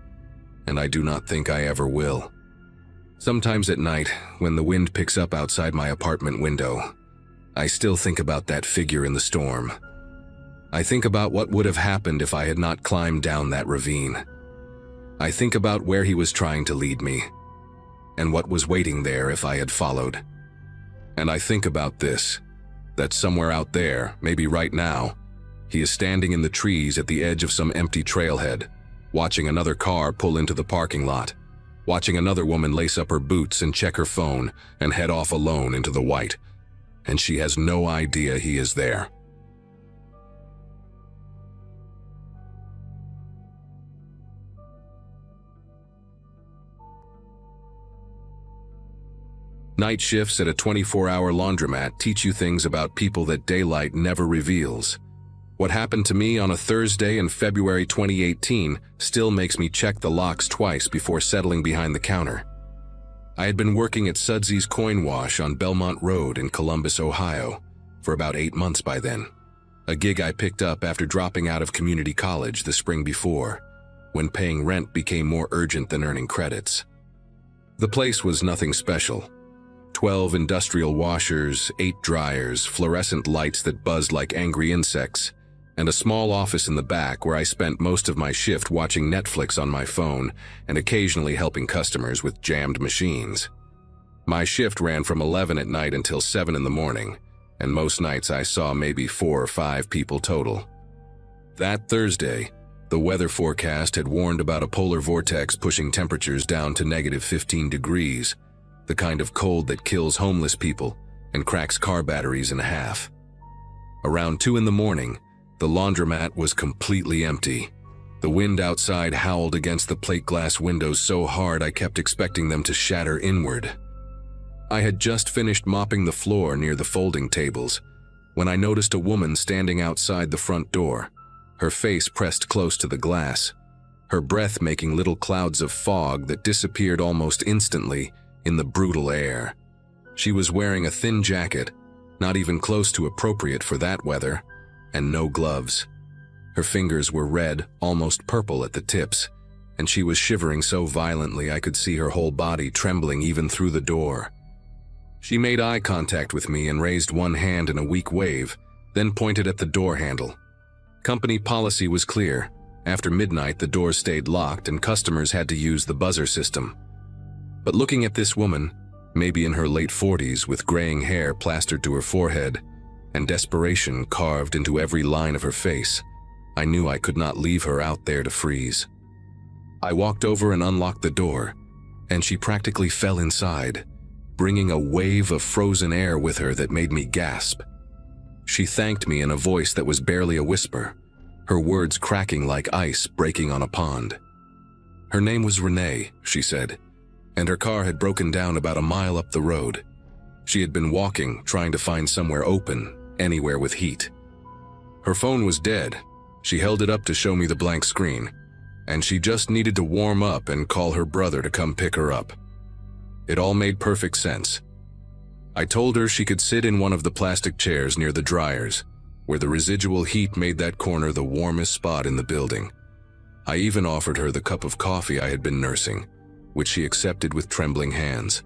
and I do not think I ever will. Sometimes at night, when the wind picks up outside my apartment window, I still think about that figure in the storm. I think about what would have happened if I had not climbed down that ravine. I think about where he was trying to lead me, and what was waiting there if I had followed. And I think about this, that somewhere out there, maybe right now, he is standing in the trees at the edge of some empty trailhead, watching another car pull into the parking lot, watching another woman lace up her boots and check her phone and head off alone into the white, and she has no idea he is there. Night shifts at a 24-hour laundromat teach you things about people that daylight never reveals. What happened to me on a Thursday in February 2018 still makes me check the locks twice before settling behind the counter. I had been working at Sudsy's Coin Wash on Belmont Road in Columbus, Ohio, for about 8 months by then. A gig I picked up after dropping out of community college the spring before, when paying rent became more urgent than earning credits. The place was nothing special. 12 industrial washers, 8 dryers, fluorescent lights that buzzed like angry insects, and a small office in the back where I spent most of my shift watching Netflix on my phone and occasionally helping customers with jammed machines. My shift ran from 11 at night until 7 in the morning, and most nights I saw maybe 4 or 5 people total. That Thursday, the weather forecast had warned about a polar vortex pushing temperatures down to -15 degrees, the kind of cold that kills homeless people and cracks car batteries in half. Around 2 in the morning, the laundromat was completely empty. The wind outside howled against the plate glass windows so hard I kept expecting them to shatter inward. I had just finished mopping the floor near the folding tables when I noticed a woman standing outside the front door, her face pressed close to the glass, her breath making little clouds of fog that disappeared almost instantly in the brutal air. She was wearing a thin jacket, not even close to appropriate for that weather, and no gloves. Her fingers were red, almost purple at the tips, and she was shivering so violently I could see her whole body trembling even through the door. She made eye contact with me and raised one hand in a weak wave, then pointed at the door handle. Company policy was clear. After midnight, the doors stayed locked and customers had to use the buzzer system. But looking at this woman, maybe in her late 40s with graying hair plastered to her forehead and desperation carved into every line of her face, I knew I could not leave her out there to freeze. I walked over and unlocked the door, and she practically fell inside, bringing a wave of frozen air with her that made me gasp. She thanked me in a voice that was barely a whisper, her words cracking like ice breaking on a pond. Her name was Renee, she said, and her car had broken down about a mile up the road. She had been walking, trying to find somewhere open, anywhere with heat. Her phone was dead. She held it up to show me the blank screen, and she just needed to warm up and call her brother to come pick her up. It all made perfect sense. I told her she could sit in one of the plastic chairs near the dryers, where the residual heat made that corner the warmest spot in the building. I even offered her the cup of coffee I had been nursing, which she accepted with trembling hands.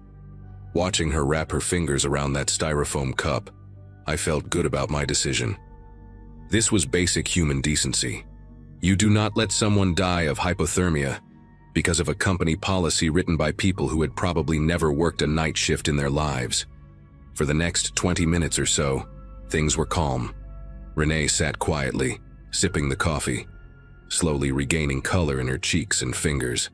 Watching her wrap her fingers around that styrofoam cup, I felt good about my decision. This was basic human decency. You do not let someone die of hypothermia because of a company policy written by people who had probably never worked a night shift in their lives. For the next 20 minutes or so, things were calm. Renee sat quietly, sipping the coffee, slowly regaining color in her cheeks and fingers.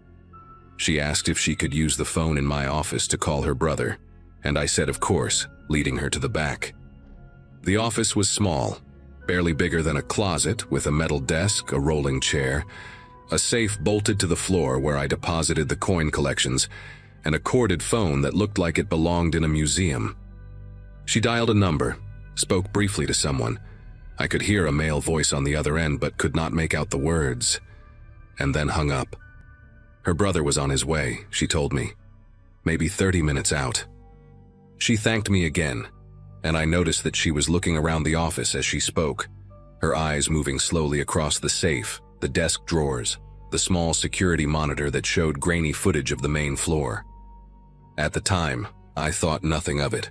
She asked if she could use the phone in my office to call her brother, and I said of course, leading her to the back. The office was small, barely bigger than a closet with a metal desk, a rolling chair, a safe bolted to the floor where I deposited the coin collections, and a corded phone that looked like it belonged in a museum. She dialed a number, spoke briefly to someone. I could hear a male voice on the other end but could not make out the words, and then hung up. Her brother was on his way, she told me, maybe 30 minutes out. She thanked me again, and I noticed that she was looking around the office as she spoke, her eyes moving slowly across the safe, the desk drawers, the small security monitor that showed grainy footage of the main floor. At the time, I thought nothing of it.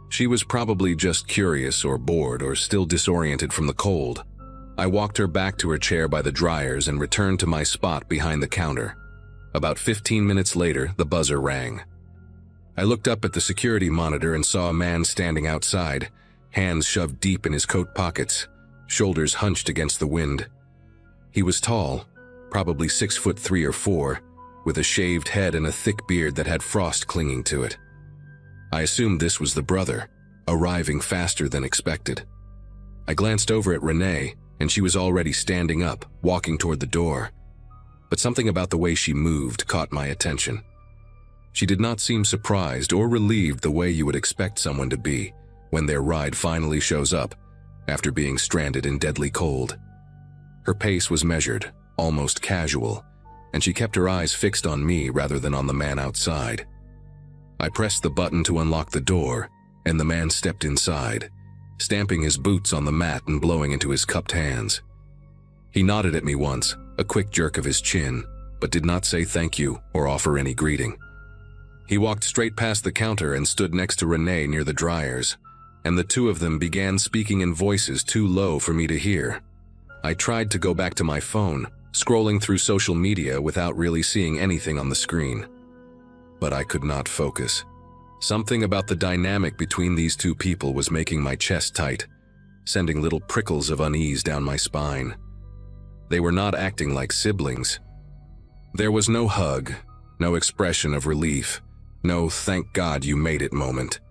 She was probably just curious or bored or still disoriented from the cold. I walked her back to her chair by the dryers and returned to my spot behind the counter. About 15 minutes later, the buzzer rang. I looked up at the security monitor and saw a man standing outside, hands shoved deep in his coat pockets, shoulders hunched against the wind. He was tall, probably 6'3" or 4", with a shaved head and a thick beard that had frost clinging to it. I assumed this was the brother, arriving faster than expected. I glanced over at Renee, and she was already standing up, walking toward the door. But something about the way she moved caught my attention. She did not seem surprised or relieved the way you would expect someone to be when their ride finally shows up after being stranded in deadly cold. Her pace was measured, almost casual, and she kept her eyes fixed on me rather than on the man outside. I pressed the button to unlock the door, and the man stepped inside, stamping his boots on the mat and blowing into his cupped hands. He nodded at me once, a quick jerk of his chin, but did not say thank you or offer any greeting. He walked straight past the counter and stood next to Renee near the dryers, and the two of them began speaking in voices too low for me to hear. I tried to go back to my phone, scrolling through social media without really seeing anything on the screen. But I could not focus. Something about the dynamic between these two people was making my chest tight, sending little prickles of unease down my spine. They were not acting like siblings. There was no hug, no expression of relief, no "thank God you made it" moment.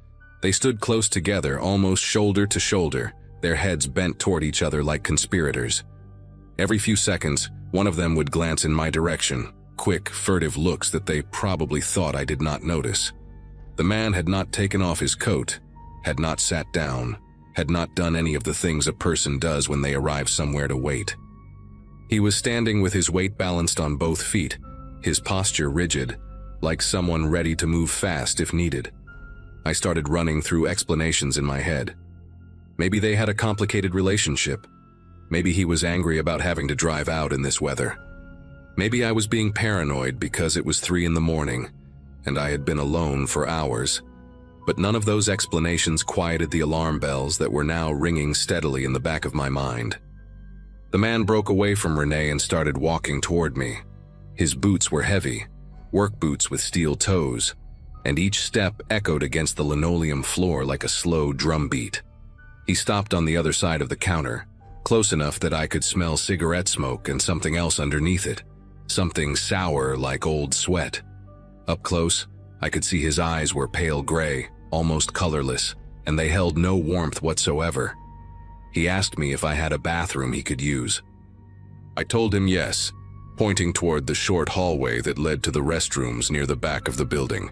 They stood close together, almost shoulder to shoulder, their heads bent toward each other like conspirators. Every few seconds, one of them would glance in my direction, quick, furtive looks that they probably thought I did not notice. The man had not taken off his coat, had not sat down, had not done any of the things a person does when they arrive somewhere to wait. He was standing with his weight balanced on both feet, his posture rigid, like someone ready to move fast if needed. I started running through explanations in my head. Maybe they had a complicated relationship. Maybe he was angry about having to drive out in this weather. Maybe I was being paranoid because it was 3 in the morning, and I had been alone for hours. But none of those explanations quieted the alarm bells that were now ringing steadily in the back of my mind. The man broke away from Renee and started walking toward me. His boots were heavy, work boots with steel toes, and each step echoed against the linoleum floor like a slow drum beat. He stopped on the other side of the counter, close enough that I could smell cigarette smoke and something else underneath it, something sour like old sweat. Up close, I could see his eyes were pale gray, almost colorless, and they held no warmth whatsoever. He asked me if I had a bathroom he could use. I told him yes, pointing toward the short hallway that led to the restrooms near the back of the building.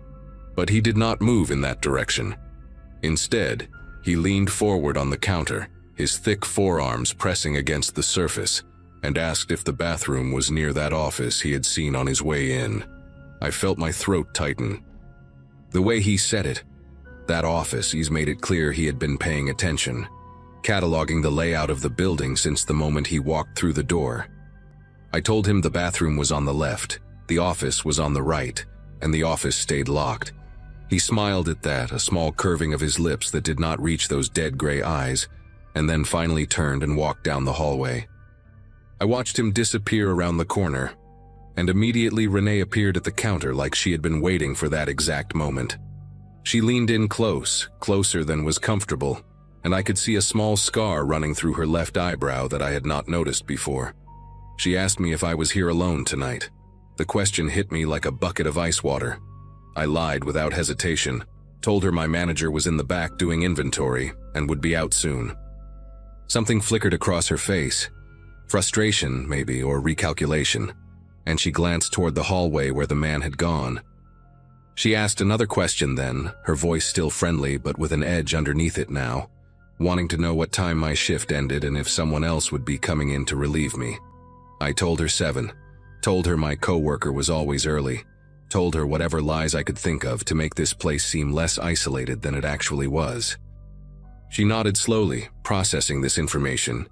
But he did not move in that direction. Instead, he leaned forward on the counter, his thick forearms pressing against the surface, and asked if the bathroom was near that office he had seen on his way in. I felt my throat tighten. The way he said it, that office, he's made it clear he had been paying attention, cataloging the layout of the building since the moment he walked through the door. I told him the bathroom was on the left, the office was on the right, and the office stayed locked. He smiled at that, a small curving of his lips that did not reach those dead gray eyes, and then finally turned and walked down the hallway. I watched him disappear around the corner, and immediately Renee appeared at the counter like she had been waiting for that exact moment. She leaned in close, closer than was comfortable, and I could see a small scar running through her left eyebrow that I had not noticed before. She asked me if I was here alone tonight. The question hit me like a bucket of ice water. I lied without hesitation, told her my manager was in the back doing inventory and would be out soon. Something flickered across her face. Frustration, maybe, or recalculation, and she glanced toward the hallway where the man had gone. She asked another question then, her voice still friendly but with an edge underneath it now, wanting to know what time my shift ended and if someone else would be coming in to relieve me. I told her 7, told her my coworker was always early, told her whatever lies I could think of to make this place seem less isolated than it actually was. She nodded slowly, processing this information,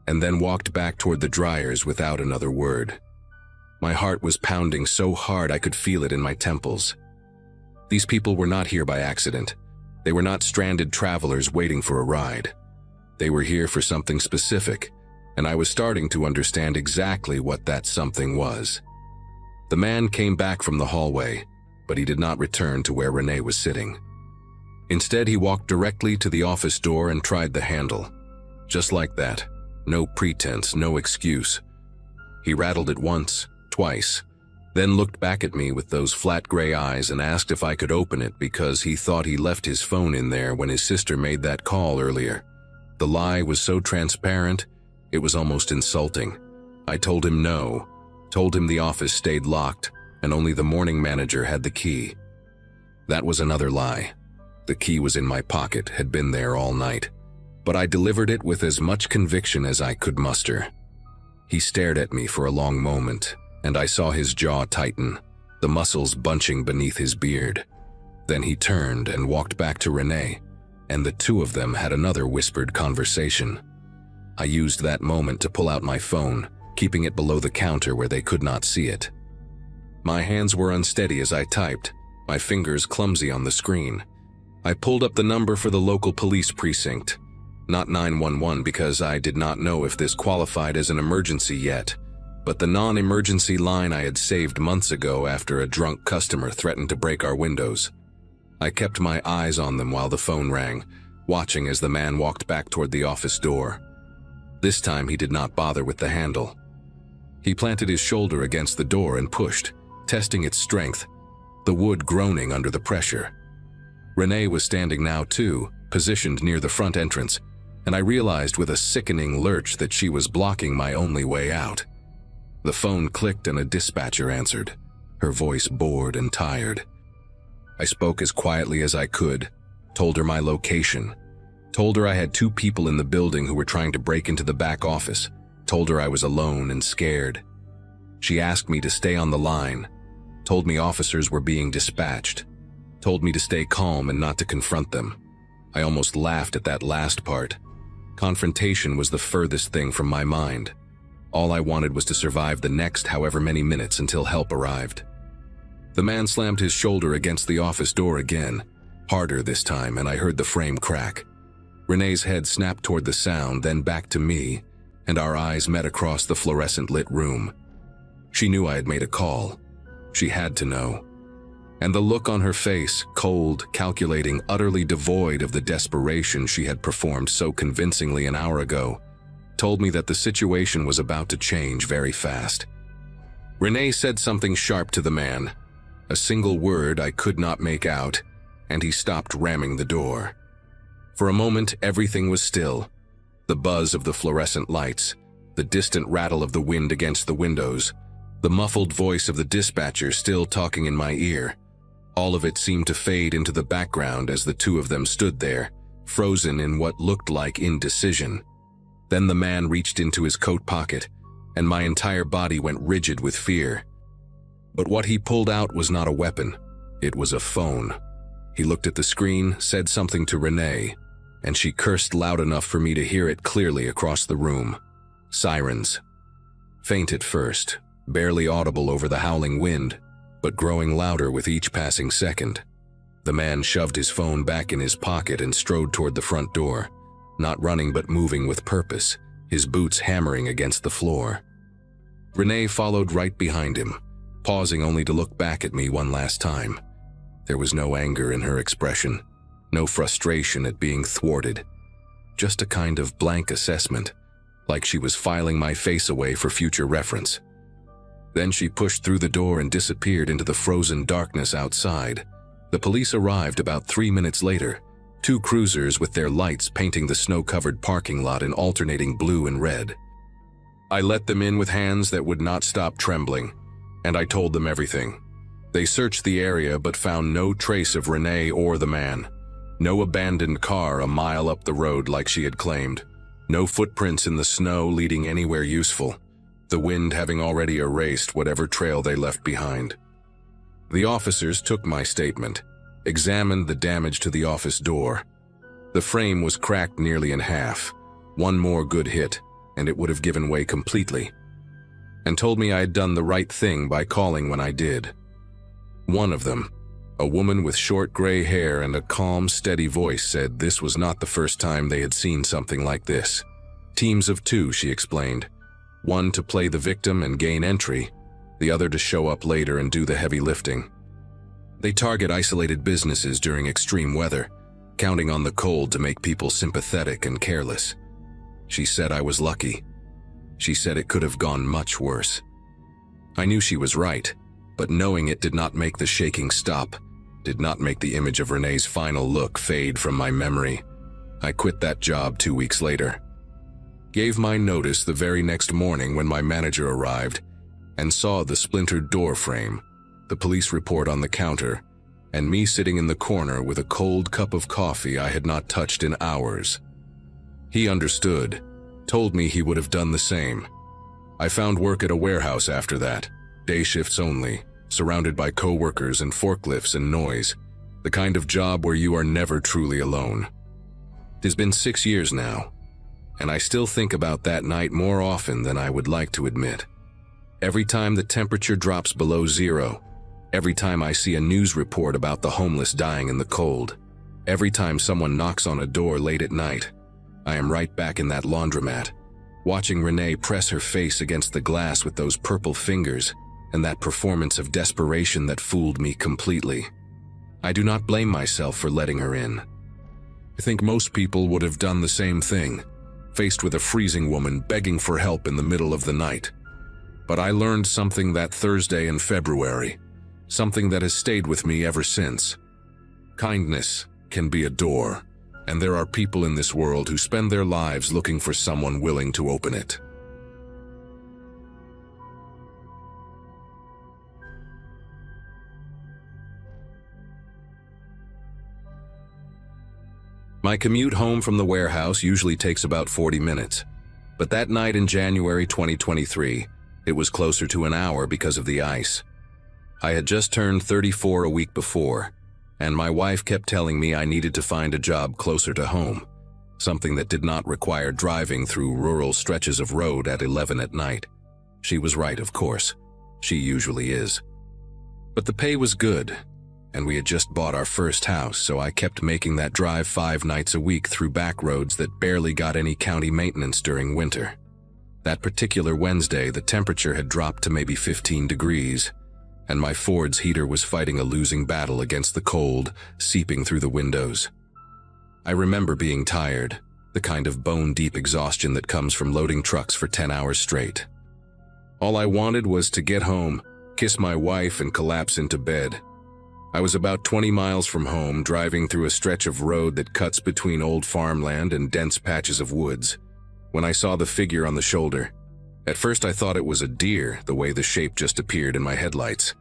and then walked back toward the dryers without another word. My heart was pounding so hard I could feel it in my temples. These people were not here by accident. They were not stranded travelers waiting for a ride. They were here for something specific, and I was starting to understand exactly what that something was. The man came back from the hallway, but he did not return to where Renee was sitting. Instead, he walked directly to the office door and tried the handle. Just like that. No pretense, no excuse. He rattled it once, twice, then looked back at me with those flat gray eyes and asked if I could open it because he thought he left his phone in there when his sister made that call earlier. The lie was so transparent, it was almost insulting. I told him no, told him the office stayed locked and only the morning manager had the key. That was another lie. The key was in my pocket, had been there all night, but I delivered it with as much conviction as I could muster. He stared at me for a long moment, and I saw his jaw tighten, the muscles bunching beneath his beard. Then he turned and walked back to Renee, and the two of them had another whispered conversation. I used that moment to pull out my phone, keeping it below the counter where they could not see it. My hands were unsteady as I typed, my fingers clumsy on the screen. I pulled up the number for the local police precinct. Not 911 because I did not know if this qualified as an emergency yet, but the non-emergency line I had saved months ago after a drunk customer threatened to break our windows. I kept my eyes on them while the phone rang, watching as the man walked back toward the office door. This time he did not bother with the handle. He planted his shoulder against the door and pushed, testing its strength, the wood groaning under the pressure. Renee was standing now too, positioned near the front entrance, and I realized with a sickening lurch that she was blocking my only way out. The phone clicked and a dispatcher answered, her voice bored and tired. I spoke as quietly as I could, told her my location, told her I had 2 people in the building who were trying to break into the back office, told her I was alone and scared. She asked me to stay on the line, told me officers were being dispatched, told me to stay calm and not to confront them. I almost laughed at that last part. Confrontation was the furthest thing from my mind. All I wanted was to survive the next however many minutes until help arrived. The man slammed his shoulder against the office door again, harder this time, and I heard the frame crack. Renee's head snapped toward the sound, then back to me, and our eyes met across the fluorescent-lit room. She knew I had made a call. She had to know. And the look on her face, cold, calculating, utterly devoid of the desperation she had performed so convincingly an hour ago, told me that the situation was about to change very fast. Renee said something sharp to the man. A single word I could not make out, and he stopped ramming the door. For a moment, everything was still. The buzz of the fluorescent lights, the distant rattle of the wind against the windows, the muffled voice of the dispatcher still talking in my ear. All of it seemed to fade into the background as the two of them stood there, frozen in what looked like indecision. Then the man reached into his coat pocket, and my entire body went rigid with fear. But what he pulled out was not a weapon. It was a phone. He looked at the screen, said something to Renee, and she cursed loud enough for me to hear it clearly across the room. Sirens. Faint at first, barely audible over the howling wind, but growing louder with each passing second. The man shoved his phone back in his pocket and strode toward the front door, not running but moving with purpose, his boots hammering against the floor. Renee followed right behind him, pausing only to look back at me one last time. There was no anger in her expression, no frustration at being thwarted, just a kind of blank assessment, like she was filing my face away for future reference. Then she pushed through the door and disappeared into the frozen darkness outside. The police arrived about 3 minutes later, 2 cruisers with their lights painting the snow-covered parking lot in alternating blue and red. I let them in with hands that would not stop trembling, and I told them everything. They searched the area but found no trace of Renee or the man. No abandoned car a mile up the road like she had claimed. No footprints in the snow leading anywhere useful, the wind having already erased whatever trail they left behind. The officers took my statement, examined the damage to the office door. The frame was cracked nearly in half. One more good hit, and it would have given way completely, and told me I had done the right thing by calling when I did. One of them, a woman with short gray hair and a calm, steady voice, said this was not the first time they had seen something like this. Teams of 2, she explained. One to play the victim and gain entry, the other to show up later and do the heavy lifting. They target isolated businesses during extreme weather, counting on the cold to make people sympathetic and careless. She said I was lucky. She said it could have gone much worse. I knew she was right, but knowing it did not make the shaking stop, did not make the image of Renee's final look fade from my memory. I quit that job 2 weeks later. Gave my notice the very next morning when my manager arrived and saw the splintered door frame, the police report on the counter, and me sitting in the corner with a cold cup of coffee I had not touched in hours. He understood, told me he would have done the same. I found work at a warehouse after that, day shifts only, surrounded by co-workers and forklifts and noise, the kind of job where you are never truly alone. It has been 6 years now, and I still think about that night more often than I would like to admit. Every time the temperature drops below 0, every time I see a news report about the homeless dying in the cold, every time someone knocks on a door late at night, I am right back in that laundromat, watching Renee press her face against the glass with those purple fingers and that performance of desperation that fooled me completely. I do not blame myself for letting her in. I think most people would have done the same thing, faced with a freezing woman begging for help in the middle of the night. But I learned something that Thursday in February, something that has stayed with me ever since. Kindness can be a door, and there are people in this world who spend their lives looking for someone willing to open it. My commute home from the warehouse usually takes about 40 minutes, but that night in January 2023, it was closer to an hour because of the ice. I had just turned 34 a week before, and my wife kept telling me I needed to find a job closer to home, something that did not require driving through rural stretches of road at 11 at night. She was right, of course. She usually is. But the pay was good, and we had just bought our first house, so I kept making that drive 5 nights a week through back roads that barely got any county maintenance during winter. That particular Wednesday, the temperature had dropped to maybe 15 degrees, and my Ford's heater was fighting a losing battle against the cold seeping through the windows. I remember being tired, the kind of bone-deep exhaustion that comes from loading trucks for 10 hours straight. All I wanted was to get home, kiss my wife, and collapse into bed. I was about 20 miles from home, driving through a stretch of road that cuts between old farmland and dense patches of woods, when I saw the figure on the shoulder. At first I thought it was a deer, the way the shape just appeared in my headlights.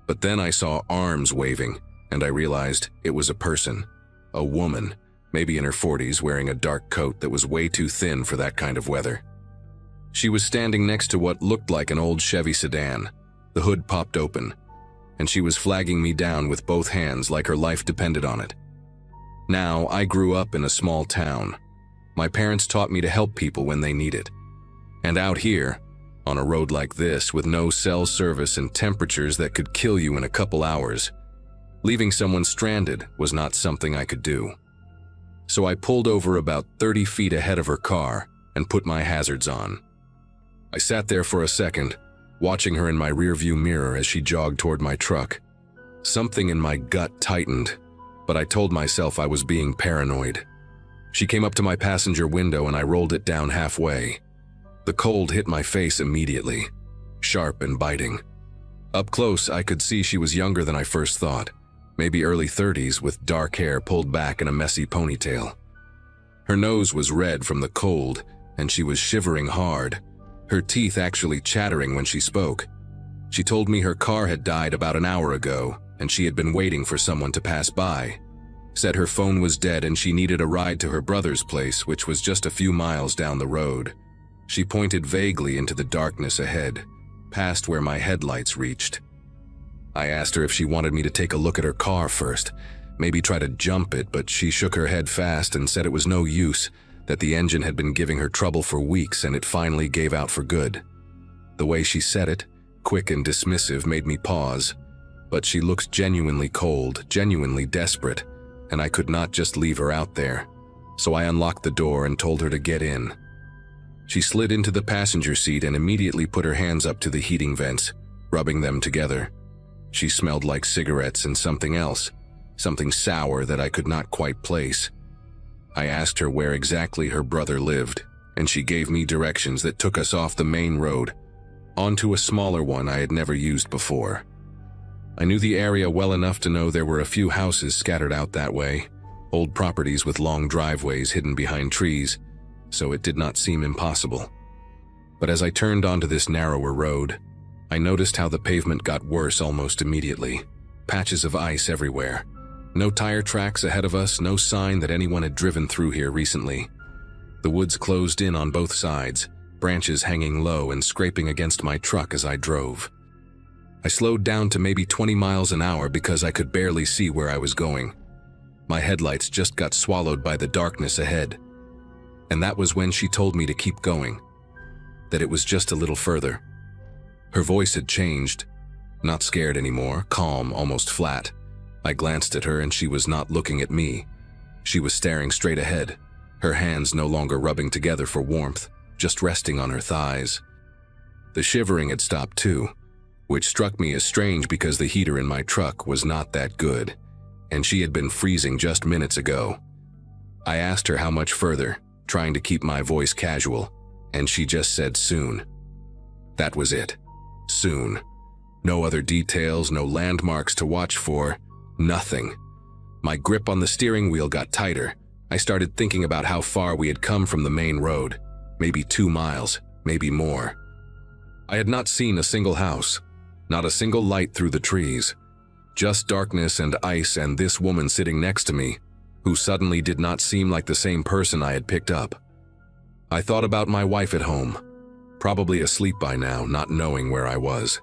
But then I saw arms waving, and I realized it was a person, a woman, maybe in her 40s, wearing a dark coat that was way too thin for that kind of weather. She was standing next to what looked like an old Chevy sedan. The hood popped open, and she was flagging me down with both hands like her life depended on it. Now, I grew up in a small town. My parents taught me to help people when they need it. And out here, on a road like this with no cell service and temperatures that could kill you in a couple hours, leaving someone stranded was not something I could do. So I pulled over about 30 feet ahead of her car and put my hazards on. I sat there for a second, watching her in my rearview mirror as she jogged toward my truck. Something in my gut tightened, but I told myself I was being paranoid. She came up to my passenger window and I rolled it down halfway. The cold hit my face immediately, sharp and biting. Up close, I could see she was younger than I first thought, maybe early 30s, with dark hair pulled back in a messy ponytail. Her nose was red from the cold, and she was shivering hard, her teeth actually chattering when she spoke. She told me her car had died about an hour ago, and she had been waiting for someone to pass by. Said her phone was dead and she needed a ride to her brother's place, which was just a few miles down the road. She pointed vaguely into the darkness ahead, past where my headlights reached. I asked her if she wanted me to take a look at her car first, maybe try to jump it, but she shook her head fast and said it was no use, that the engine had been giving her trouble for weeks and it finally gave out for good. The way she said it, quick and dismissive, made me pause, but she looked genuinely cold, genuinely desperate, and I could not just leave her out there, so I unlocked the door and told her to get in. She slid into the passenger seat and immediately put her hands up to the heating vents, rubbing them together. She smelled like cigarettes and something else, something sour that I could not quite place. I asked her where exactly her brother lived, and she gave me directions that took us off the main road, onto a smaller one I had never used before. I knew the area well enough to know there were a few houses scattered out that way, old properties with long driveways hidden behind trees, so it did not seem impossible. But as I turned onto this narrower road, I noticed how the pavement got worse almost immediately. Patches of ice everywhere. No tire tracks ahead of us, no sign that anyone had driven through here recently. The woods closed in on both sides, branches hanging low and scraping against my truck as I drove. I slowed down to maybe 20 miles an hour because I could barely see where I was going. My headlights just got swallowed by the darkness ahead. And that was when she told me to keep going, that it was just a little further. Her voice had changed, not scared anymore, calm, almost flat. I glanced at her and she was not looking at me. She was staring straight ahead, her hands no longer rubbing together for warmth, just resting on her thighs. The shivering had stopped too, which struck me as strange because the heater in my truck was not that good, and she had been freezing just minutes ago. I asked her how much further, trying to keep my voice casual, and she just said soon. That was it. Soon. No other details, no landmarks to watch for, nothing. My grip on the steering wheel got tighter. I started thinking about how far we had come from the main road. Maybe 2 miles, maybe more. I had not seen a single house, not a single light through the trees. Just darkness and ice and this woman sitting next to me, who suddenly did not seem like the same person I had picked up. I thought about my wife at home, probably asleep by now, not knowing where I was.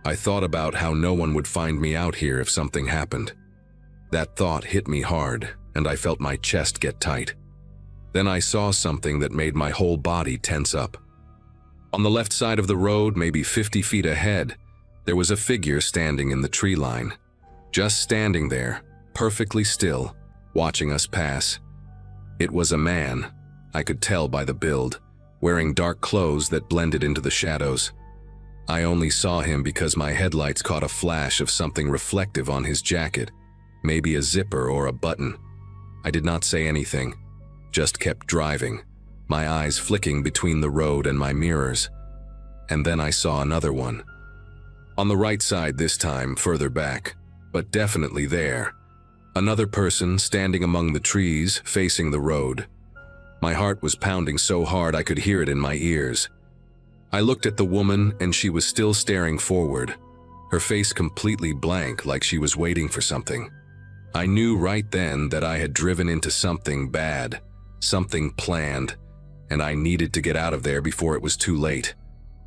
I thought about how no one would find me out here if something happened. That thought hit me hard, and I felt my chest get tight. Then I saw something that made my whole body tense up. On the left side of the road, maybe 50 feet ahead, there was a figure standing in the tree line. Just standing there, perfectly still, watching us pass. It was a man. I could tell by the build. wearing dark clothes that blended into the shadows. I only saw him because my headlights caught a flash of something reflective on his jacket, maybe a zipper or a button. I did not say anything, just kept driving, my eyes flicking between the road and my mirrors. And then I saw another one. On the right side this time, further back, but definitely there. Another person standing among the trees, facing the road. My heart was pounding so hard I could hear it in my ears. I looked at the woman and she was still staring forward, her face completely blank like she was waiting for something. I knew right then that I had driven into something bad, something planned, and I needed to get out of there before it was too late.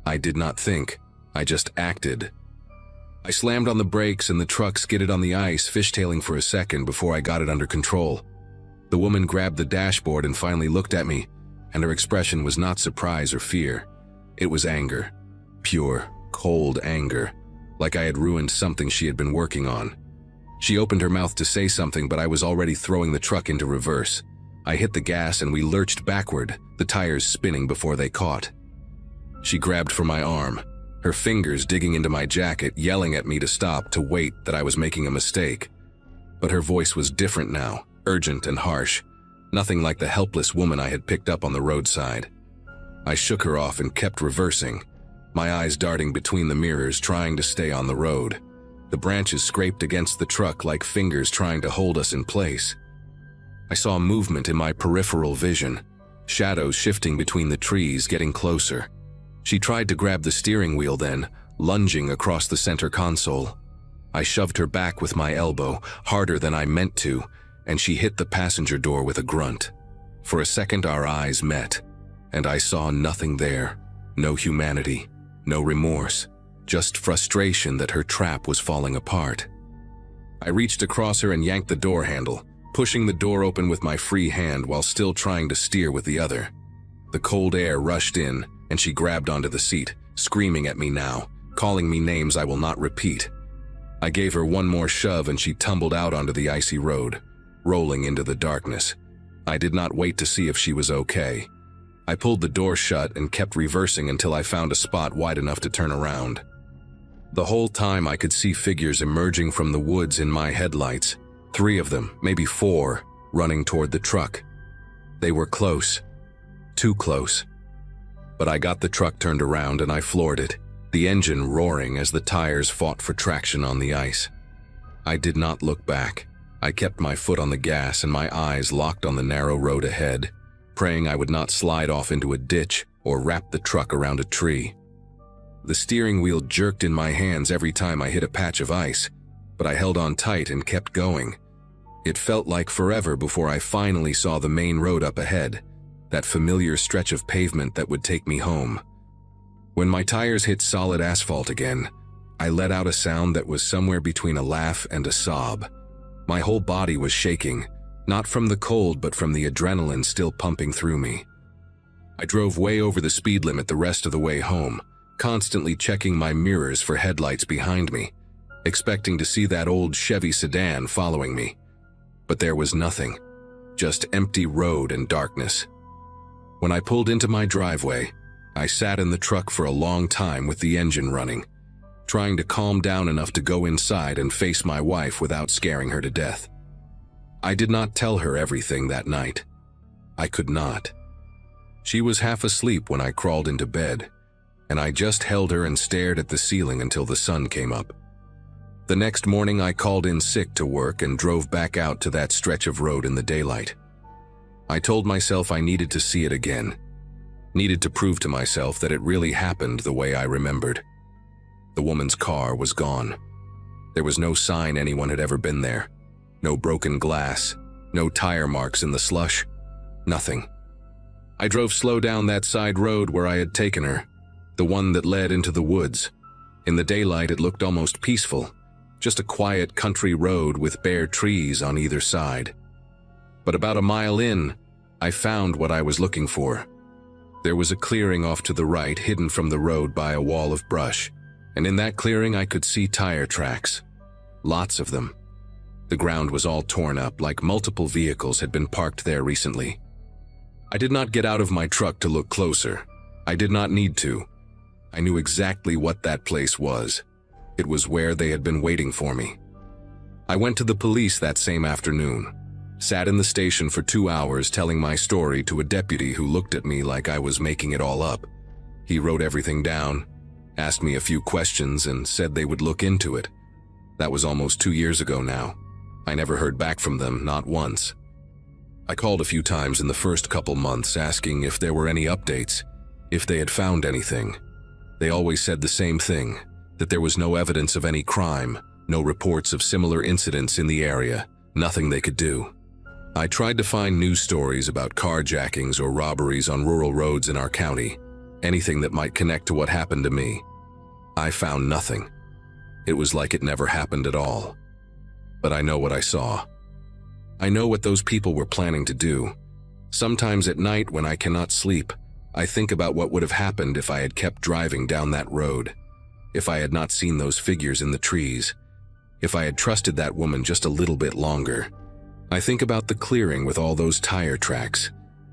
I did not think, I just acted. I slammed on the brakes and the truck skidded on the ice, fishtailing for a second before I got it under control. The woman grabbed the dashboard and finally looked at me, and her expression was not surprise or fear. It was anger. Pure, cold anger, like I had ruined something she had been working on. She opened her mouth to say something, but I was already throwing the truck into reverse. I hit the gas and we lurched backward, the tires spinning before they caught. She grabbed for my arm, her fingers digging into my jacket, yelling at me to stop, to wait, that I was making a mistake. But her voice was different now, urgent and harsh, nothing like the helpless woman I had picked up on the roadside. I shook her off and kept reversing, my eyes darting between the mirrors, trying to stay on the road. The branches scraped against the truck like fingers trying to hold us in place. I saw movement in my peripheral vision, shadows shifting between the trees, getting closer. She tried to grab the steering wheel then, lunging across the center console. I shoved her back with my elbow, harder than I meant to, and she hit the passenger door with a grunt. For a second our eyes met, and I saw nothing there. No humanity, no remorse, just frustration that her trap was falling apart. I reached across her and yanked the door handle, pushing the door open with my free hand while still trying to steer with the other. The cold air rushed in, and she grabbed onto the seat, screaming at me now, calling me names I will not repeat. I gave her one more shove and she tumbled out onto the icy road, rolling into the darkness. I did not wait to see if she was okay. I pulled the door shut and kept reversing until I found a spot wide enough to turn around. The whole time I could see figures emerging from the woods in my headlights, 3 of them, maybe 4, running toward the truck. They were close, too close. But I got the truck turned around and I floored it, the engine roaring as the tires fought for traction on the ice. I did not look back. I kept my foot on the gas and my eyes locked on the narrow road ahead, praying I would not slide off into a ditch or wrap the truck around a tree. The steering wheel jerked in my hands every time I hit a patch of ice, but I held on tight and kept going. It felt like forever before I finally saw the main road up ahead, that familiar stretch of pavement that would take me home. When my tires hit solid asphalt again, I let out a sound that was somewhere between a laugh and a sob. My whole body was shaking, not from the cold but from the adrenaline still pumping through me. I drove way over the speed limit the rest of the way home, constantly checking my mirrors for headlights behind me, expecting to see that old Chevy sedan following me. But there was nothing, just empty road and darkness. When I pulled into my driveway, I sat in the truck for a long time with the engine running, trying to calm down enough to go inside and face my wife without scaring her to death. I did not tell her everything that night. I could not. She was half asleep when I crawled into bed, and I just held her and stared at the ceiling until the sun came up. The next morning I called in sick to work and drove back out to that stretch of road in the daylight. I told myself I needed to see it again, needed to prove to myself that it really happened the way I remembered. The woman's car was gone. There was no sign anyone had ever been there. No broken glass, no tire marks in the slush, nothing. I drove slow down that side road where I had taken her, the one that led into the woods. In the daylight it looked almost peaceful, just a quiet country road with bare trees on either side. But about a mile in, I found what I was looking for. There was a clearing off to the right, hidden from the road by a wall of brush, and in that clearing I could see tire tracks. Lots of them. The ground was all torn up, like multiple vehicles had been parked there recently. I did not get out of my truck to look closer. I did not need to. I knew exactly what that place was. It was where they had been waiting for me. I went to the police that same afternoon, sat in the station for 2 hours telling my story to a deputy who looked at me like I was making it all up. He wrote everything down, asked me a few questions, and said they would look into it. That was almost 2 years ago now. I never heard back from them, not once. I called a few times in the first couple months asking if there were any updates, if they had found anything. They always said the same thing, that there was no evidence of any crime, no reports of similar incidents in the area, nothing they could do. I tried to find news stories about carjackings or robberies on rural roads in our county, anything that might connect to what happened to me. I found nothing. It was like it never happened at all. But I know what I saw. I know what those people were planning to do. Sometimes at night when I cannot sleep, I think about what would have happened if I had kept driving down that road, if I had not seen those figures in the trees, if I had trusted that woman just a little bit longer. I think about the clearing with all those tire tracks,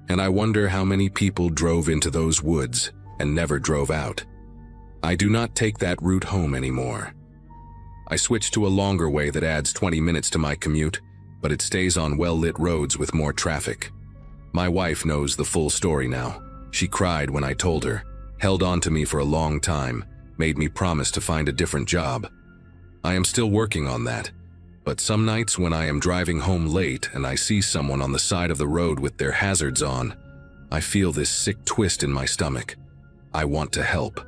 and I wonder how many people drove into those woods and never drove out. I do not take that route home anymore. I switched to a longer way that adds 20 minutes to my commute, but it stays on well-lit roads with more traffic. My wife knows the full story now. She cried when I told her, held on to me for a long time, made me promise to find a different job. I am still working on that, but some nights when I am driving home late and I see someone on the side of the road with their hazards on, I feel this sick twist in my stomach. I want to help.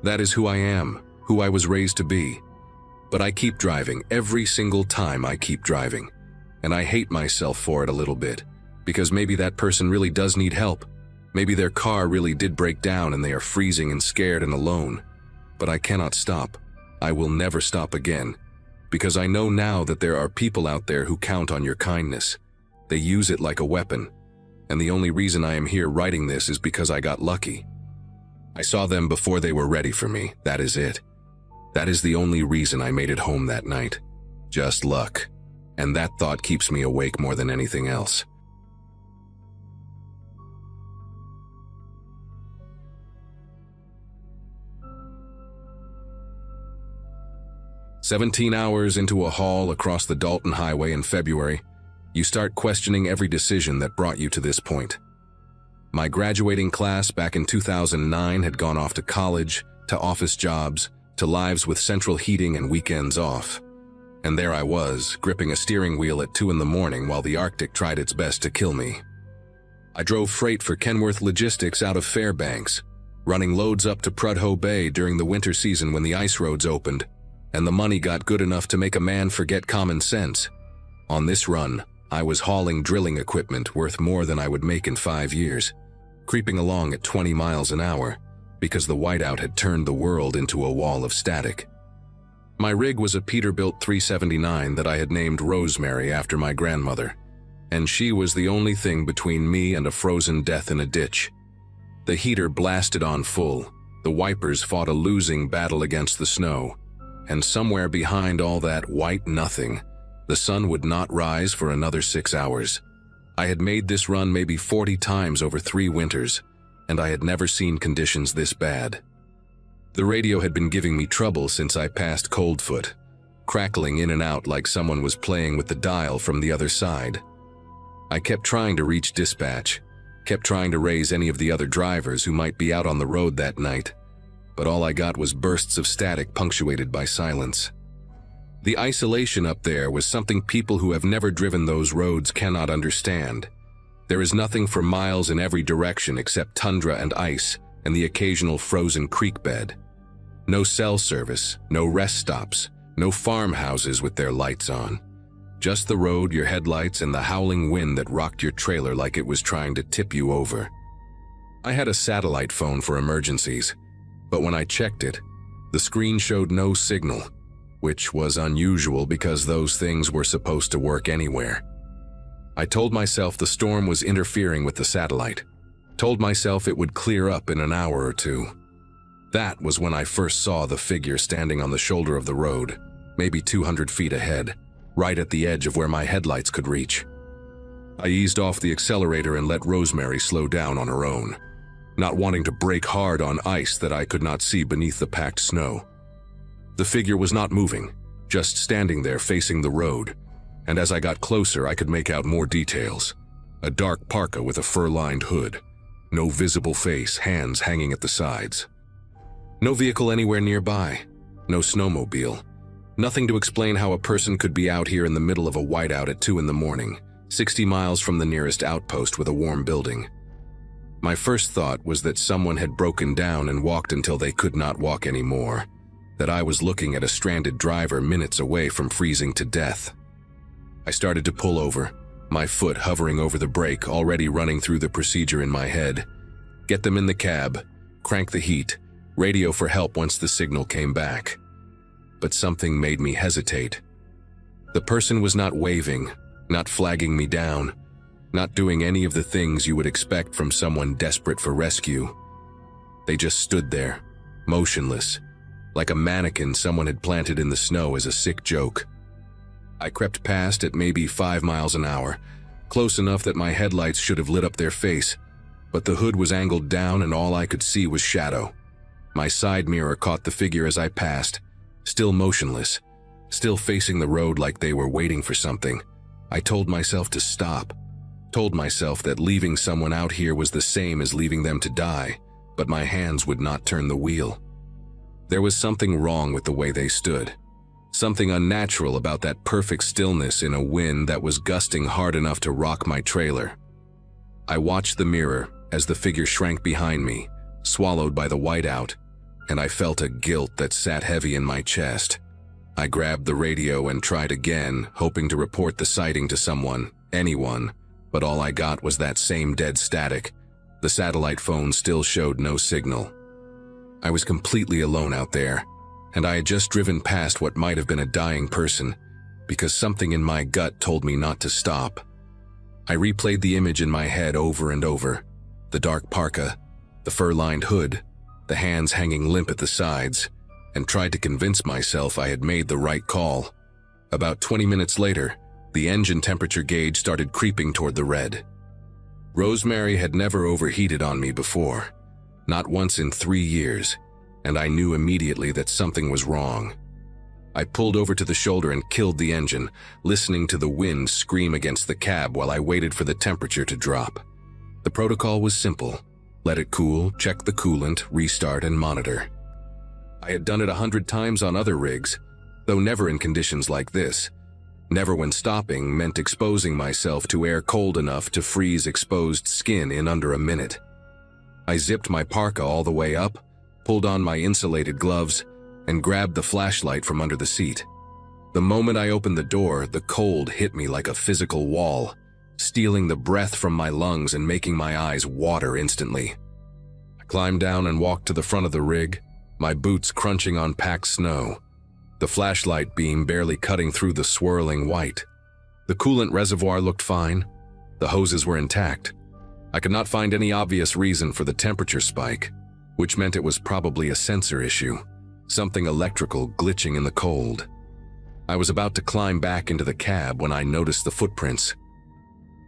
That is who I am, who I was raised to be. But I keep driving every single time I keep driving, and I hate myself for it a little bit, because maybe that person really does need help. Maybe their car really did break down and they are freezing and scared and alone. But I cannot stop. I will never stop again, because I know now that there are people out there who count on your kindness. They use it like a weapon, and the only reason I am here writing this is because I got lucky. I saw them before they were ready for me, that is it. That is the only reason I made it home that night. Just luck. And that thought keeps me awake more than anything else. "17 hours into a haul across the Dalton Highway in February, you start questioning every decision that brought you to this point. My graduating class back in 2009 had gone off to college, to office jobs, to lives with central heating and weekends off. And there I was, gripping a steering wheel at 2 in the morning while the Arctic tried its best to kill me. I drove freight for Kenworth Logistics out of Fairbanks, running loads up to Prudhoe Bay during the winter season when the ice roads opened, and the money got good enough to make a man forget common sense. On this run, I was hauling drilling equipment worth more than I would make in 5 years, creeping along at 20 miles an hour, because the whiteout had turned the world into a wall of static. My rig was a Peterbilt 379 that I had named Rosemary after my grandmother, and she was the only thing between me and a frozen death in a ditch. The heater blasted on full, the wipers fought a losing battle against the snow, and somewhere behind all that white nothing, the sun would not rise for another 6 hours. I had made this run maybe 40 times over 3 winters, and I had never seen conditions this bad. The radio had been giving me trouble since I passed Coldfoot, crackling in and out like someone was playing with the dial from the other side. I kept trying to reach dispatch, kept trying to raise any of the other drivers who might be out on the road that night, but all I got was bursts of static punctuated by silence. The isolation up there was something people who have never driven those roads cannot understand. There is nothing for miles in every direction except tundra and ice and the occasional frozen creek bed. No cell service, no rest stops, no farmhouses with their lights on. Just the road, your headlights, and the howling wind that rocked your trailer like it was trying to tip you over. I had a satellite phone for emergencies, but when I checked it, the screen showed no signal, which was unusual because those things were supposed to work anywhere. I told myself the storm was interfering with the satellite, told myself it would clear up in an hour or 2. That was when I first saw the figure standing on the shoulder of the road, maybe 200 feet ahead, right at the edge of where my headlights could reach. I eased off the accelerator and let Rosemary slow down on her own, not wanting to brake hard on ice that I could not see beneath the packed snow. The figure was not moving, just standing there facing the road, and as I got closer I could make out more details. A dark parka with a fur-lined hood, no visible face, hands hanging at the sides. No vehicle anywhere nearby, no snowmobile. Nothing to explain how a person could be out here in the middle of a whiteout at 2 in the morning, 60 miles from the nearest outpost with a warm building. My first thought was that someone had broken down and walked until they could not walk anymore, that I was looking at a stranded driver minutes away from freezing to death. I started to pull over, my foot hovering over the brake, already running through the procedure in my head. Get them in the cab, crank the heat, radio for help once the signal came back. But something made me hesitate. The person was not waving, not flagging me down, not doing any of the things you would expect from someone desperate for rescue. They just stood there, motionless, like a mannequin someone had planted in the snow as a sick joke. I crept past at maybe 5 miles an hour, close enough that my headlights should have lit up their face, but the hood was angled down and all I could see was shadow. My side mirror caught the figure as I passed, still motionless, still facing the road like they were waiting for something. I told myself to stop, told myself that leaving someone out here was the same as leaving them to die, but my hands would not turn the wheel. There was something wrong with the way they stood. Something unnatural about that perfect stillness in a wind that was gusting hard enough to rock my trailer. I watched the mirror as the figure shrank behind me, swallowed by the whiteout, and I felt a guilt that sat heavy in my chest. I grabbed the radio and tried again, hoping to report the sighting to someone, anyone, but all I got was that same dead static. The satellite phone still showed no signal. I was completely alone out there, and I had just driven past what might have been a dying person, because something in my gut told me not to stop. I replayed the image in my head over and over. The dark parka, the fur-lined hood, the hands hanging limp at the sides, and tried to convince myself I had made the right call. About 20 minutes later, the engine temperature gauge started creeping toward the red. Rosemary had never overheated on me before, not once in 3 years, and I knew immediately that something was wrong. I pulled over to the shoulder and killed the engine, listening to the wind scream against the cab while I waited for the temperature to drop. The protocol was simple. Let it cool, check the coolant, restart, and monitor. I had done it 100 times on other rigs, though never in conditions like this. Never when stopping meant exposing myself to air cold enough to freeze exposed skin in under a minute. I zipped my parka all the way up, pulled on my insulated gloves, and grabbed the flashlight from under the seat. The moment I opened the door, the cold hit me like a physical wall, stealing the breath from my lungs and making my eyes water instantly. I climbed down and walked to the front of the rig, my boots crunching on packed snow, the flashlight beam barely cutting through the swirling white. The coolant reservoir looked fine. The hoses were intact. I could not find any obvious reason for the temperature spike, which meant it was probably a sensor issue, something electrical glitching in the cold. I was about to climb back into the cab when I noticed the footprints.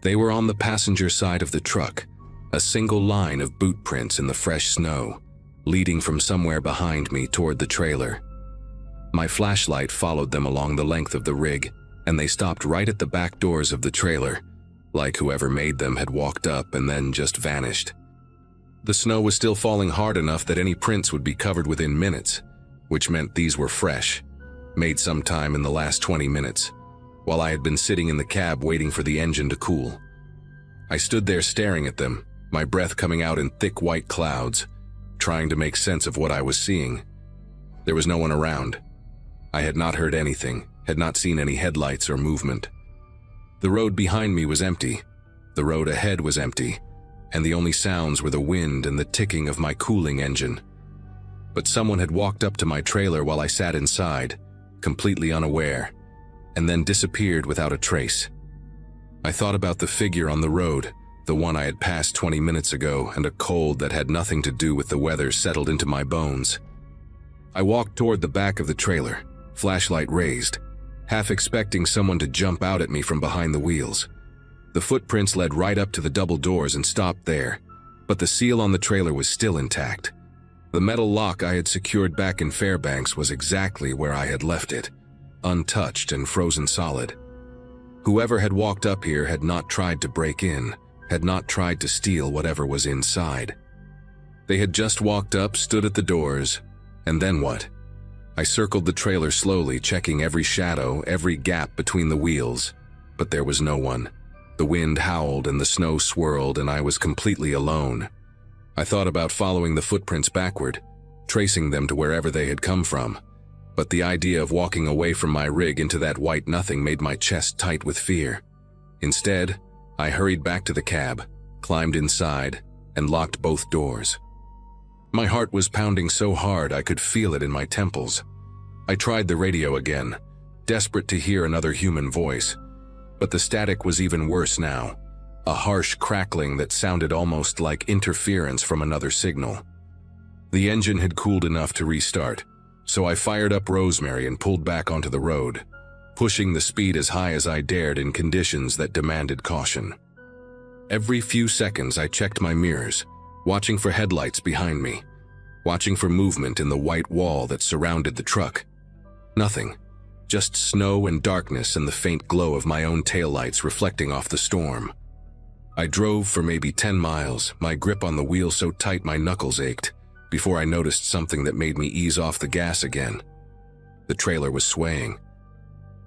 They were on the passenger side of the truck, a single line of boot prints in the fresh snow, leading from somewhere behind me toward the trailer. My flashlight followed them along the length of the rig, and they stopped right at the back doors of the trailer, like whoever made them had walked up and then just vanished. The snow was still falling hard enough that any prints would be covered within minutes, which meant these were fresh, made sometime in the last 20 minutes, while I had been sitting in the cab waiting for the engine to cool. I stood there staring at them, my breath coming out in thick white clouds, trying to make sense of what I was seeing. There was no one around. I had not heard anything, had not seen any headlights or movement. The road behind me was empty, the road ahead was empty, and the only sounds were the wind and the ticking of my cooling engine. But someone had walked up to my trailer while I sat inside, completely unaware, and then disappeared without a trace. I thought about the figure on the road, the one I had passed 20 minutes ago, and a cold that had nothing to do with the weather settled into my bones. I walked toward the back of the trailer, flashlight raised, half expecting someone to jump out at me from behind the wheels. The footprints led right up to the double doors and stopped there, but the seal on the trailer was still intact. The metal lock I had secured back in Fairbanks was exactly where I had left it, untouched and frozen solid. Whoever had walked up here had not tried to break in, had not tried to steal whatever was inside. They had just walked up, stood at the doors, and then what? I circled the trailer slowly, checking every shadow, every gap between the wheels, but there was no one. The wind howled and the snow swirled, and I was completely alone. I thought about following the footprints backward, tracing them to wherever they had come from, but the idea of walking away from my rig into that white nothing made my chest tight with fear. Instead, I hurried back to the cab, climbed inside, and locked both doors. My heart was pounding so hard I could feel it in my temples. I tried the radio again, desperate to hear another human voice, but the static was even worse now, a harsh crackling that sounded almost like interference from another signal. The engine had cooled enough to restart, so I fired up Rosemary and pulled back onto the road, pushing the speed as high as I dared in conditions that demanded caution. Every few seconds I checked my mirrors, watching for headlights behind me, watching for movement in the white wall that surrounded the truck. Nothing. Just snow and darkness and the faint glow of my own taillights reflecting off the storm. I drove for maybe 10 miles, my grip on the wheel so tight my knuckles ached, before I noticed something that made me ease off the gas again. The trailer was swaying.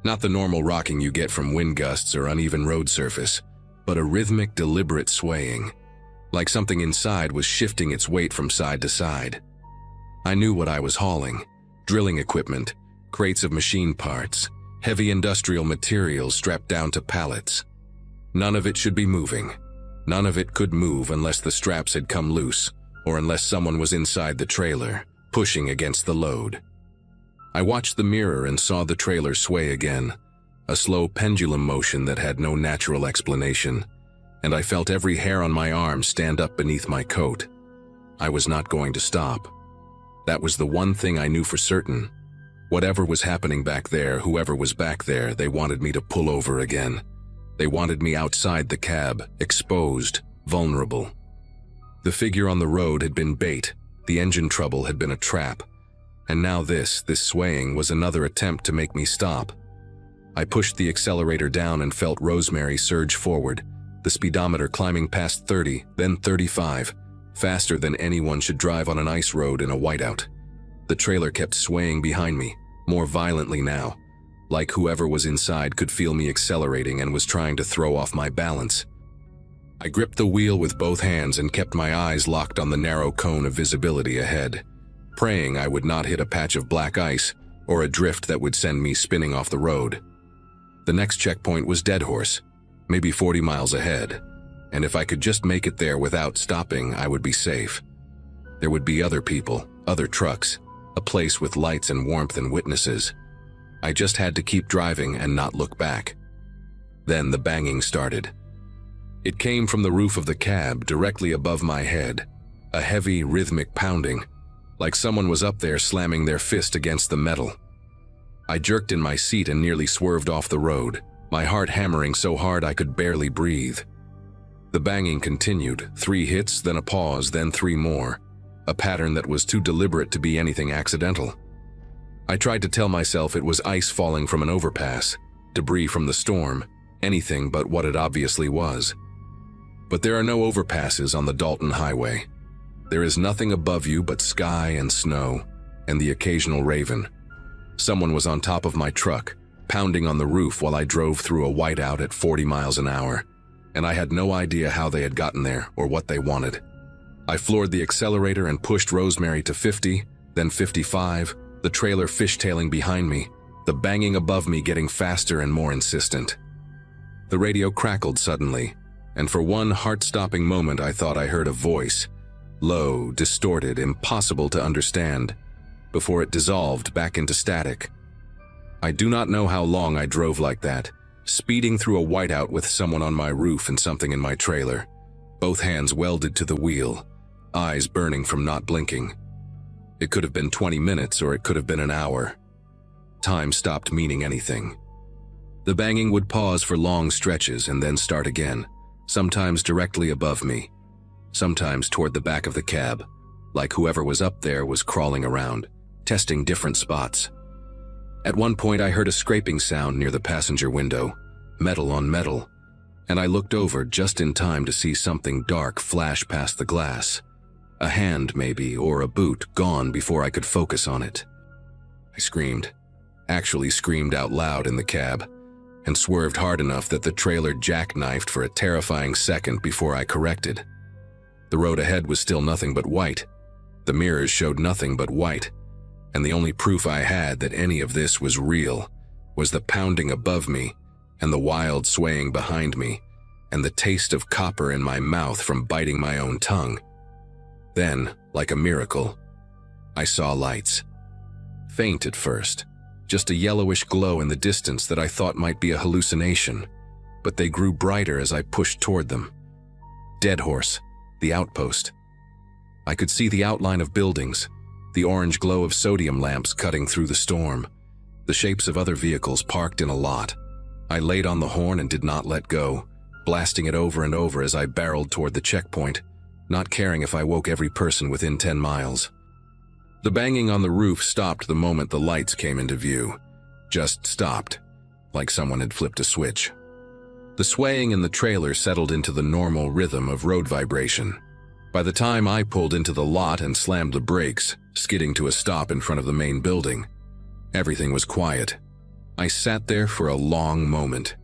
Not the normal rocking you get from wind gusts or uneven road surface, but a rhythmic, deliberate swaying, like something inside was shifting its weight from side to side. I knew what I was hauling: drilling equipment, crates of machine parts, heavy industrial materials strapped down to pallets. None of it should be moving. None of it could move unless the straps had come loose, or unless someone was inside the trailer, pushing against the load. I watched the mirror and saw the trailer sway again, a slow pendulum motion that had no natural explanation, and I felt every hair on my arm stand up beneath my coat. I was not going to stop. That was the one thing I knew for certain. Whatever was happening back there, whoever was back there, they wanted me to pull over again. They wanted me outside the cab, exposed, vulnerable. The figure on the road had been bait, the engine trouble had been a trap, and now this swaying was another attempt to make me stop. I pushed the accelerator down and felt Rosemary surge forward, the speedometer climbing past 30, then 35, faster than anyone should drive on an ice road in a whiteout. The trailer kept swaying behind me, more violently now, like whoever was inside could feel me accelerating and was trying to throw off my balance. I gripped the wheel with both hands and kept my eyes locked on the narrow cone of visibility ahead, praying I would not hit a patch of black ice or a drift that would send me spinning off the road. The next checkpoint was Deadhorse, maybe 40 miles ahead, and if I could just make it there without stopping, I would be safe. There would be other people, other trucks, a place with lights and warmth and witnesses. I just had to keep driving and not look back. Then the banging started. It came from the roof of the cab directly above my head, a heavy, rhythmic pounding, like someone was up there slamming their fist against the metal. I jerked in my seat and nearly swerved off the road, my heart hammering so hard I could barely breathe. The banging continued, 3 hits, then a pause, then 3 more, a pattern that was too deliberate to be anything accidental. I tried to tell myself it was ice falling from an overpass, debris from the storm, anything but what it obviously was. But there are no overpasses on the Dalton Highway. There is nothing above you but sky and snow, and the occasional raven. Someone was on top of my truck, pounding on the roof while I drove through a whiteout at 40 miles an hour, and I had no idea how they had gotten there or what they wanted. I floored the accelerator and pushed Rosemary to 50, then 55, the trailer fishtailing behind me, the banging above me getting faster and more insistent. The radio crackled suddenly, and for one heart-stopping moment I thought I heard a voice, low, distorted, impossible to understand, before it dissolved back into static. I do not know how long I drove like that, speeding through a whiteout with someone on my roof and something in my trailer, both hands welded to the wheel, eyes burning from not blinking. It could have been 20 minutes or it could have been an hour. Time stopped meaning anything. The banging would pause for long stretches and then start again, sometimes directly above me, sometimes toward the back of the cab, like whoever was up there was crawling around, testing different spots. At one point I heard a scraping sound near the passenger window, metal on metal, and I looked over just in time to see something dark flash past the glass. A hand, maybe, or a boot, gone before I could focus on it. I screamed, actually screamed out loud in the cab, and swerved hard enough that the trailer jackknifed for a terrifying second before I corrected. The road ahead was still nothing but white. The mirrors showed nothing but white, and the only proof I had that any of this was real was the pounding above me and the wild swaying behind me and the taste of copper in my mouth from biting my own tongue. Then, like a miracle, I saw lights. Faint at first, just a yellowish glow in the distance that I thought might be a hallucination, but they grew brighter as I pushed toward them. Dead Horse, the outpost. I could see the outline of buildings, the orange glow of sodium lamps cutting through the storm, the shapes of other vehicles parked in a lot. I laid on the horn and did not let go, blasting it over and over as I barreled toward the checkpoint, not caring if I woke every person within 10 miles. The banging on the roof stopped the moment the lights came into view. Just stopped, like someone had flipped a switch. The swaying in the trailer settled into the normal rhythm of road vibration. By the time I pulled into the lot and slammed the brakes, skidding to a stop in front of the main building, everything was quiet. I sat there for a long moment,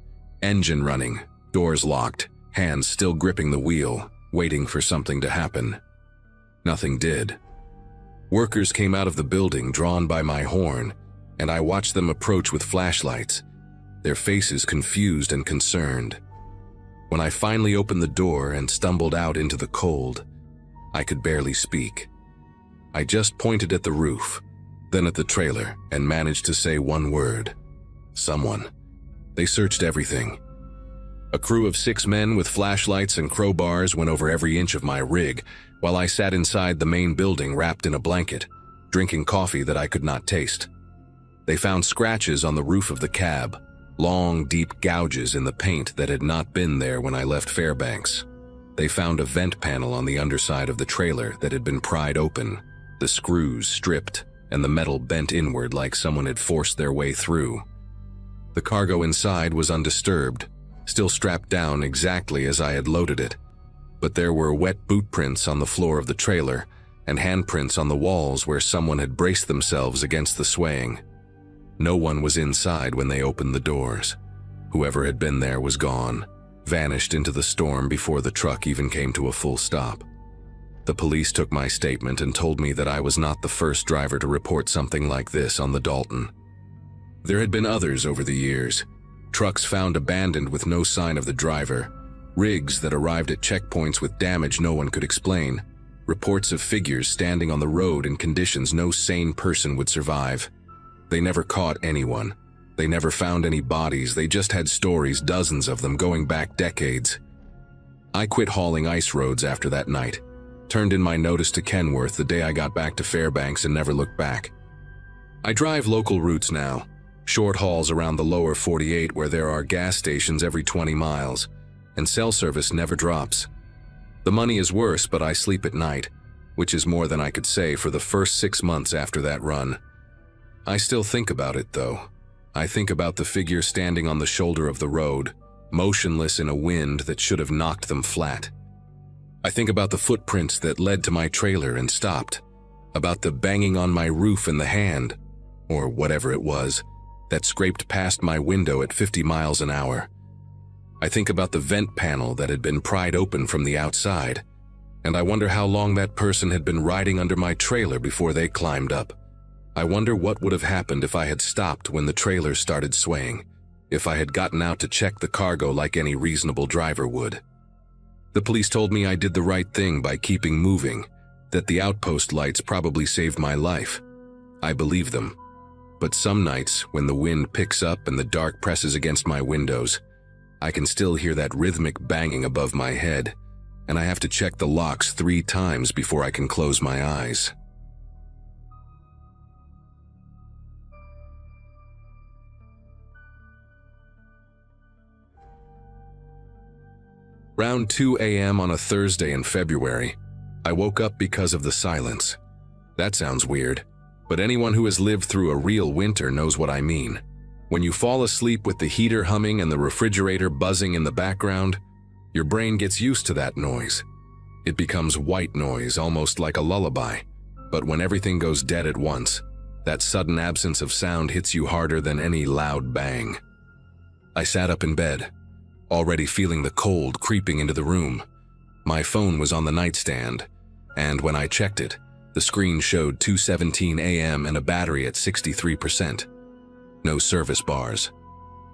engine running, doors locked, hands still gripping the wheel, waiting for something to happen. Nothing did. Workers came out of the building drawn by my horn, and I watched them approach with flashlights, their faces confused and concerned. When I finally opened the door and stumbled out into the cold, I could barely speak. I just pointed at the roof, then at the trailer, and managed to say one word. Someone. They searched everything. A crew of 6 men with flashlights and crowbars went over every inch of my rig, while I sat inside the main building wrapped in a blanket, drinking coffee that I could not taste. They found scratches on the roof of the cab, long, deep gouges in the paint that had not been there when I left Fairbanks. They found a vent panel on the underside of the trailer that had been pried open, the screws stripped, and the metal bent inward like someone had forced their way through. The cargo inside was undisturbed, still strapped down exactly as I had loaded it, but there were wet boot prints on the floor of the trailer and handprints on the walls where someone had braced themselves against the swaying. No one was inside when they opened the doors. Whoever had been there was gone, vanished into the storm before the truck even came to a full stop. The police took my statement and told me that I was not the first driver to report something like this on the Dalton. There had been others over the years, trucks found abandoned with no sign of the driver, rigs that arrived at checkpoints with damage no one could explain, reports of figures standing on the road in conditions no sane person would survive. They never caught anyone. They never found any bodies. They just had stories, dozens of them going back decades. I quit hauling ice roads after that night, turned in my notice to Kenworth the day I got back to Fairbanks and never looked back. I drive local routes now, short hauls around the lower 48 where there are gas stations every 20 miles, and cell service never drops. The money is worse, but I sleep at night, which is more than I could say for the first 6 months after that run. I still think about it, though. I think about the figure standing on the shoulder of the road, motionless in a wind that should have knocked them flat. I think about the footprints that led to my trailer and stopped, about the banging on my roof and the hand, or whatever it was, that scraped past my window at 50 miles an hour. I think about the vent panel that had been pried open from the outside, and I wonder how long that person had been riding under my trailer before they climbed up. I wonder what would have happened if I had stopped when the trailer started swaying, if I had gotten out to check the cargo like any reasonable driver would. The police told me I did the right thing by keeping moving, that the outpost lights probably saved my life. I believe them. But some nights, when the wind picks up and the dark presses against my windows, I can still hear that rhythmic banging above my head, and I have to check the locks 3 times before I can close my eyes. Around 2 a.m. on a Thursday in February, I woke up because of the silence. That sounds weird, but anyone who has lived through a real winter knows what I mean. When you fall asleep with the heater humming and the refrigerator buzzing in the background, your brain gets used to that noise. It becomes white noise, almost like a lullaby. But when everything goes dead at once, that sudden absence of sound hits you harder than any loud bang. I sat up in bed, already feeling the cold creeping into the room. My phone was on the nightstand, and when I checked it, the screen showed 2:17 a.m. and a battery at 63%. No service bars.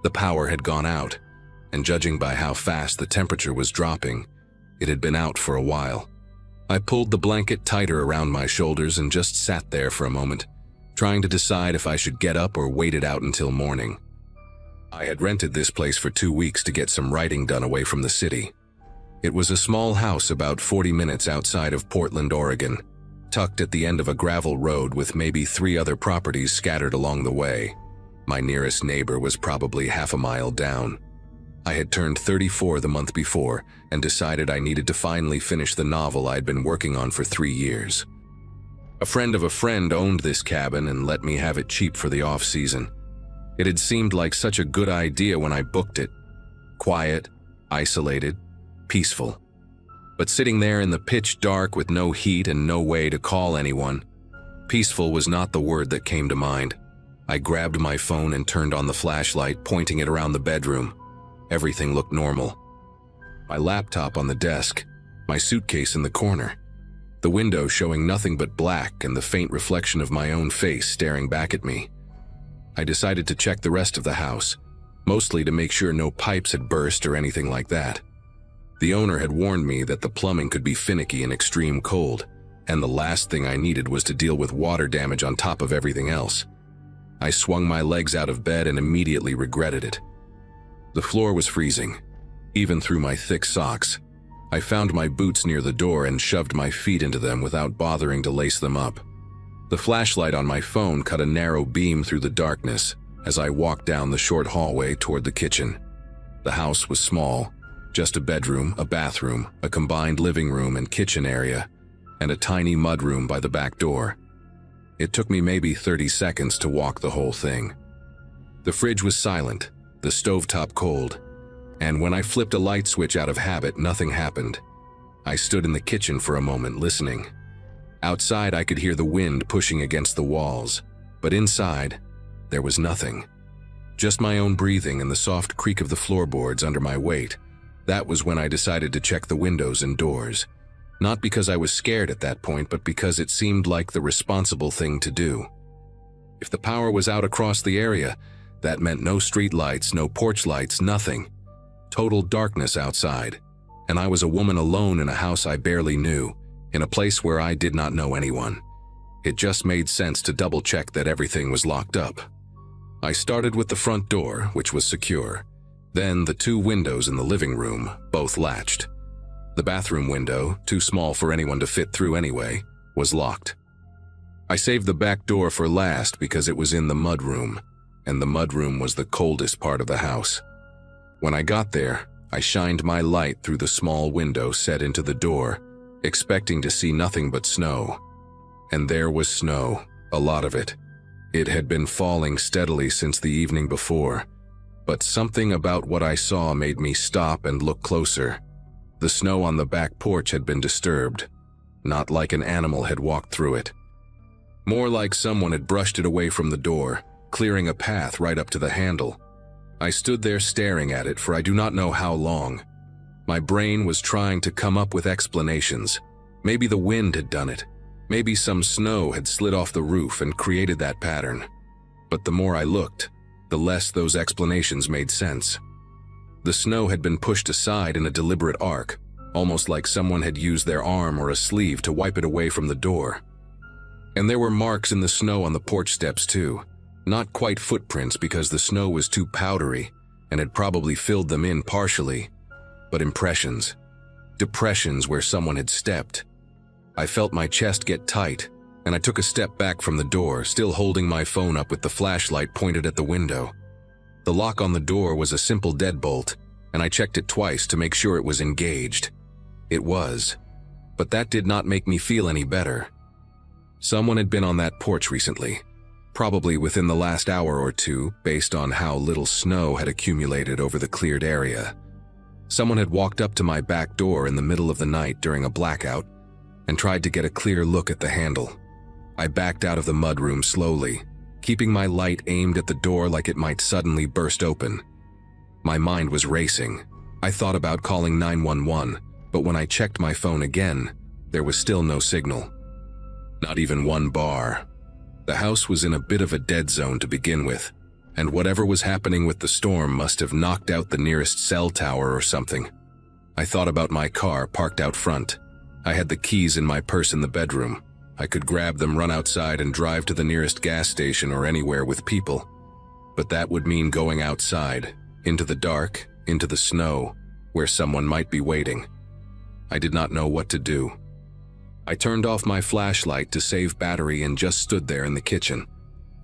The power had gone out, and judging by how fast the temperature was dropping, it had been out for a while. I pulled the blanket tighter around my shoulders and just sat there for a moment, trying to decide if I should get up or wait it out until morning. I had rented this place for 2 weeks to get some writing done away from the city. It was a small house about 40 minutes outside of Portland, Oregon, tucked at the end of a gravel road with maybe 3 other properties scattered along the way. My nearest neighbor was probably half a mile down. I had turned 34 the month before and decided I needed to finally finish the novel I'd been working on for 3 years. A friend of a friend owned this cabin and let me have it cheap for the off-season. It had seemed like such a good idea when I booked it. Quiet, isolated, peaceful. But sitting there in the pitch dark with no heat and no way to call anyone, peaceful was not the word that came to mind. I grabbed my phone and turned on the flashlight, pointing it around the bedroom. Everything looked normal. My laptop on the desk, my suitcase in the corner, the window showing nothing but black and the faint reflection of my own face staring back at me. I decided to check the rest of the house, mostly to make sure no pipes had burst or anything like that. The owner had warned me that the plumbing could be finicky in extreme cold, and the last thing I needed was to deal with water damage on top of everything else. I swung my legs out of bed and immediately regretted it. The floor was freezing, even through my thick socks. I found my boots near the door and shoved my feet into them without bothering to lace them up. The flashlight on my phone cut a narrow beam through the darkness as I walked down the short hallway toward the kitchen. The house was small, just a bedroom, a bathroom, a combined living room and kitchen area, and a tiny mudroom by the back door. It took me maybe 30 seconds to walk the whole thing. The fridge was silent, the stovetop cold, and when I flipped a light switch out of habit, nothing happened. I stood in the kitchen for a moment, listening. Outside, I could hear the wind pushing against the walls, but inside, there was nothing. Just my own breathing and the soft creak of the floorboards under my weight. That was when I decided to check the windows and doors. Not because I was scared at that point, but because it seemed like the responsible thing to do. If the power was out across the area, that meant no street lights, no porch lights, nothing. Total darkness outside. And I was a woman alone in a house I barely knew, in a place where I did not know anyone. It just made sense to double-check that everything was locked up. I started with the front door, which was secure. Then the 2 windows in the living room, both latched. The bathroom window, too small for anyone to fit through anyway, was locked. I saved the back door for last because it was in the mudroom, and the mudroom was the coldest part of the house. When I got there, I shined my light through the small window set into the door, expecting to see nothing but snow. And there was snow, a lot of it. It had been falling steadily since the evening before, but something about what I saw made me stop and look closer. The snow on the back porch had been disturbed, not like an animal had walked through it. More like someone had brushed it away from the door, clearing a path right up to the handle. I stood there staring at it for I do not know how long. My brain was trying to come up with explanations. Maybe the wind had done it. Maybe some snow had slid off the roof and created that pattern. But the more I looked, the less those explanations made sense. The snow had been pushed aside in a deliberate arc, almost like someone had used their arm or a sleeve to wipe it away from the door. And there were marks in the snow on the porch steps too. Not quite footprints because the snow was too powdery and had probably filled them in partially, but impressions. Depressions where someone had stepped. I felt my chest get tight, and I took a step back from the door, still holding my phone up with the flashlight pointed at the window. The lock on the door was a simple deadbolt, and I checked it twice to make sure it was engaged. It was, but that did not make me feel any better. Someone had been on that porch recently, probably within the last hour or two, based on how little snow had accumulated over the cleared area. Someone had walked up to my back door in the middle of the night during a blackout and tried to get a clear look at the handle. I backed out of the mudroom slowly, keeping my light aimed at the door like it might suddenly burst open. My mind was racing. I thought about calling 911, but when I checked my phone again, there was still no signal. Not even one bar. The house was in a bit of a dead zone to begin with, and whatever was happening with the storm must have knocked out the nearest cell tower or something. I thought about my car parked out front. I had the keys in my purse in the bedroom. I could grab them, run outside, and drive to the nearest gas station or anywhere with people. But that would mean going outside, into the dark, into the snow, where someone might be waiting. I did not know what to do. I turned off my flashlight to save battery and just stood there in the kitchen,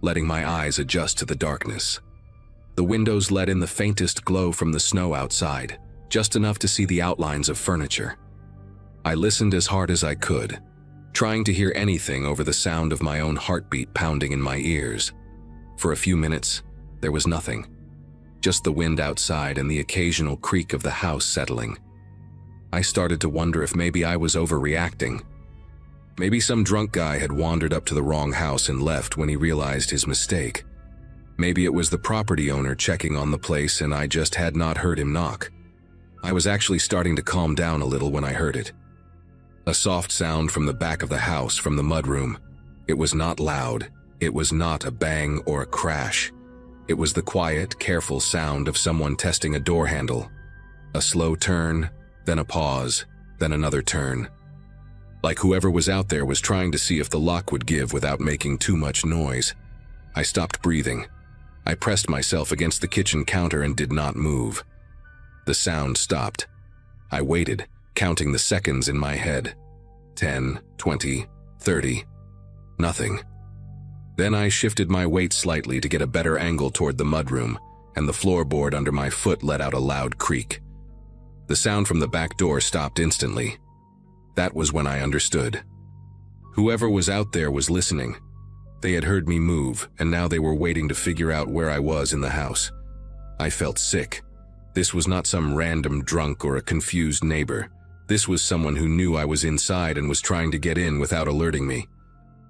letting my eyes adjust to the darkness. The windows let in the faintest glow from the snow outside, just enough to see the outlines of furniture. I listened as hard as I could, trying to hear anything over the sound of my own heartbeat pounding in my ears. For a few minutes, there was nothing. Just the wind outside and the occasional creak of the house settling. I started to wonder if maybe I was overreacting. Maybe some drunk guy had wandered up to the wrong house and left when he realized his mistake. Maybe it was the property owner checking on the place and I just had not heard him knock. I was actually starting to calm down a little when I heard it. A soft sound from the back of the house, from the mudroom. It was not loud. It was not a bang or a crash. It was the quiet, careful sound of someone testing a door handle. A slow turn, then a pause, then another turn. Like whoever was out there was trying to see if the lock would give without making too much noise. I stopped breathing. I pressed myself against the kitchen counter and did not move. The sound stopped. I waited, counting the seconds in my head. 10, 20, 30. Nothing. Then I shifted my weight slightly to get a better angle toward the mudroom, and the floorboard under my foot let out a loud creak. The sound from the back door stopped instantly. That was when I understood. Whoever was out there was listening. They had heard me move, and now they were waiting to figure out where I was in the house. I felt sick. This was not some random drunk or a confused neighbor. This was someone who knew I was inside and was trying to get in without alerting me.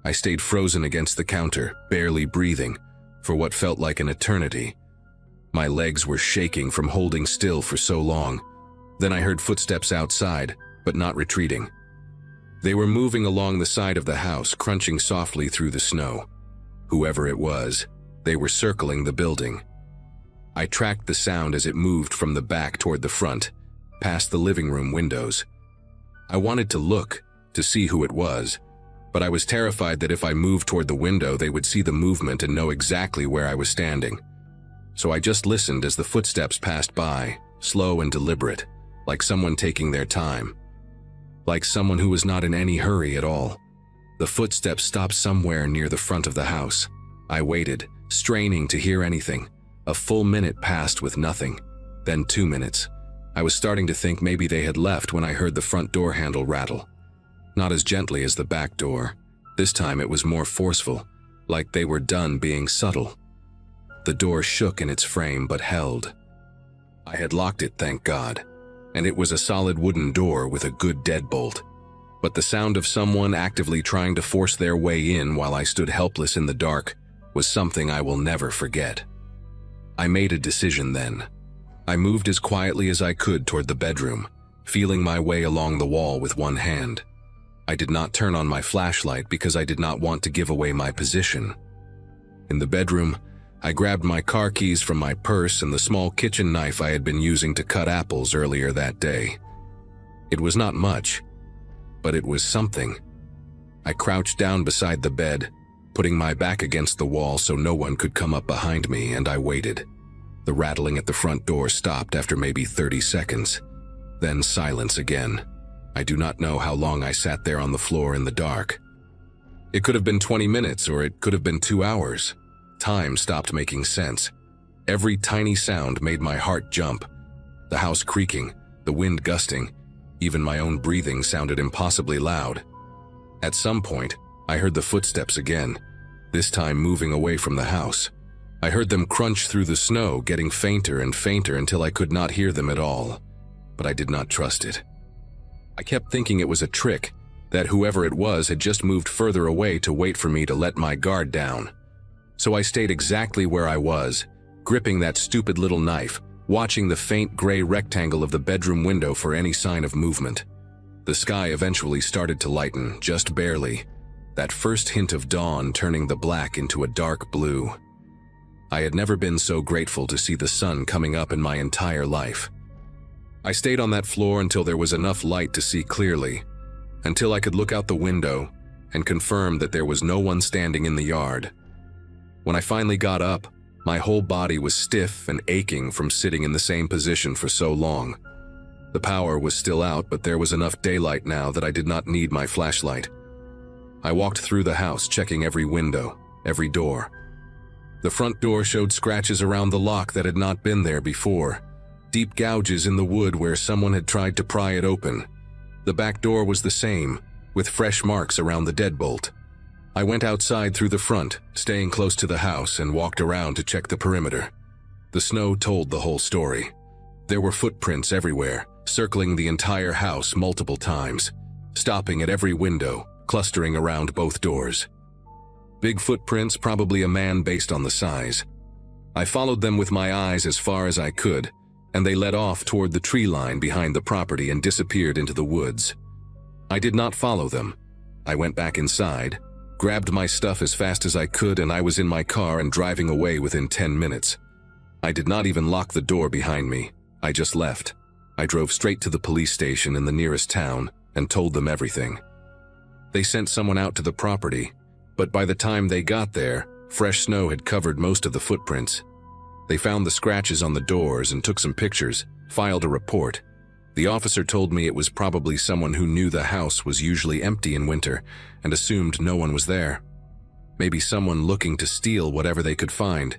I stayed frozen against the counter, barely breathing, for what felt like an eternity. My legs were shaking from holding still for so long. Then I heard footsteps outside, but not retreating. They were moving along the side of the house, crunching softly through the snow. Whoever it was, they were circling the building. I tracked the sound as it moved from the back toward the front, past the living room windows. I wanted to look, to see who it was, but I was terrified that if I moved toward the window, they would see the movement and know exactly where I was standing. So I just listened as the footsteps passed by, slow and deliberate, like someone taking their time. Like someone who was not in any hurry at all. The footsteps stopped somewhere near the front of the house. I waited, straining to hear anything. A full minute passed with nothing. Then 2 minutes. I was starting to think maybe they had left when I heard the front door handle rattle. Not as gently as the back door. This time it was more forceful, like they were done being subtle. The door shook in its frame but held. I had locked it, thank God. And it was a solid wooden door with a good deadbolt. But the sound of someone actively trying to force their way in while I stood helpless in the dark was something I will never forget. I made a decision then. I moved as quietly as I could toward the bedroom, feeling my way along the wall with one hand. I did not turn on my flashlight because I did not want to give away my position. In the bedroom, I grabbed my car keys from my purse and the small kitchen knife I had been using to cut apples earlier that day. It was not much, but it was something. I crouched down beside the bed, putting my back against the wall so no one could come up behind me, and I waited. The rattling at the front door stopped after maybe 30 seconds. Then silence again. I do not know how long I sat there on the floor in the dark. It could have been 20 minutes or it could have been 2 hours. Time stopped making sense. Every tiny sound made my heart jump. The house creaking, the wind gusting, even my own breathing sounded impossibly loud. At some point, I heard the footsteps again, this time moving away from the house. I heard them crunch through the snow, getting fainter and fainter until I could not hear them at all. But I did not trust it. I kept thinking it was a trick, that whoever it was had just moved further away to wait for me to let my guard down. So I stayed exactly where I was, gripping that stupid little knife, watching the faint gray rectangle of the bedroom window for any sign of movement. The sky eventually started to lighten, just barely, that first hint of dawn turning the black into a dark blue. I had never been so grateful to see the sun coming up in my entire life. I stayed on that floor until there was enough light to see clearly, until I could look out the window and confirm that there was no one standing in the yard. When I finally got up, my whole body was stiff and aching from sitting in the same position for so long. The power was still out, but there was enough daylight now that I did not need my flashlight. I walked through the house, checking every window, every door. The front door showed scratches around the lock that had not been there before, deep gouges in the wood where someone had tried to pry it open. The back door was the same, with fresh marks around the deadbolt. I went outside through the front, staying close to the house, and walked around to check the perimeter. The snow told the whole story. There were footprints everywhere, circling the entire house multiple times, stopping at every window, clustering around both doors. Big footprints, probably a man based on the size. I followed them with my eyes as far as I could, and they led off toward the tree line behind the property and disappeared into the woods. I did not follow them. I went back inside, grabbed my stuff as fast as I could, and I was in my car and driving away within 10 minutes. I did not even lock the door behind me. I just left. I drove straight to the police station in the nearest town and told them everything. They sent someone out to the property, but by the time they got there, fresh snow had covered most of the footprints. They found the scratches on the doors and took some pictures, filed a report. The officer told me it was probably someone who knew the house was usually empty in winter and assumed no one was there. Maybe someone looking to steal whatever they could find,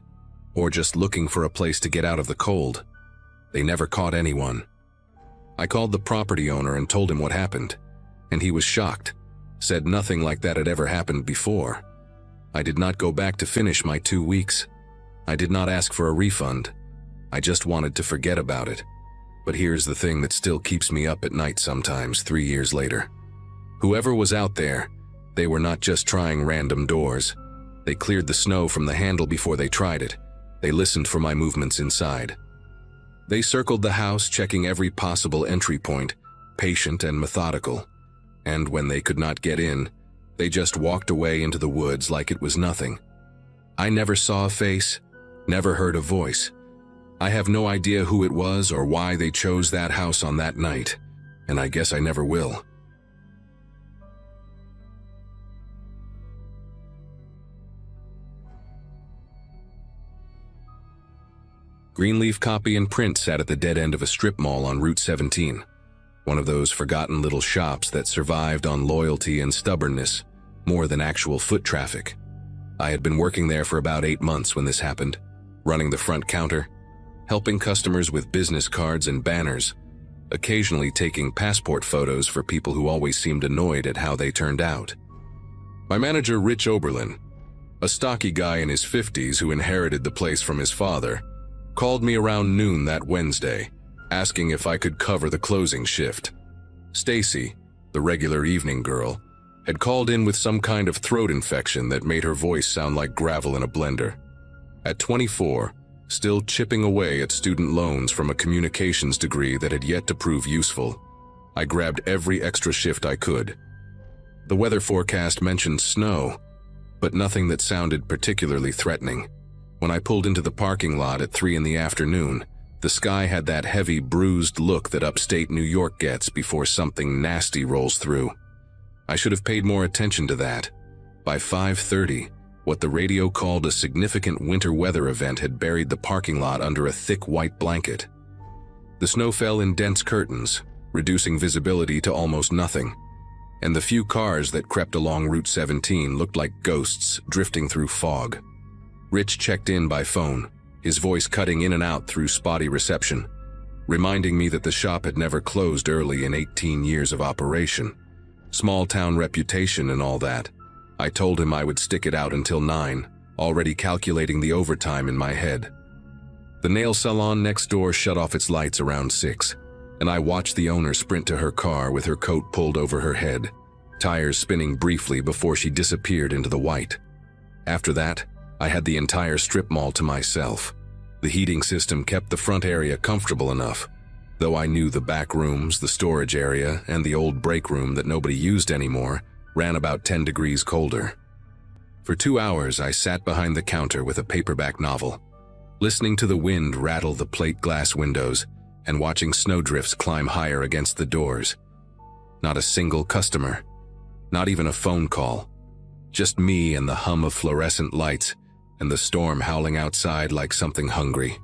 or just looking for a place to get out of the cold. They never caught anyone. I called the property owner and told him what happened, and he was shocked, said nothing like that had ever happened before. I did not go back to finish my 2 weeks. I did not ask for a refund. I just wanted to forget about it. But here's the thing that still keeps me up at night sometimes 3 years later. Whoever was out there, they were not just trying random doors. They cleared the snow from the handle before they tried it. They listened for my movements inside. They circled the house, checking every possible entry point, patient and methodical. And when they could not get in, they just walked away into the woods like it was nothing. I never saw a face, never heard a voice. I have no idea who it was or why they chose that house on that night, and I guess I never will. Greenleaf Copy and Print sat at the dead end of a strip mall on Route 17, one of those forgotten little shops that survived on loyalty and stubbornness more than actual foot traffic. I had been working there for about 8 months when this happened, running the front counter, helping customers with business cards and banners, occasionally taking passport photos for people who always seemed annoyed at how they turned out. My manager, Rich Oberlin, a stocky guy in his 50s who inherited the place from his father, called me around noon that Wednesday, asking if I could cover the closing shift. Stacy, the regular evening girl, had called in with some kind of throat infection that made her voice sound like gravel in a blender. At 24, still chipping away at student loans from a communications degree that had yet to prove useful, I grabbed every extra shift I could. The weather forecast mentioned snow, but nothing that sounded particularly threatening. When I pulled into the parking lot at 3 in the afternoon, the sky had that heavy, bruised look that upstate New York gets before something nasty rolls through. I should have paid more attention to that. By 5:30, what the radio called a significant winter weather event had buried the parking lot under a thick white blanket. The snow fell in dense curtains, reducing visibility to almost nothing, and the few cars that crept along Route 17 looked like ghosts drifting through fog. Rich checked in by phone, his voice cutting in and out through spotty reception. reminding me that the shop had never closed early in 18 years of operation. Small town reputation and all that. I told him I would stick it out until 9, already calculating the overtime in my head. The nail salon next door shut off its lights around 6, and I watched the owner sprint to her car with her coat pulled over her head, tires spinning briefly before she disappeared into the white. After that, I had the entire strip mall to myself. The heating system kept the front area comfortable enough, though I knew the back rooms, the storage area, and the old break room that nobody used anymore ran about 10 degrees colder. For 2 hours, I sat behind the counter with a paperback novel, listening to the wind rattle the plate glass windows and watching snowdrifts climb higher against the doors. Not a single customer, not even a phone call, just me and the hum of fluorescent lights and the storm howling outside like something hungry.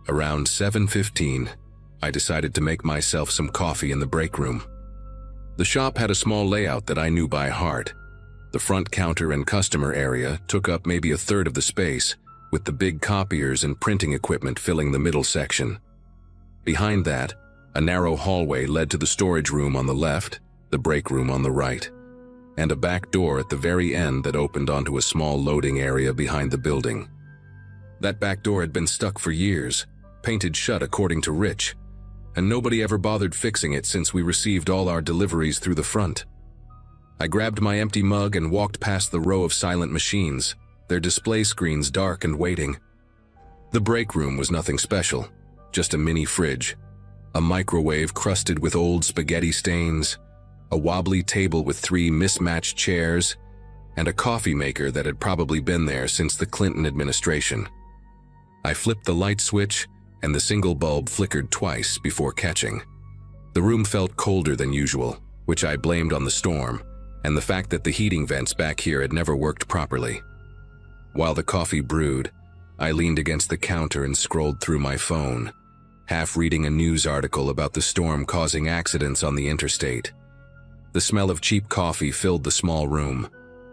Around 7:15, I decided to make myself some coffee in the break room. The shop had a small layout that I knew by heart. The front counter and customer area took up maybe a third of the space, with the big copiers and printing equipment filling the middle section. Behind that, a narrow hallway led to the storage room on the left, the break room on the right, and a back door at the very end that opened onto a small loading area behind the building. That back door had been stuck for years, painted shut according to Rich, and nobody ever bothered fixing it since we received all our deliveries through the front. I grabbed my empty mug and walked past the row of silent machines, their display screens dark and waiting. The break room was nothing special, just a mini fridge, a microwave crusted with old spaghetti stains, a wobbly table with 3 mismatched chairs, and a coffee maker that had probably been there since the Clinton administration. I flipped the light switch, and the single bulb flickered twice before catching. The room felt colder than usual, which I blamed on the storm, and the fact that the heating vents back here had never worked properly. While the coffee brewed, I leaned against the counter and scrolled through my phone, half reading a news article about the storm causing accidents on the interstate. The smell of cheap coffee filled the small room,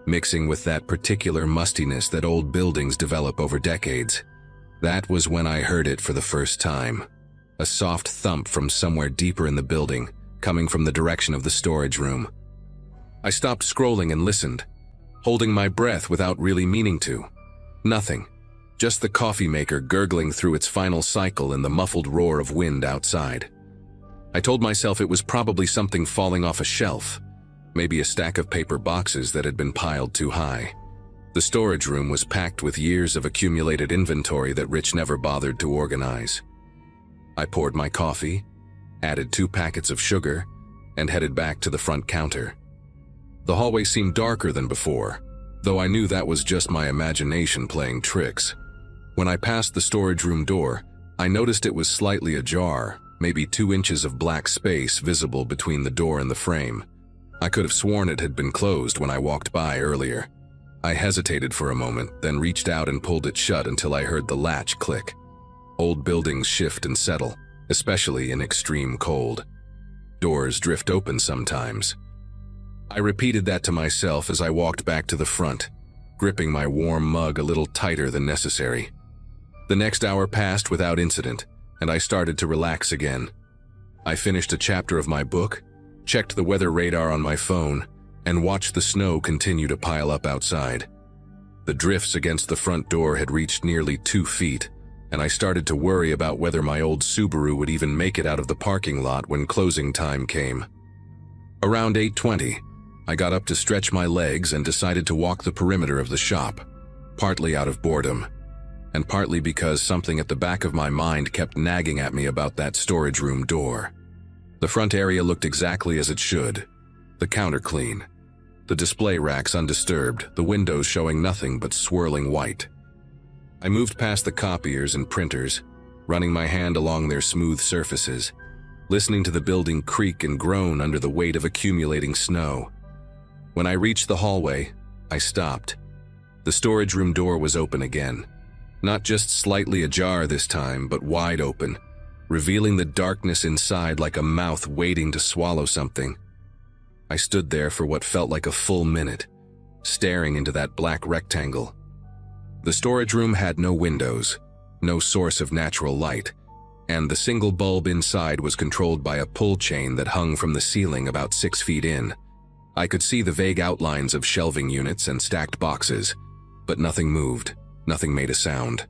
mixing with that particular mustiness that old buildings develop over decades. That was when I heard it for the first time. A soft thump from somewhere deeper in the building, coming from the direction of the storage room. I stopped scrolling and listened, holding my breath without really meaning to. Nothing. Just the coffee maker gurgling through its final cycle and the muffled roar of wind outside. I told myself it was probably something falling off a shelf, maybe a stack of paper boxes that had been piled too high. The storage room was packed with years of accumulated inventory that Rich never bothered to organize. I poured my coffee, added 2 packets of sugar, and headed back to the front counter. The hallway seemed darker than before, though I knew that was just my imagination playing tricks. When I passed the storage room door, I noticed it was slightly ajar, maybe 2 inches of black space visible between the door and the frame. I could have sworn it had been closed when I walked by earlier. I hesitated for a moment, then reached out and pulled it shut until I heard the latch click. Old buildings shift and settle, especially in extreme cold. Doors drift open sometimes. I repeated that to myself as I walked back to the front, gripping my warm mug a little tighter than necessary. The next hour passed without incident, and I started to relax again. I finished a chapter of my book, checked the weather radar on my phone, and watched the snow continue to pile up outside. The drifts against the front door had reached nearly 2 feet, and I started to worry about whether my old Subaru would even make it out of the parking lot when closing time came. Around 8:20, I got up to stretch my legs and decided to walk the perimeter of the shop, partly out of boredom, and partly because something at the back of my mind kept nagging at me about that storage room door. The front area looked exactly as it should, the counter clean, the display racks undisturbed, the windows showing nothing but swirling white. I moved past the copiers and printers, running my hand along their smooth surfaces, listening to the building creak and groan under the weight of accumulating snow. When I reached the hallway, I stopped. The storage room door was open again, not just slightly ajar this time, but wide open, revealing the darkness inside like a mouth waiting to swallow something. I stood there for what felt like a full minute, staring into that black rectangle. The storage room had no windows, no source of natural light, and the single bulb inside was controlled by a pull chain that hung from the ceiling about 6 feet in. I could see the vague outlines of shelving units and stacked boxes, but nothing moved, nothing made a sound.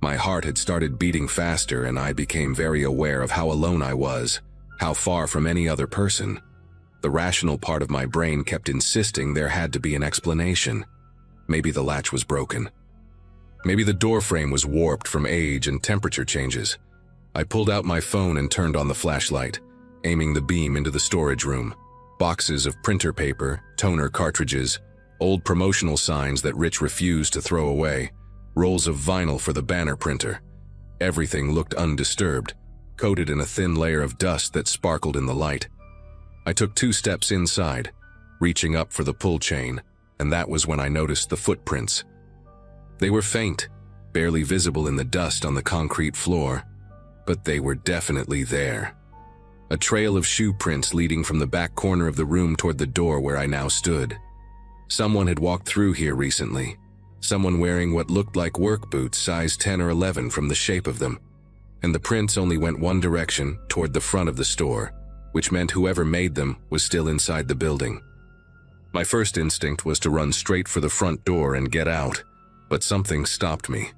My heart had started beating faster, and I became very aware of how alone I was, how far from any other person. The rational part of my brain kept insisting there had to be an explanation. Maybe the latch was broken. Maybe the door frame was warped from age and temperature changes. I pulled out my phone and turned on the flashlight, aiming the beam into the storage room. Boxes of printer paper, toner cartridges, old promotional signs that Rich refused to throw away, rolls of vinyl for the banner printer. Everything looked undisturbed, coated in a thin layer of dust that sparkled in the light. I took 2 steps inside, reaching up for the pull chain, and that was when I noticed the footprints. They were faint, barely visible in the dust on the concrete floor, but they were definitely there. A trail of shoe prints leading from the back corner of the room toward the door where I now stood. Someone had walked through here recently. Someone wearing what looked like work boots size 10 or 11 from the shape of them. And the prints only went one direction, toward the front of the store, which meant whoever made them was still inside the building. My first instinct was to run straight for the front door and get out, but something stopped me.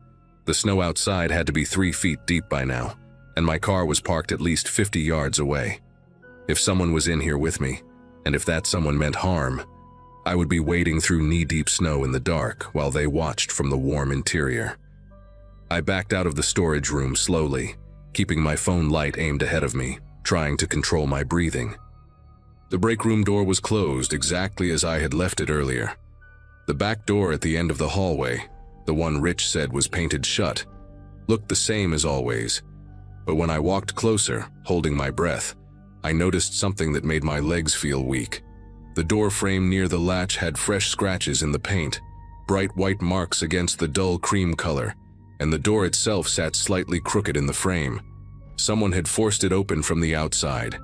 The snow outside had to be 3 feet deep by now, and my car was parked at least 50 yards away. If someone was in here with me, and if that someone meant harm, I would be wading through knee-deep snow in the dark while they watched from the warm interior. I backed out of the storage room slowly, keeping my phone light aimed ahead of me, trying to control my breathing. The break room door was closed exactly as I had left it earlier. The back door at the end of the hallway, the one Rich said was painted shut, looked the same as always. But when I walked closer, holding my breath, I noticed something that made my legs feel weak. The door frame near the latch had fresh scratches in the paint, bright white marks against the dull cream color, and the door itself sat slightly crooked in the frame. Someone had forced it open from the outside.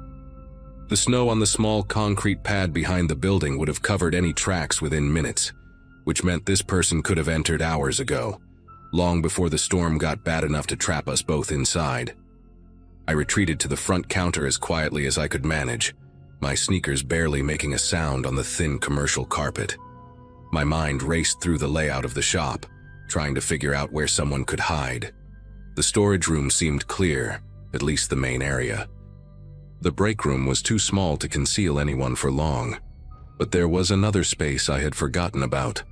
The snow on the small concrete pad behind the building would have covered any tracks within minutes, which meant this person could have entered hours ago, long before the storm got bad enough to trap us both inside. I retreated to the front counter as quietly as I could manage, my sneakers barely making a sound on the thin commercial carpet. My mind raced through the layout of the shop, trying to figure out where someone could hide. The storage room seemed clear, at least the main area. The break room was too small to conceal anyone for long, but there was another space I had forgotten about,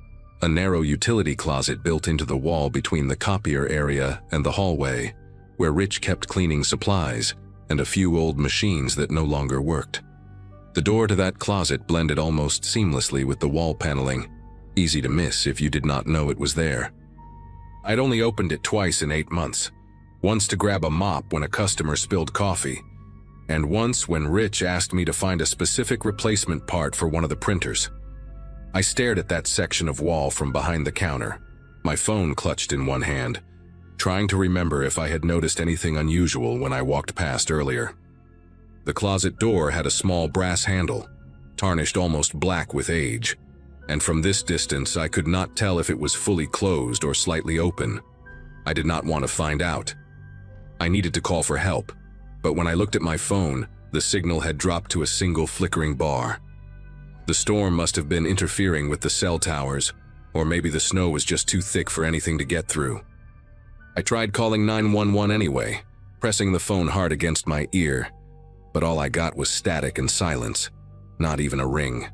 a narrow utility closet built into the wall between the copier area and the hallway, where Rich kept cleaning supplies and a few old machines that no longer worked. The door to that closet blended almost seamlessly with the wall paneling, easy to miss if you did not know it was there. I'd only opened it twice in 8 months, once to grab a mop when a customer spilled coffee, and once when Rich asked me to find a specific replacement part for one of the printers. I stared at that section of wall from behind the counter, my phone clutched in one hand, trying to remember if I had noticed anything unusual when I walked past earlier. The closet door had a small brass handle, tarnished almost black with age, and from this distance I could not tell if it was fully closed or slightly open. I did not want to find out. I needed to call for help, but when I looked at my phone, the signal had dropped to a single flickering bar. The storm must have been interfering with the cell towers, or maybe the snow was just too thick for anything to get through. I tried calling 911 anyway, pressing the phone hard against my ear, but all I got was static and silence, not even a ring.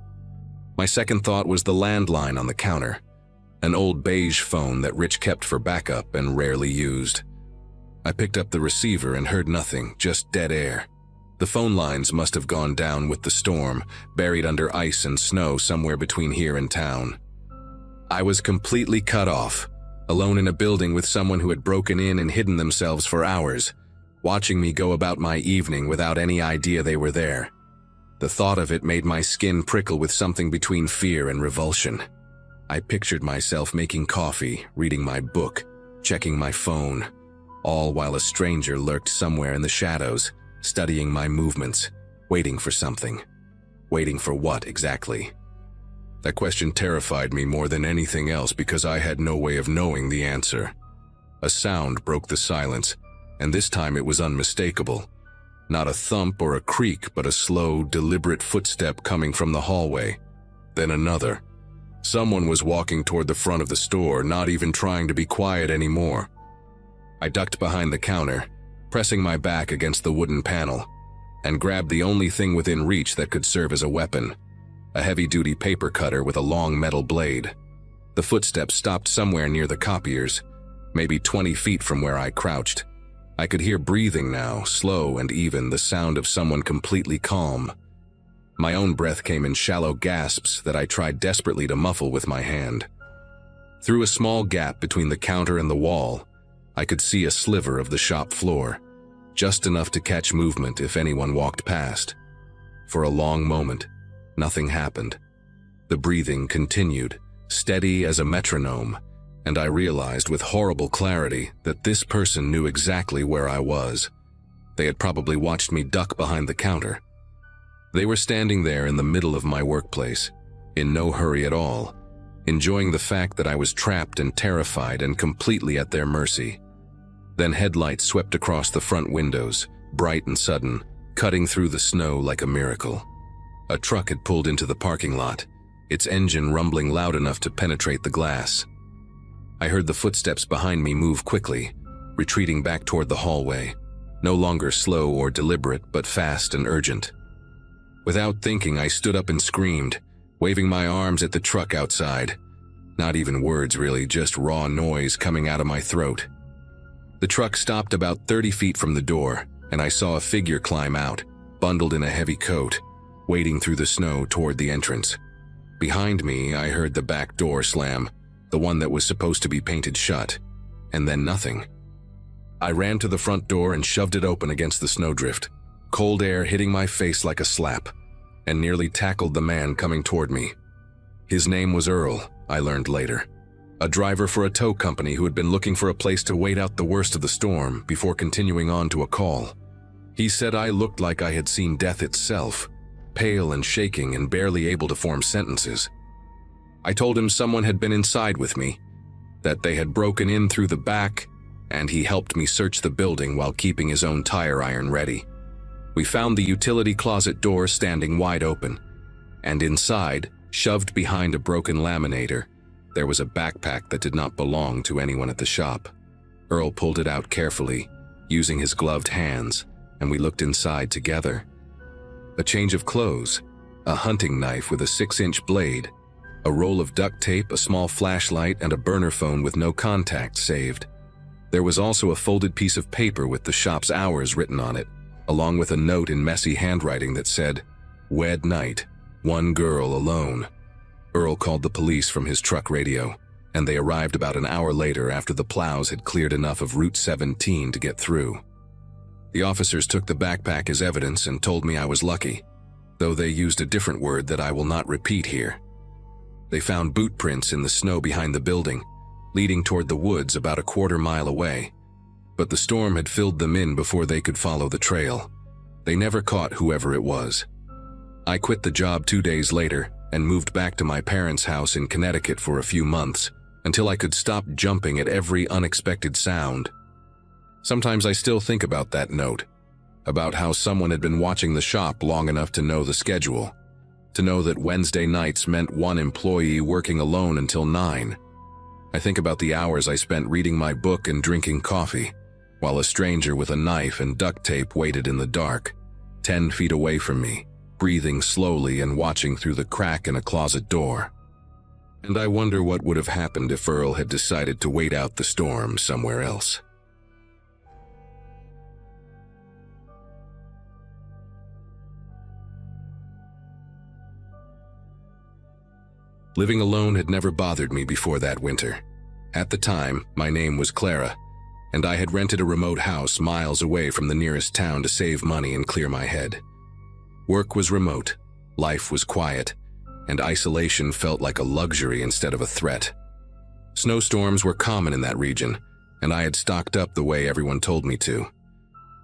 My second thought was the landline on the counter, an old beige phone that Rich kept for backup and rarely used. I picked up the receiver and heard nothing, just dead air. The phone lines must have gone down with the storm, buried under ice and snow somewhere between here and town. I was completely cut off, alone in a building with someone who had broken in and hidden themselves for hours, watching me go about my evening without any idea they were there. The thought of it made my skin prickle with something between fear and revulsion. I pictured myself making coffee, reading my book, checking my phone, all while a stranger lurked somewhere in the shadows, studying my movements, waiting for something. Waiting for what exactly? That question terrified me more than anything else because I had no way of knowing the answer. A sound broke the silence, and this time it was unmistakable. Not a thump or a creak, but a slow, deliberate footstep coming from the hallway. Then another. Someone was walking toward the front of the store, not even trying to be quiet anymore. I ducked behind the counter, pressing my back against the wooden panel, and grabbed the only thing within reach that could serve as a weapon, a heavy-duty paper cutter with a long metal blade. The footsteps stopped somewhere near the copiers, maybe 20 feet from where I crouched. I could hear breathing now, slow and even, the sound of someone completely calm. My own breath came in shallow gasps that I tried desperately to muffle with my hand. Through a small gap between the counter and the wall, I could see a sliver of the shop floor, just enough to catch movement if anyone walked past. For a long moment, nothing happened. The breathing continued, steady as a metronome, and I realized with horrible clarity that this person knew exactly where I was. They had probably watched me duck behind the counter. They were standing there in the middle of my workplace, in no hurry at all, enjoying the fact that I was trapped and terrified and completely at their mercy. Then headlights swept across the front windows, bright and sudden, cutting through the snow like a miracle. A truck had pulled into the parking lot, its engine rumbling loud enough to penetrate the glass. I heard the footsteps behind me move quickly, retreating back toward the hallway, no longer slow or deliberate, but fast and urgent. Without thinking, I stood up and screamed, waving my arms at the truck outside. Not even words really, just raw noise coming out of my throat. The truck stopped about 30 feet from the door, and I saw a figure climb out, bundled in a heavy coat, wading through the snow toward the entrance. Behind me, I heard the back door slam, the one that was supposed to be painted shut, and then nothing. I ran to the front door and shoved it open against the snowdrift, cold air hitting my face like a slap, and nearly tackled the man coming toward me. His name was Earl, I learned later, a driver for a tow company who had been looking for a place to wait out the worst of the storm before continuing on to a call. He said I looked like I had seen death itself, pale and shaking and barely able to form sentences. I told him someone had been inside with me, that they had broken in through the back, and he helped me search the building while keeping his own tire iron ready. We found the utility closet door standing wide open, and inside, shoved behind a broken laminator, there was a backpack that did not belong to anyone at the shop. Earl pulled it out carefully, using his gloved hands, and we looked inside together. A change of clothes, a hunting knife with a 6-inch blade, a roll of duct tape, a small flashlight, and a burner phone with no contact saved. There was also a folded piece of paper with the shop's hours written on it, along with a note in messy handwriting that said, "Wed night, one girl alone." Earl called the police from his truck radio, and they arrived about an hour later after the plows had cleared enough of Route 17 to get through. The officers took the backpack as evidence and told me I was lucky, though they used a different word that I will not repeat here. They found boot prints in the snow behind the building, leading toward the woods about a quarter-mile away, but the storm had filled them in before they could follow the trail. They never caught whoever it was. I quit the job 2 days later and moved back to my parents' house in Connecticut for a few months, until I could stop jumping at every unexpected sound. Sometimes I still think about that note, about how someone had been watching the shop long enough to know the schedule, to know that Wednesday nights meant one employee working alone until 9. I think about the hours I spent reading my book and drinking coffee, while a stranger with a knife and duct tape waited in the dark, 10 feet away from me, breathing slowly and watching through the crack in a closet door. And I wonder what would have happened if Earl had decided to wait out the storm somewhere else. Living alone had never bothered me before that winter. At the time, my name was Clara, and I had rented a remote house miles away from the nearest town to save money and clear my head. Work was remote, life was quiet, and isolation felt like a luxury instead of a threat. Snowstorms were common in that region, and I had stocked up the way everyone told me to.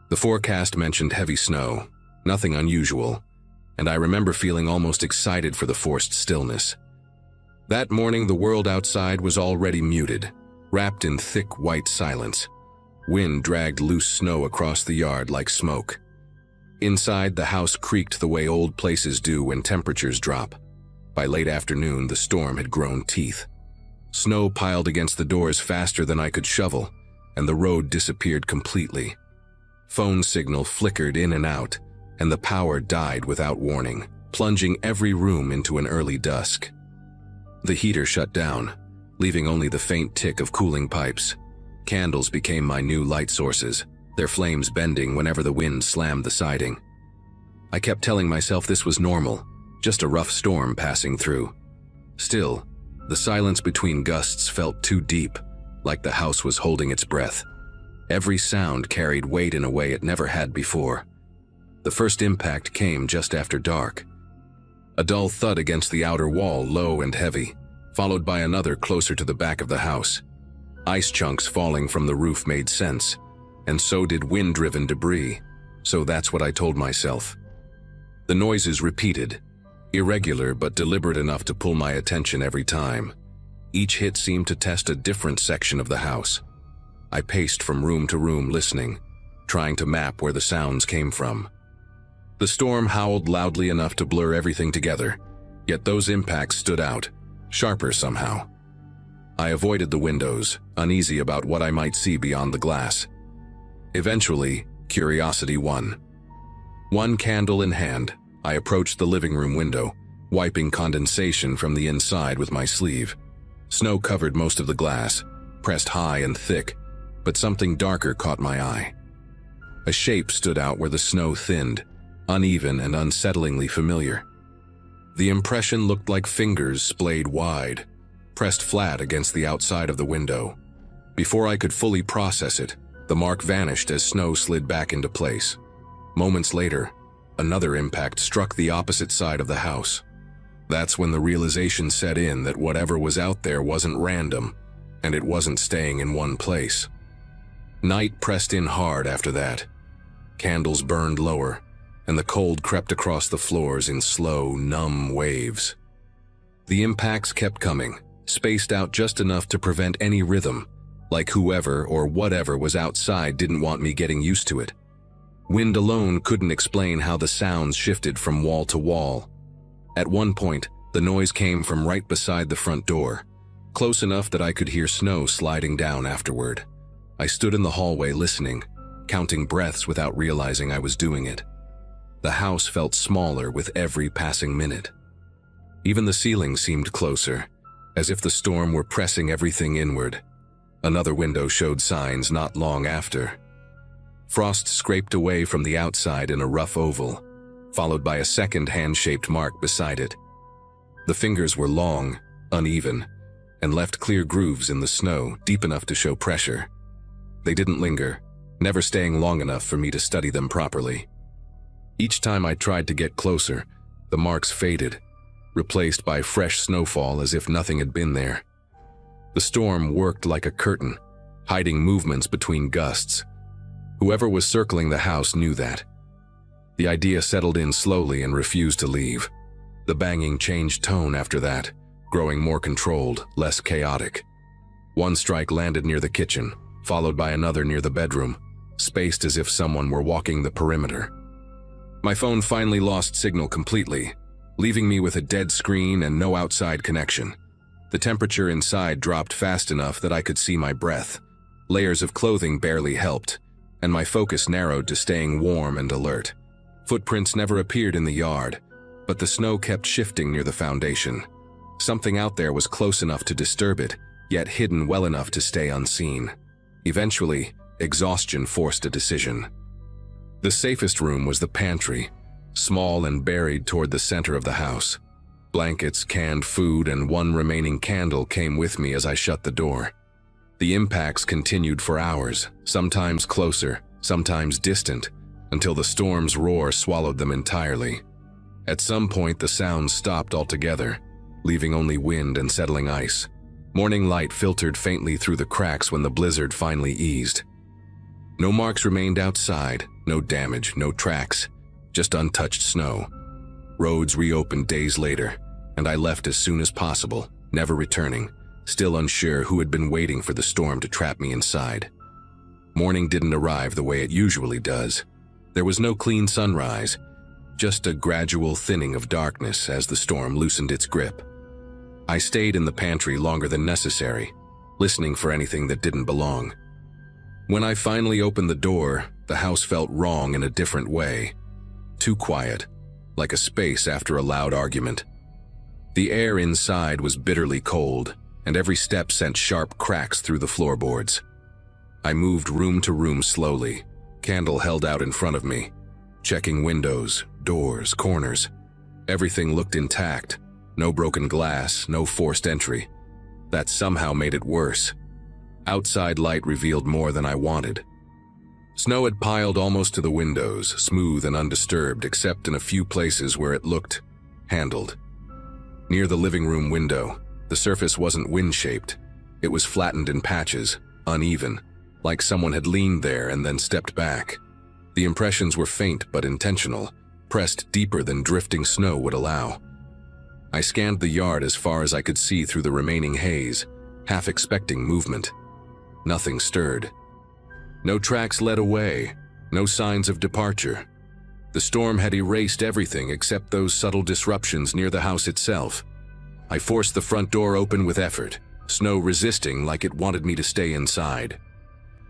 The forecast mentioned heavy snow, nothing unusual, and I remember feeling almost excited for the forced stillness. That morning, the world outside was already muted, wrapped in thick white silence. Wind dragged loose snow across the yard like smoke. Inside, the house creaked the way old places do when temperatures drop. By late afternoon, the storm had grown teeth. Snow piled against the doors faster than I could shovel, and the road disappeared completely. Phone signal flickered in and out, and the power died without warning, plunging every room into an early dusk. The heater shut down, leaving only the faint tick of cooling pipes. Candles became my new light sources, their flames bending whenever the wind slammed the siding. I kept telling myself this was normal, just a rough storm passing through. Still, the silence between gusts felt too deep, like the house was holding its breath. Every sound carried weight in a way it never had before. The first impact came just after dark. A dull thud against the outer wall, low and heavy, followed by another closer to the back of the house. Ice chunks falling from the roof made sense, and so did wind-driven debris, so that's what I told myself. The noises repeated, irregular but deliberate enough to pull my attention every time. Each hit seemed to test a different section of the house. I paced from room to room listening, trying to map where the sounds came from. The storm howled loudly enough to blur everything together, yet those impacts stood out, sharper somehow. I avoided the windows, uneasy about what I might see beyond the glass. Eventually, curiosity won. One candle in hand, I approached the living room window, wiping condensation from the inside with my sleeve. Snow covered most of the glass, pressed high and thick, but something darker caught my eye. A shape stood out where the snow thinned, uneven and unsettlingly familiar. The impression looked like fingers splayed wide, pressed flat against the outside of the window. Before I could fully process it, the mark vanished as snow slid back into place. Moments later, another impact struck the opposite side of the house. That's when the realization set in that whatever was out there wasn't random, and it wasn't staying in one place. Night pressed in hard after that. Candles burned lower, and the cold crept across the floors in slow, numb waves. The impacts kept coming, spaced out just enough to prevent any rhythm, like whoever or whatever was outside didn't want me getting used to it. Wind alone couldn't explain how the sounds shifted from wall to wall. At one point, the noise came from right beside the front door, close enough that I could hear snow sliding down afterward. I stood in the hallway listening, counting breaths without realizing I was doing it. The house felt smaller with every passing minute. Even the ceiling seemed closer, as if the storm were pressing everything inward. Another window showed signs not long after. Frost scraped away from the outside in a rough oval, followed by a second hand-shaped mark beside it. The fingers were long, uneven, and left clear grooves in the snow, deep enough to show pressure. They didn't linger, never staying long enough for me to study them properly. Each time I tried to get closer, the marks faded, replaced by fresh snowfall as if nothing had been there. The storm worked like a curtain, hiding movements between gusts. Whoever was circling the house knew that. The idea settled in slowly and refused to leave. The banging changed tone after that, growing more controlled, less chaotic. One strike landed near the kitchen, followed by another near the bedroom, spaced as if someone were walking the perimeter. My phone finally lost signal completely, leaving me with a dead screen and no outside connection. The temperature inside dropped fast enough that I could see my breath. Layers of clothing barely helped, and my focus narrowed to staying warm and alert. Footprints never appeared in the yard, but the snow kept shifting near the foundation. Something out there was close enough to disturb it, yet hidden well enough to stay unseen. Eventually, exhaustion forced a decision. The safest room was the pantry, small and buried toward the center of the house. Blankets, canned food, and one remaining candle came with me as I shut the door. The impacts continued for hours, sometimes closer, sometimes distant, until the storm's roar swallowed them entirely. At some point, the sounds stopped altogether, leaving only wind and settling ice. Morning light filtered faintly through the cracks when the blizzard finally eased. No marks remained outside, no damage, no tracks, just untouched snow. Roads reopened days later, and I left as soon as possible, never returning, still unsure who had been waiting for the storm to trap me inside. Morning didn't arrive the way it usually does. There was no clean sunrise, just a gradual thinning of darkness as the storm loosened its grip. I stayed in the pantry longer than necessary, listening for anything that didn't belong. When I finally opened the door, the house felt wrong in a different way. Too quiet, like a space after a loud argument. The air inside was bitterly cold, and every step sent sharp cracks through the floorboards. I moved room to room slowly, candle held out in front of me, checking windows, doors, corners. Everything looked intact, no broken glass, no forced entry. That somehow made it worse. Outside light revealed more than I wanted. Snow had piled almost to the windows, smooth and undisturbed except in a few places where it looked handled. Near the living room window, the surface wasn't wind-shaped. It was flattened in patches, uneven, like someone had leaned there and then stepped back. The impressions were faint but intentional, pressed deeper than drifting snow would allow. I scanned the yard as far as I could see through the remaining haze, half expecting movement. Nothing stirred. No tracks led away, no signs of departure. The storm had erased everything except those subtle disruptions near the house itself. I forced the front door open with effort, snow resisting like it wanted me to stay inside.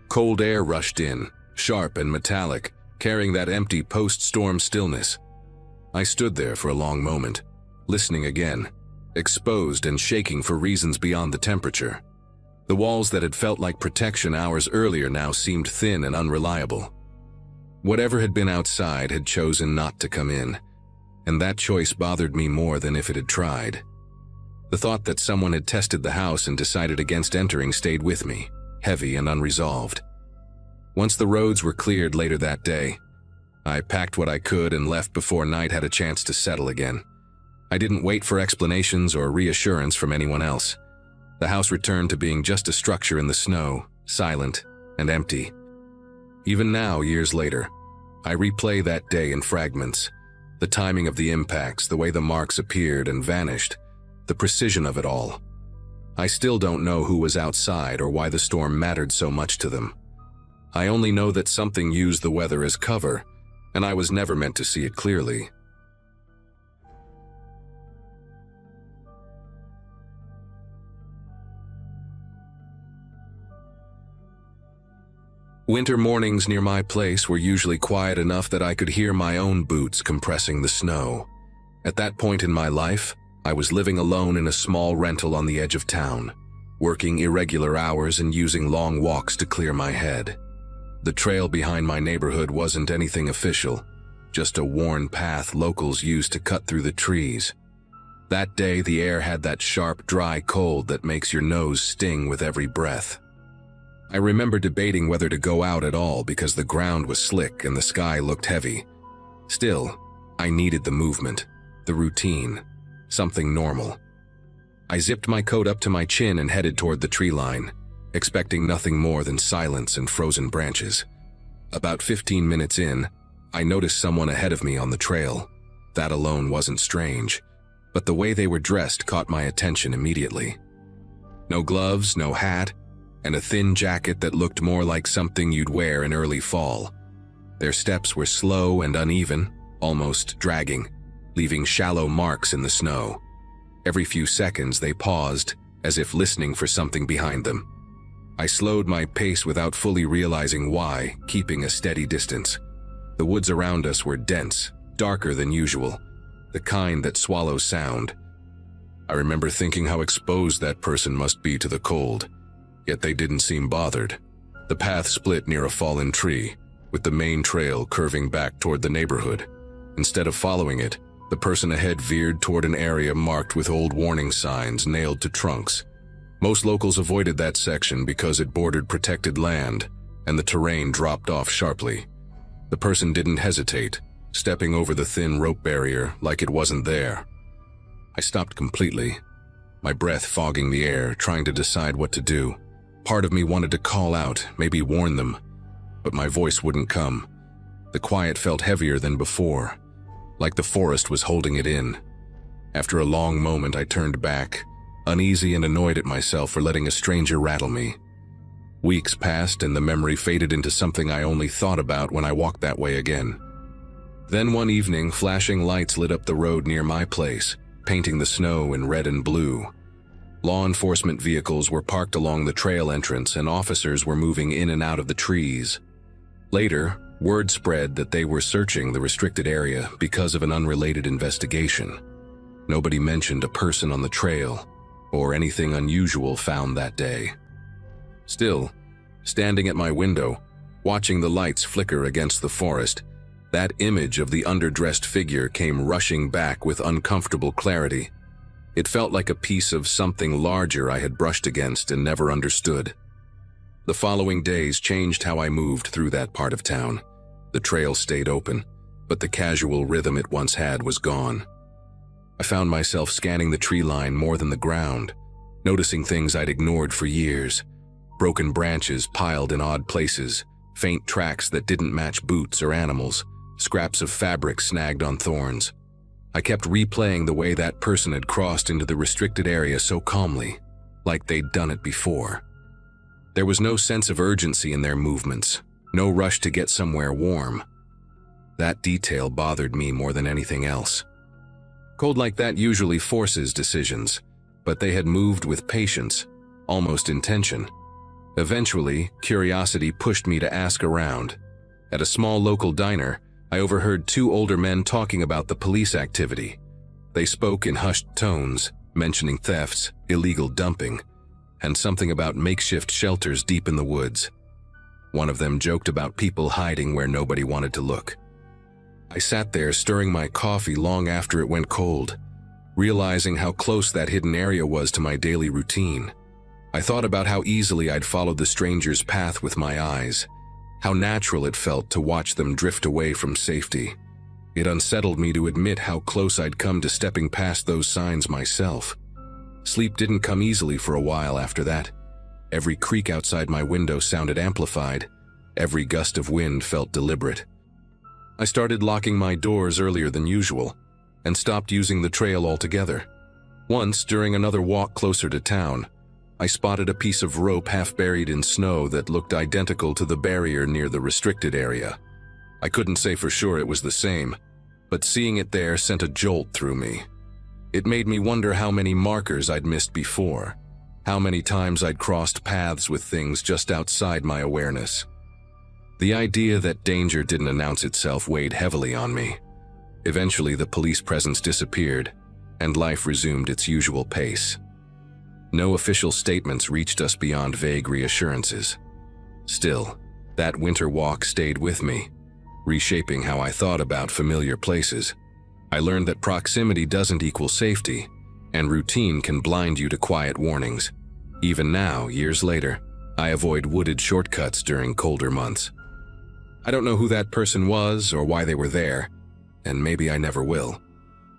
Cold air rushed in, sharp and metallic, carrying that empty post-storm stillness. I stood there for a long moment, listening again, exposed and shaking for reasons beyond the temperature. The walls that had felt like protection hours earlier now seemed thin and unreliable. Whatever had been outside had chosen not to come in, and that choice bothered me more than if it had tried. The thought that someone had tested the house and decided against entering stayed with me, heavy and unresolved. Once the roads were cleared later that day, I packed what I could and left before night had a chance to settle again. I didn't wait for explanations or reassurance from anyone else. The house returned to being just a structure in the snow, silent and empty. Even now, years later, I replay that day in fragments. The timing of the impacts, the way the marks appeared and vanished, the precision of it all. I still don't know who was outside or why the storm mattered so much to them. I only know that something used the weather as cover, and I was never meant to see it clearly. Winter mornings near my place were usually quiet enough that I could hear my own boots compressing the snow. At that point in my life, I was living alone in a small rental on the edge of town, working irregular hours and using long walks to clear my head. The trail behind my neighborhood wasn't anything official, just a worn path locals used to cut through the trees. That day, the air had that sharp, dry cold that makes your nose sting with every breath. I remember debating whether to go out at all because the ground was slick and the sky looked heavy. Still, I needed the movement, the routine, something normal. I zipped my coat up to my chin and headed toward the tree line, expecting nothing more than silence and frozen branches. About 15 minutes in, I noticed someone ahead of me on the trail. That alone wasn't strange, but the way they were dressed caught my attention immediately. No gloves, no hat, and a thin jacket that looked more like something you'd wear in early fall. Their steps were slow and uneven, almost dragging, leaving shallow marks in the snow. Every few seconds they paused, as if listening for something behind them. I slowed my pace without fully realizing why, keeping a steady distance. The woods around us were dense, darker than usual, the kind that swallows sound. I remember thinking how exposed that person must be to the cold. Yet they didn't seem bothered. The path split near a fallen tree, with the main trail curving back toward the neighborhood. Instead of following it, the person ahead veered toward an area marked with old warning signs nailed to trunks. Most locals avoided that section because it bordered protected land, and the terrain dropped off sharply. The person didn't hesitate, stepping over the thin rope barrier like it wasn't there. I stopped completely, my breath fogging the air, trying to decide what to do. Part of me wanted to call out, maybe warn them, but my voice wouldn't come. The quiet felt heavier than before, like the forest was holding it in. After a long moment, I turned back, uneasy and annoyed at myself for letting a stranger rattle me. Weeks passed and the memory faded into something I only thought about when I walked that way again. Then one evening, flashing lights lit up the road near my place, painting the snow in red and blue. Law enforcement vehicles were parked along the trail entrance and officers were moving in and out of the trees. Later, word spread that they were searching the restricted area because of an unrelated investigation. Nobody mentioned a person on the trail or anything unusual found that day. Still, standing at my window, watching the lights flicker against the forest, that image of the underdressed figure came rushing back with uncomfortable clarity. It felt like a piece of something larger I had brushed against and never understood. The following days changed how I moved through that part of town. The trail stayed open, but the casual rhythm it once had was gone. I found myself scanning the tree line more than the ground, noticing things I'd ignored for years. Broken branches piled in odd places, faint tracks that didn't match boots or animals, scraps of fabric snagged on thorns. I kept replaying the way that person had crossed into the restricted area so calmly, like they'd done it before. There was no sense of urgency in their movements, no rush to get somewhere warm. That detail bothered me more than anything else. Cold like that usually forces decisions, but they had moved with patience, almost intention. Eventually, curiosity pushed me to ask around. At a small local diner, I overheard two older men talking about the police activity. They spoke in hushed tones, mentioning thefts, illegal dumping, and something about makeshift shelters deep in the woods. One of them joked about people hiding where nobody wanted to look. I sat there stirring my coffee long after it went cold, realizing how close that hidden area was to my daily routine. I thought about how easily I'd followed the stranger's path with my eyes, how natural it felt to watch them drift away from safety. It unsettled me to admit how close I'd come to stepping past those signs myself. Sleep didn't come easily for a while after that. Every creak outside my window sounded amplified. Every gust of wind felt deliberate. I started locking my doors earlier than usual and stopped using the trail altogether. Once, during another walk closer to town, I spotted a piece of rope half buried in snow that looked identical to the barrier near the restricted area. I couldn't say for sure it was the same, but seeing it there sent a jolt through me. It made me wonder how many markers I'd missed before, how many times I'd crossed paths with things just outside my awareness. The idea that danger didn't announce itself weighed heavily on me. Eventually, the police presence disappeared, and life resumed its usual pace. No official statements reached us beyond vague reassurances. Still, that winter walk stayed with me, reshaping how I thought about familiar places. I learned that proximity doesn't equal safety, and routine can blind you to quiet warnings. Even now, years later, I avoid wooded shortcuts during colder months. I don't know who that person was or why they were there, and maybe I never will.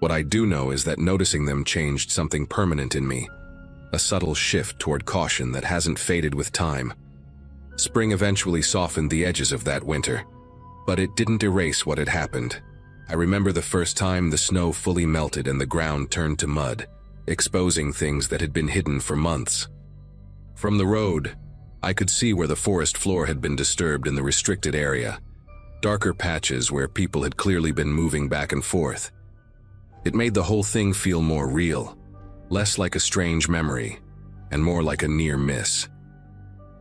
What I do know is that noticing them changed something permanent in me, a subtle shift toward caution that hasn't faded with time. Spring eventually softened the edges of that winter, but it didn't erase what had happened. I remember the first time the snow fully melted and the ground turned to mud, exposing things that had been hidden for months. From the road, I could see where the forest floor had been disturbed in the restricted area, darker patches where people had clearly been moving back and forth. It made the whole thing feel more real, less like a strange memory, and more like a near miss.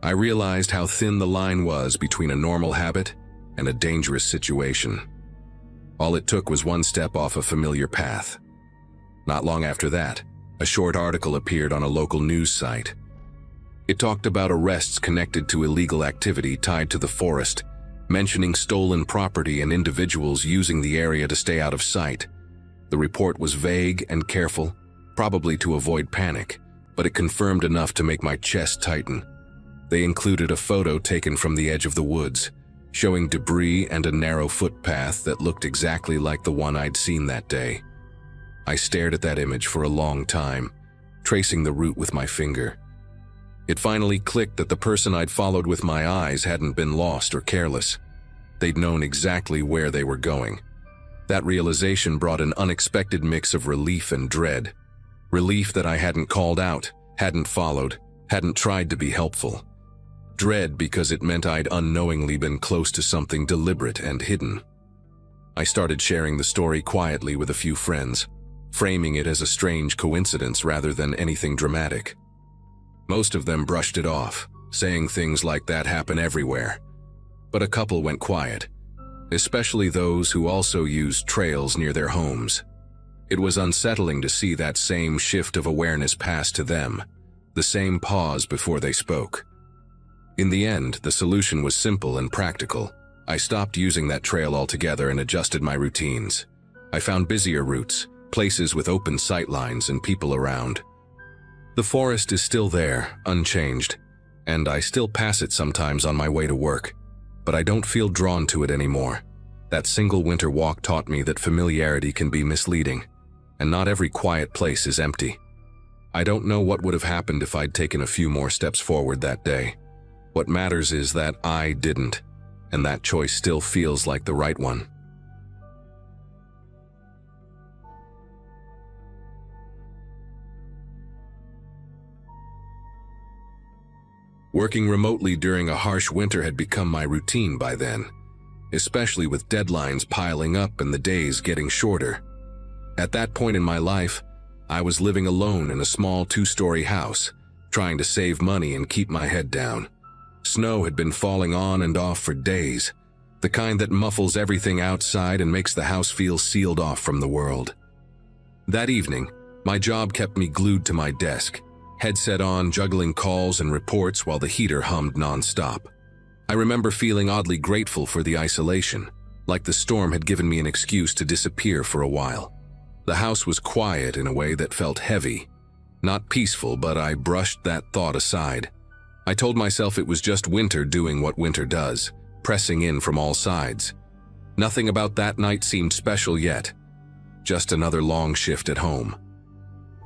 I realized how thin the line was between a normal habit and a dangerous situation. All it took was one step off a familiar path. Not long after that, a short article appeared on a local news site. It talked about arrests connected to illegal activity tied to the forest, mentioning stolen property and individuals using the area to stay out of sight. The report was vague and careful, probably to avoid panic, but it confirmed enough to make my chest tighten. They included a photo taken from the edge of the woods, showing debris and a narrow footpath that looked exactly like the one I'd seen that day. I stared at that image for a long time, tracing the route with my finger. It finally clicked that the person I'd followed with my eyes hadn't been lost or careless. They'd known exactly where they were going. That realization brought an unexpected mix of relief and dread. Relief that I hadn't called out, hadn't followed, hadn't tried to be helpful. dread because it meant I'd unknowingly been close to something deliberate and hidden. I started sharing the story quietly with a few friends, framing it as a strange coincidence rather than anything dramatic. Most of them brushed it off, saying things like that happen everywhere. But a couple went quiet, especially those who also used trails near their homes. It was unsettling to see that same shift of awareness pass to them, the same pause before they spoke. In the end, the solution was simple and practical. I stopped using that trail altogether and adjusted my routines. I found busier routes, places with open sightlines and people around. The forest is still there, unchanged, and I still pass it sometimes on my way to work, but I don't feel drawn to it anymore. That single winter walk taught me that familiarity can be misleading, and not every quiet place is empty. I don't know what would have happened if I'd taken a few more steps forward that day. What matters is that I didn't, and that choice still feels like the right one. Working remotely during a harsh winter had become my routine by then, especially with deadlines piling up and the days getting shorter. At that point in my life, I was living alone in a small 2-story house, trying to save money and keep my head down. Snow had been falling on and off for days, the kind that muffles everything outside and makes the house feel sealed off from the world. That evening, my job kept me glued to my desk, headset on, juggling calls and reports while the heater hummed nonstop. I remember feeling oddly grateful for the isolation, like the storm had given me an excuse to disappear for a while. The house was quiet in a way that felt heavy, not peaceful, but I brushed that thought aside. I told myself it was just winter doing what winter does, pressing in from all sides. Nothing about that night seemed special yet, just another long shift at home.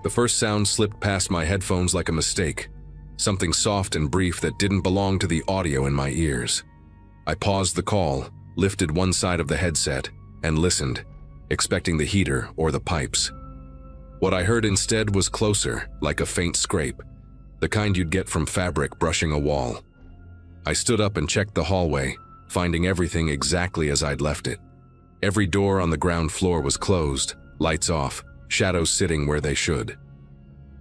The first sound slipped past my headphones like a mistake, something soft and brief that didn't belong to the audio in my ears. I paused the call, lifted one side of the headset, and listened, expecting the heater or the pipes. What I heard instead was closer, like a faint scrape, the kind you'd get from fabric brushing a wall. I stood up and checked the hallway, finding everything exactly as I'd left it. Every door on the ground floor was closed, lights off, shadows sitting where they should.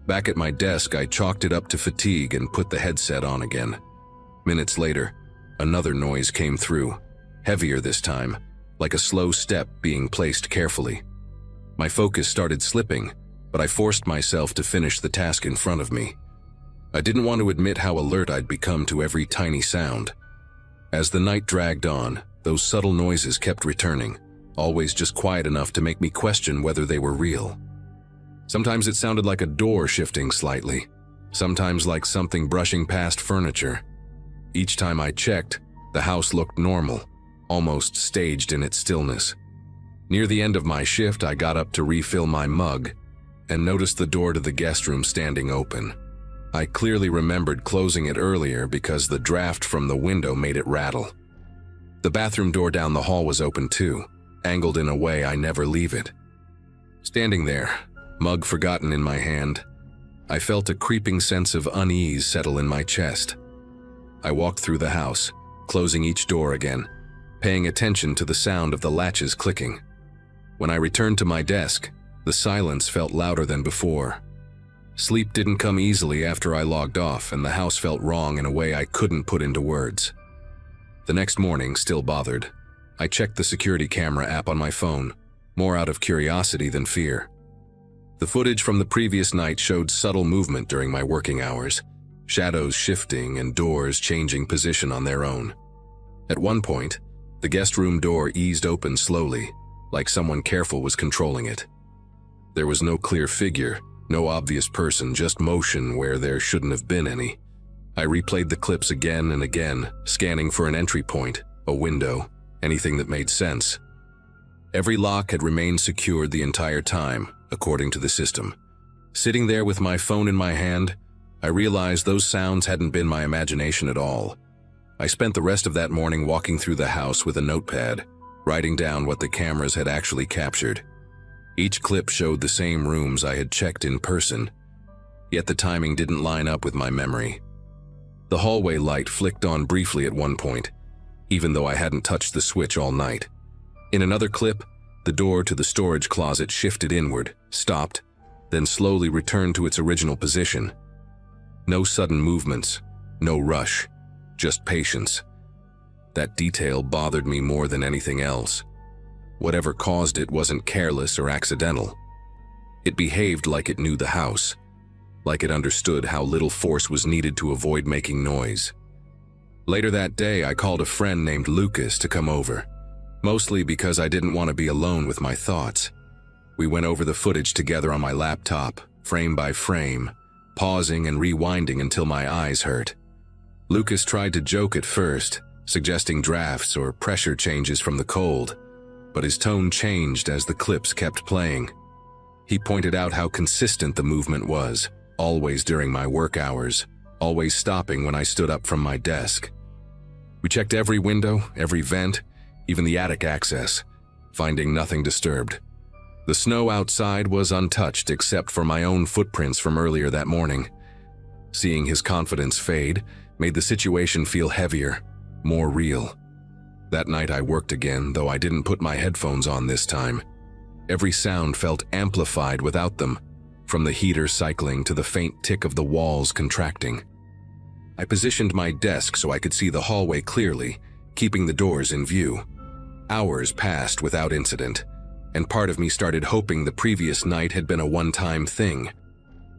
Back at my desk, I chalked it up to fatigue and put the headset on again. Minutes later, another noise came through, heavier this time, like a slow step being placed carefully. My focus started slipping, but I forced myself to finish the task in front of me. I didn't want to admit how alert I'd become to every tiny sound. As the night dragged on, those subtle noises kept returning, always just quiet enough to make me question whether they were real. Sometimes it sounded like a door shifting slightly, sometimes like something brushing past furniture. Each time I checked, the house looked normal, almost staged in its stillness. Near the end of my shift, I got up to refill my mug and noticed the door to the guest room standing open. I clearly remembered closing it earlier because the draft from the window made it rattle. The bathroom door down the hall was open too, angled in a way I never leave it. Standing there, mug forgotten in my hand, I felt a creeping sense of unease settle in my chest. I walked through the house, closing each door again, paying attention to the sound of the latches clicking. When I returned to my desk, the silence felt louder than before. Sleep didn't come easily after I logged off, and the house felt wrong in a way I couldn't put into words. The next morning, still bothered, I checked the security camera app on my phone, more out of curiosity than fear. The footage from the previous night showed subtle movement during my working hours, shadows shifting and doors changing position on their own. At one point, the guest room door eased open slowly, like someone careful was controlling it. There was no clear figure, no obvious person, just motion where there shouldn't have been any. I replayed the clips again and again, scanning for an entry point, a window, anything that made sense. Every lock had remained secured the entire time, according to the system. Sitting there with my phone in my hand, I realized those sounds hadn't been my imagination at all. I spent the rest of that morning walking through the house with a notepad, writing down what the cameras had actually captured. Each clip showed the same rooms I had checked in person, yet the timing didn't line up with my memory. The hallway light flicked on briefly at one point, even though I hadn't touched the switch all night. In another clip, the door to the storage closet shifted inward, stopped, then slowly returned to its original position. No sudden movements, no rush, just patience. That detail bothered me more than anything else. Whatever caused it wasn't careless or accidental. It behaved like it knew the house, like it understood how little force was needed to avoid making noise. Later that day, I called a friend named Lucas to come over, mostly because I didn't want to be alone with my thoughts. We went over the footage together on my laptop, frame by frame, pausing and rewinding until my eyes hurt. Lucas tried to joke at first, suggesting drafts or pressure changes from the cold, but his tone changed as the clips kept playing. He pointed out how consistent the movement was, always during my work hours, always stopping when I stood up from my desk. We checked every window, every vent, even the attic access, finding nothing disturbed. The snow outside was untouched except for my own footprints from earlier that morning. Seeing his confidence fade made the situation feel heavier, more real. That night I worked again, though I didn't put my headphones on this time. Every sound felt amplified without them, from the heater cycling to the faint tick of the walls contracting. I positioned my desk so I could see the hallway clearly, keeping the doors in view. Hours passed without incident, and part of me started hoping the previous night had been a one-time thing.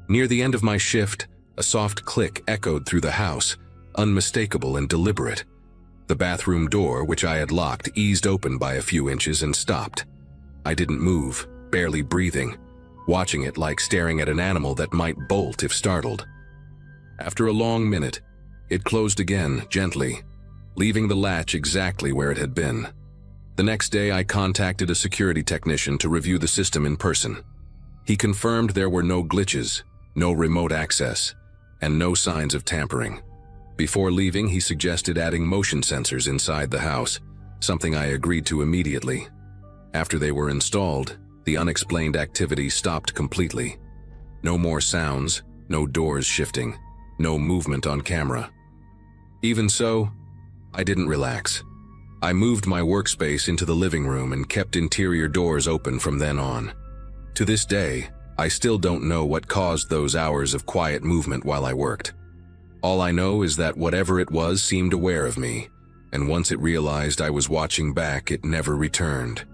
Near the end of my shift, a soft click echoed through the house, unmistakable and deliberate. The bathroom door, which I had locked, eased open by a few inches and stopped. I didn't move, barely breathing, watching it like staring at an animal that might bolt if startled. After a long minute, it closed again, gently, leaving the latch exactly where it had been. The next day, I contacted a security technician to review the system in person. He confirmed there were no glitches, no remote access, and no signs of tampering. Before leaving, he suggested adding motion sensors inside the house, something I agreed to immediately. After they were installed, the unexplained activity stopped completely. No more sounds, no doors shifting, no movement on camera. Even so, I didn't relax. I moved my workspace into the living room and kept interior doors open from then on. To this day, I still don't know what caused those hours of quiet movement while I worked. All I know is that whatever it was seemed aware of me, and once it realized I was watching back, it never returned.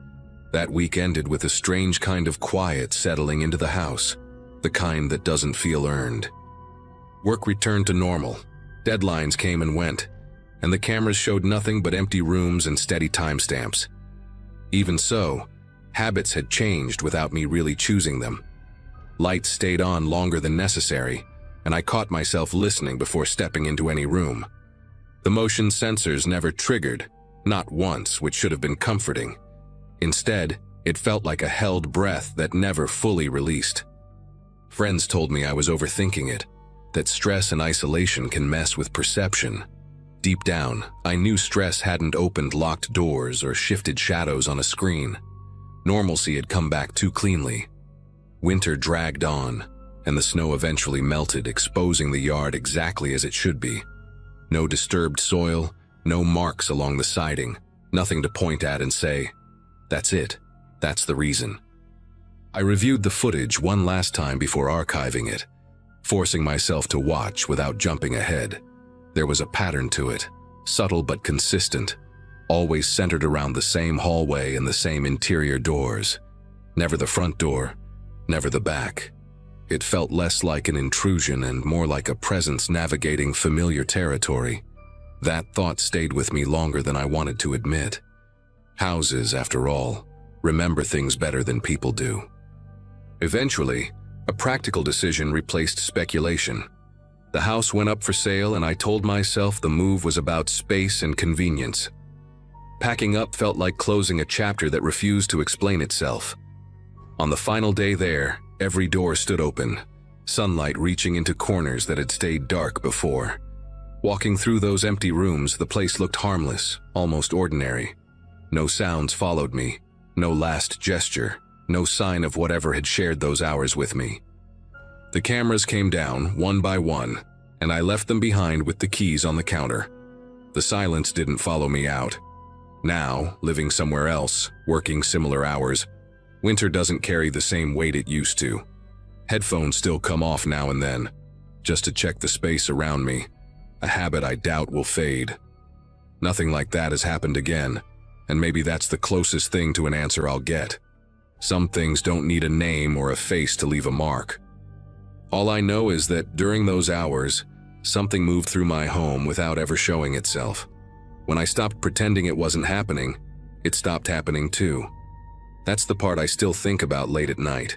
That week ended with a strange kind of quiet settling into the house, the kind that doesn't feel earned. Work returned to normal. Deadlines came and went, and the cameras showed nothing but empty rooms and steady timestamps. Even so, habits had changed without me really choosing them. Lights stayed on longer than necessary, and I caught myself listening before stepping into any room. The motion sensors never triggered, not once, which should have been comforting. Instead, it felt like a held breath that never fully released. Friends told me I was overthinking it, that stress and isolation can mess with perception. Deep down, I knew stress hadn't opened locked doors or shifted shadows on a screen. Normalcy had come back too cleanly. Winter dragged on, and the snow eventually melted, exposing the yard exactly as it should be. No disturbed soil, no marks along the siding, nothing to point at and say, "That's it, that's the reason." I reviewed the footage one last time before archiving it, forcing myself to watch without jumping ahead. There was a pattern to it, subtle but consistent, always centered around the same hallway and the same interior doors. Never the front door, never the back. It felt less like an intrusion and more like a presence navigating familiar territory. That thought stayed with me longer than I wanted to admit. Houses, after all, remember things better than people do. Eventually, a practical decision replaced speculation. The house went up for sale, and I told myself the move was about space and convenience. Packing up felt like closing a chapter that refused to explain itself. On the final day there, every door stood open, sunlight reaching into corners that had stayed dark before. Walking through those empty rooms, the place looked harmless, almost ordinary. No sounds followed me, no last gesture, no sign of whatever had shared those hours with me. The cameras came down, one by one, and I left them behind with the keys on the counter. The silence didn't follow me out. Now, living somewhere else, working similar hours, winter doesn't carry the same weight it used to. Headphones still come off now and then, just to check the space around me, a habit I doubt will fade. Nothing like that has happened again, and maybe that's the closest thing to an answer I'll get. Some things don't need a name or a face to leave a mark. All I know is that during those hours, something moved through my home without ever showing itself. When I stopped pretending it wasn't happening, it stopped happening too. That's the part I still think about late at night.